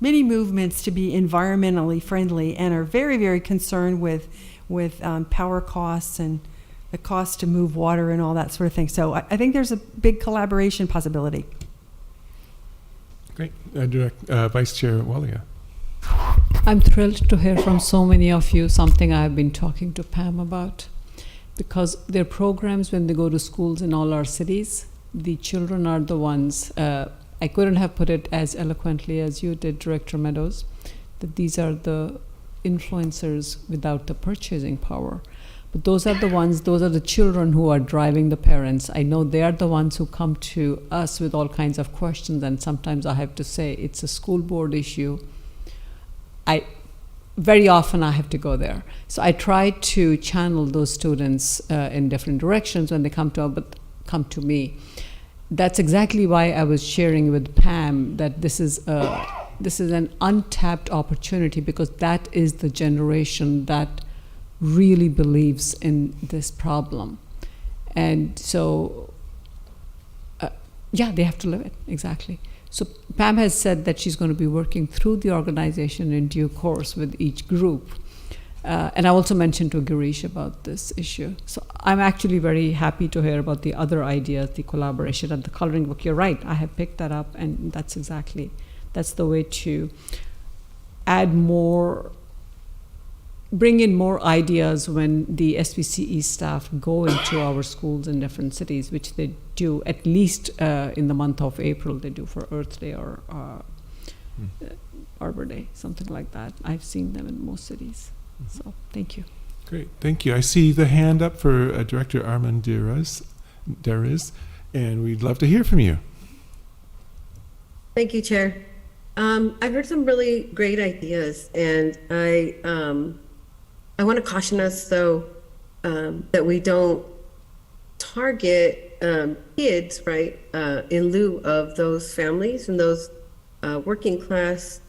many movements to be environmentally friendly and are very, very concerned with power costs and the cost to move water and all that sort of thing. So I think there's a big collaboration possibility. Great. Vice Chair Walia. I'm thrilled to hear from so many of you something I've been talking to Pam about, because their programs, when they go to schools in all our cities, the children are the ones, I couldn't have put it as eloquently as you did, Director Meadows, that these are the influencers without the purchasing power. But those are the children who are driving the parents. I know they are the ones who come to us with all kinds of questions, and sometimes I have to say it's a school board issue. Very often I have to go there. So I try to channel those students in different directions when they come to me. That's exactly why I was sharing with Pam that this is an untapped opportunity, because that is the generation that really believes in this problem. And so, they have to live it, exactly. So Pam has said that she's going to be working through the organization in due course with each group. And I also mentioned to Girish about this issue. So I'm actually very happy to hear about the other ideas, the collaboration and the coloring book. You're right, I have picked that up, and that's the way to add more, bring in more ideas when the SVCE staff go into our schools in different cities, which they do at least in the month of April. They do for Earth Day or Arbor Day, something like that. I've seen them in most cities. So thank you. Great, thank you. I see the hand up for Director Armendariz, and we'd love to hear from you. Thank you, Chair. I've heard some really great ideas, and I want to caution us, though, that we don't target kids, right, in lieu of those families and those working class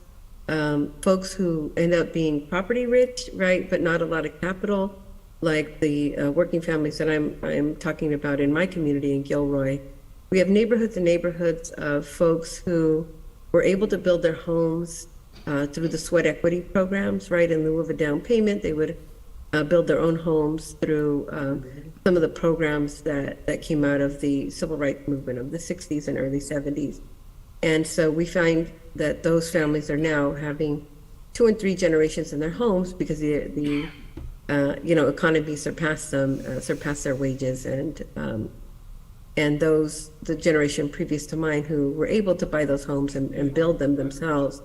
folks who end up being property rich, right, but not a lot of capital, like the working families that I'm talking about in my community in Gilroy. We have neighborhoods and neighborhoods of folks who were able to build their homes through the sweat equity programs, right, in lieu of a down payment. They would build their own homes through some of the programs that came out of the civil rights movement of the 60s and early 70s. And so we find that those families are now having 2 and 3 generations in their homes because the economy surpassed their wages, and the generation previous to mine who were able to buy those homes and build them themselves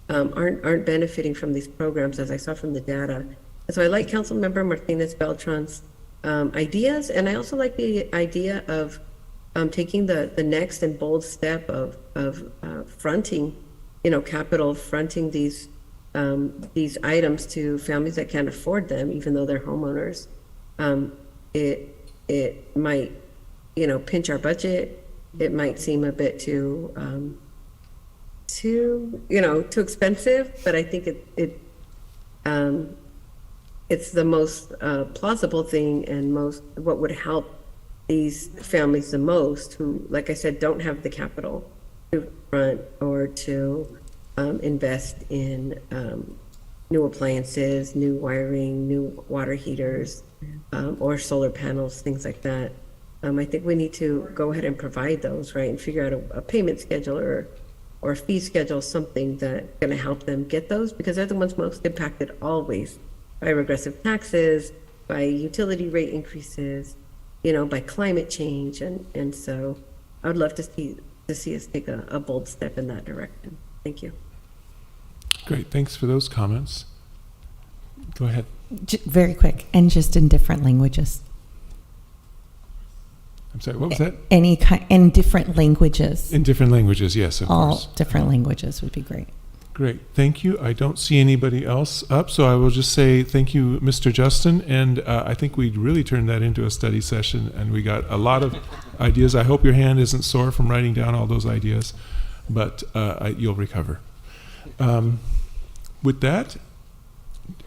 aren't benefiting from these programs, as I saw from the data. And so I like Councilmember Martinez Beltran's ideas, and I also like the idea of taking the next and bold step of fronting, capital, fronting these items to families that can't afford them, even though they're homeowners. It might, pinch our budget. It might seem a bit too expensive, but I think it's the most plausible thing and what would help these families the most, who, like I said, don't have the capital to front or to invest in new appliances, new wiring, new water heaters, or solar panels, things like that. I think we need to go ahead and provide those, right, and figure out a payment schedule or a fee schedule, something that's going to help them get those, because they're the ones most impacted always by regressive taxes, by utility rate increases, by climate change. And so I would love to see to see us take a bold step in that direction. Thank you. Great, thanks for those comments. Go ahead. Very quick, and just in different languages. I'm sorry, what was that? In different languages. In different languages, yes, of All course. different languages would be great. Great, thank you. I don't see anybody else up, so I will just say thank you, Mr. Justin, and I think we really turned that into a study session, and we got a lot of ideas. I hope your hand isn't sore from writing down all those ideas, but you'll recover. With that,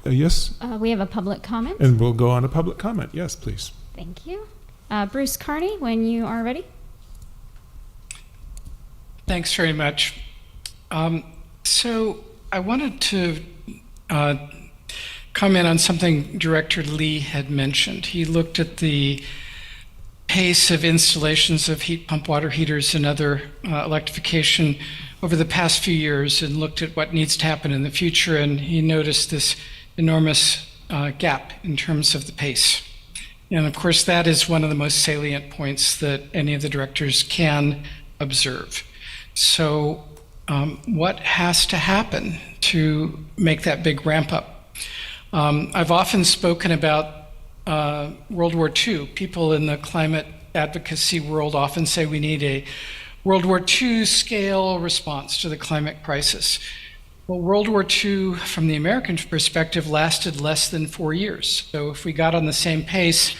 yes? We have a public comment. And we'll go on to public comment. Yes, please. Thank you. Bruce Carney, when you are ready. Thanks very much. So I wanted to comment on something Director Lee had mentioned. He looked at the pace of installations of heat pump water heaters and other electrification over the past few years and looked at what needs to happen in the future, and he noticed this enormous gap in terms of the pace. And of course, that is one of the most salient points that any of the directors can observe. So what has to happen to make that big ramp up? I've often spoken about World War II. People in the climate advocacy world often say we need a World War II scale response to the climate crisis. Well, World War II, from the American perspective, lasted less than 4 years. So if we got on the same pace,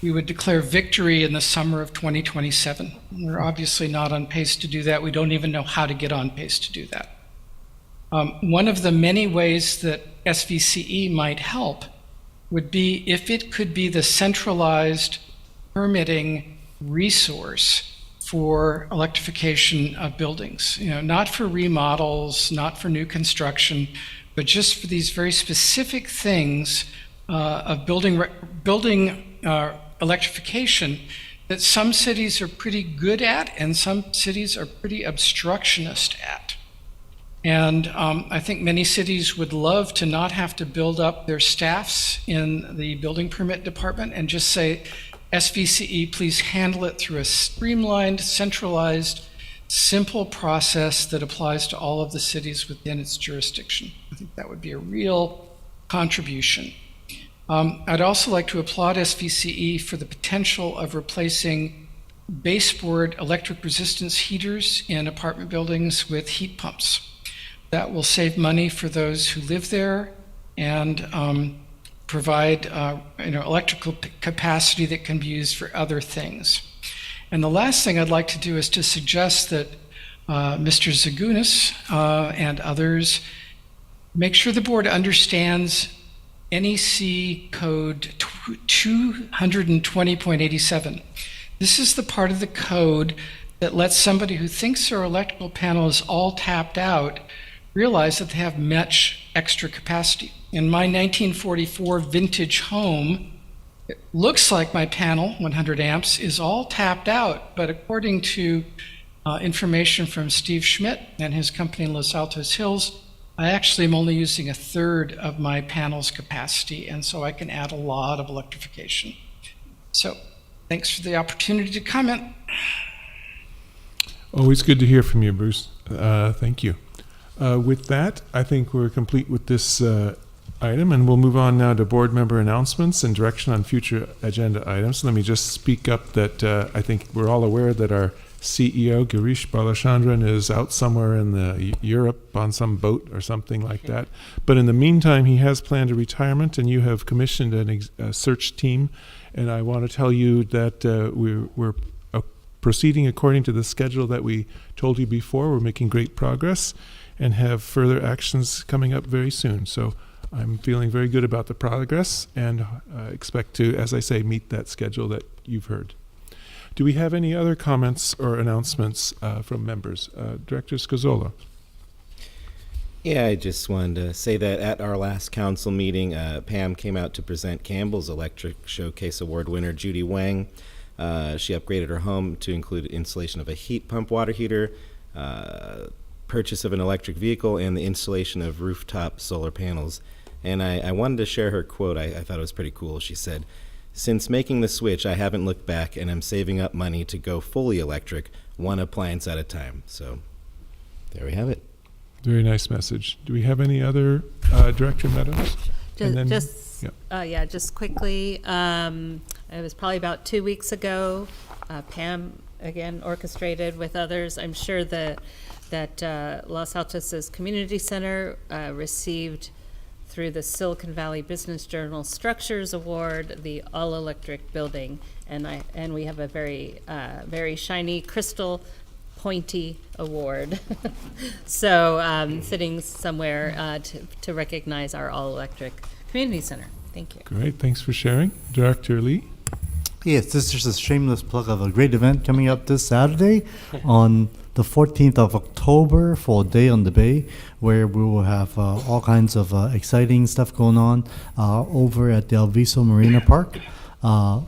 we would declare victory in the summer of 2027. We're obviously not on pace to do that. We don't even know how to get on pace to do that. One of the many ways that SVCE might help would be if it could be the centralized permitting resource for electrification of buildings. You know, not for remodels, not for new construction, but just for these very specific things of building electrification that some cities are pretty good at and some cities are pretty obstructionist at. And I think many cities would love to not have to build up their staffs in the building permit department and just say, SVCE, please handle it through a streamlined, centralized, simple process that applies to all of the cities within its jurisdiction. I think that would be a real contribution. I'd also like to applaud SVCE for the potential of replacing baseboard electric resistance heaters in apartment buildings with heat pumps. That will save money for those who live there and provide electrical capacity that can be used for other things. And the last thing I'd like to do is to suggest that Mr. Zagunis and others make sure the board understands NEC code 220.87. This is the part of the code that lets somebody who thinks their electrical panel is all tapped out realize that they have much extra capacity. In my 1944 vintage home, it looks like my panel, 100 amps, is all tapped out, but according to information from Steve Schmidt and his company in Los Altos Hills, I actually am only using a third of my panel's capacity, and so I can add a lot of electrification. So, thanks for the opportunity to comment. Always good to hear from you, Bruce. Thank you. With that, I think we're complete with this item, and we'll move on now to board member announcements and direction on future agenda items. Let me just speak up that I think we're all aware that our CEO, Girish Balachandran, is out somewhere in Europe on some boat or something like that. But in the meantime, he has planned a retirement, and you have commissioned a search team. And I want to tell you that we're proceeding according to the schedule that we told you before. We're making great progress and have further actions coming up very soon. So I'm feeling very good about the progress and expect to, as I say, meet that schedule that you've heard. Do we have any other comments or announcements from members? Director Scazola. Yeah, I just wanted to say that at our last council meeting, Pam came out to present Campbell's Electric Showcase Award winner, Judy Wang. She upgraded her home to include installation of a heat pump water heater, purchase of an electric vehicle, and the installation of rooftop solar panels. And I wanted to share her quote. I thought it was pretty cool. She said, Since making the switch, I haven't looked back, and I'm saving up money to go fully electric, one appliance at a time. So there we have it. Very nice message. Do we have any other, Director Meadows? And then- Just quickly, it was probably about 2 weeks ago, Pam, again, orchestrated with others. I'm sure that Los Altos' Community Center received, through the Silicon Valley Business Journal Structures Award, the all-electric building. And we have a very shiny, crystal, pointy award. So sitting somewhere to recognize our all-electric community center. Thank you. Great, thanks for sharing. Director Lee? Yes, this is just a shameless plug of a great event coming up this Saturday on the 14th of October for Day on the Bay, where we will have all kinds of exciting stuff going on over at the Alviso Marina Park.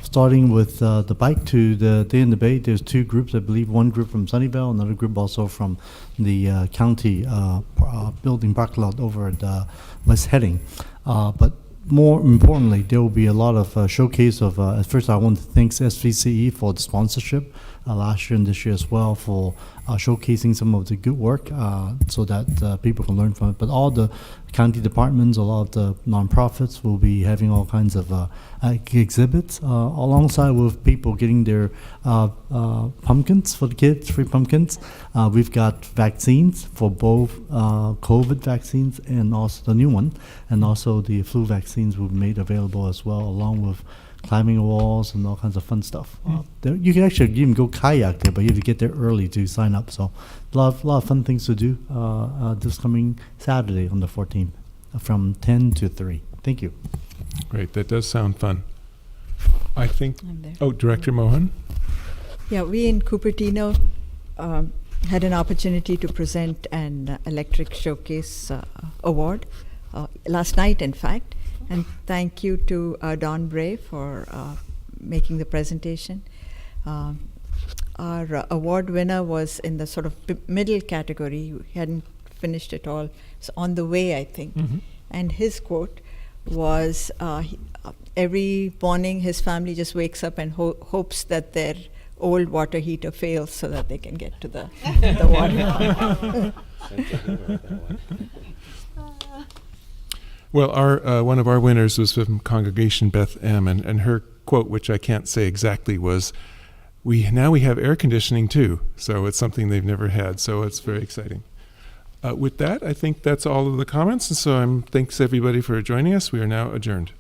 Starting with the bike to the Day in the Bay, there's two groups, I believe. One group from Sunnyvale, another group also from the county building parking lot over at West Heading. But more importantly, there will be a lot of showcase of, at first I want to thank SVCE for the sponsorship last year and this year as well for showcasing some of the good work so that people can learn from it. But all the county departments, a lot of the nonprofits will be having all kinds of exhibits alongside with people getting their pumpkins for the kids, free pumpkins. We've got vaccines for both COVID vaccines and also the new one, and also the flu vaccines will be made available as well, along with climbing walls and all kinds of fun stuff. You can actually even go kayak there, but you have to get there early to sign up. So a lot of fun things to do this coming Saturday on the 14th from 10 to 3. Thank you. Great, that does sound fun. I think, I'm there. oh, Director Mohan? Yeah, we in Cupertino had an opportunity to present an electric showcase award last night, in fact. And thank you to Don Bray for making the presentation. Our award winner was in the sort of middle category. He hadn't finished it all. It's on the way, I think. Mm-hmm. And his quote was, every morning his family just wakes up and hopes that their old water heater fails so that they can get to the water. Well, our one of our winners was from Congregation Beth M, and her quote, which I can't say exactly, was, we have air conditioning too, so it's something they've never had, so it's very exciting. With that, I think that's all of the comments, and so thanks everybody for joining us. We are now adjourned.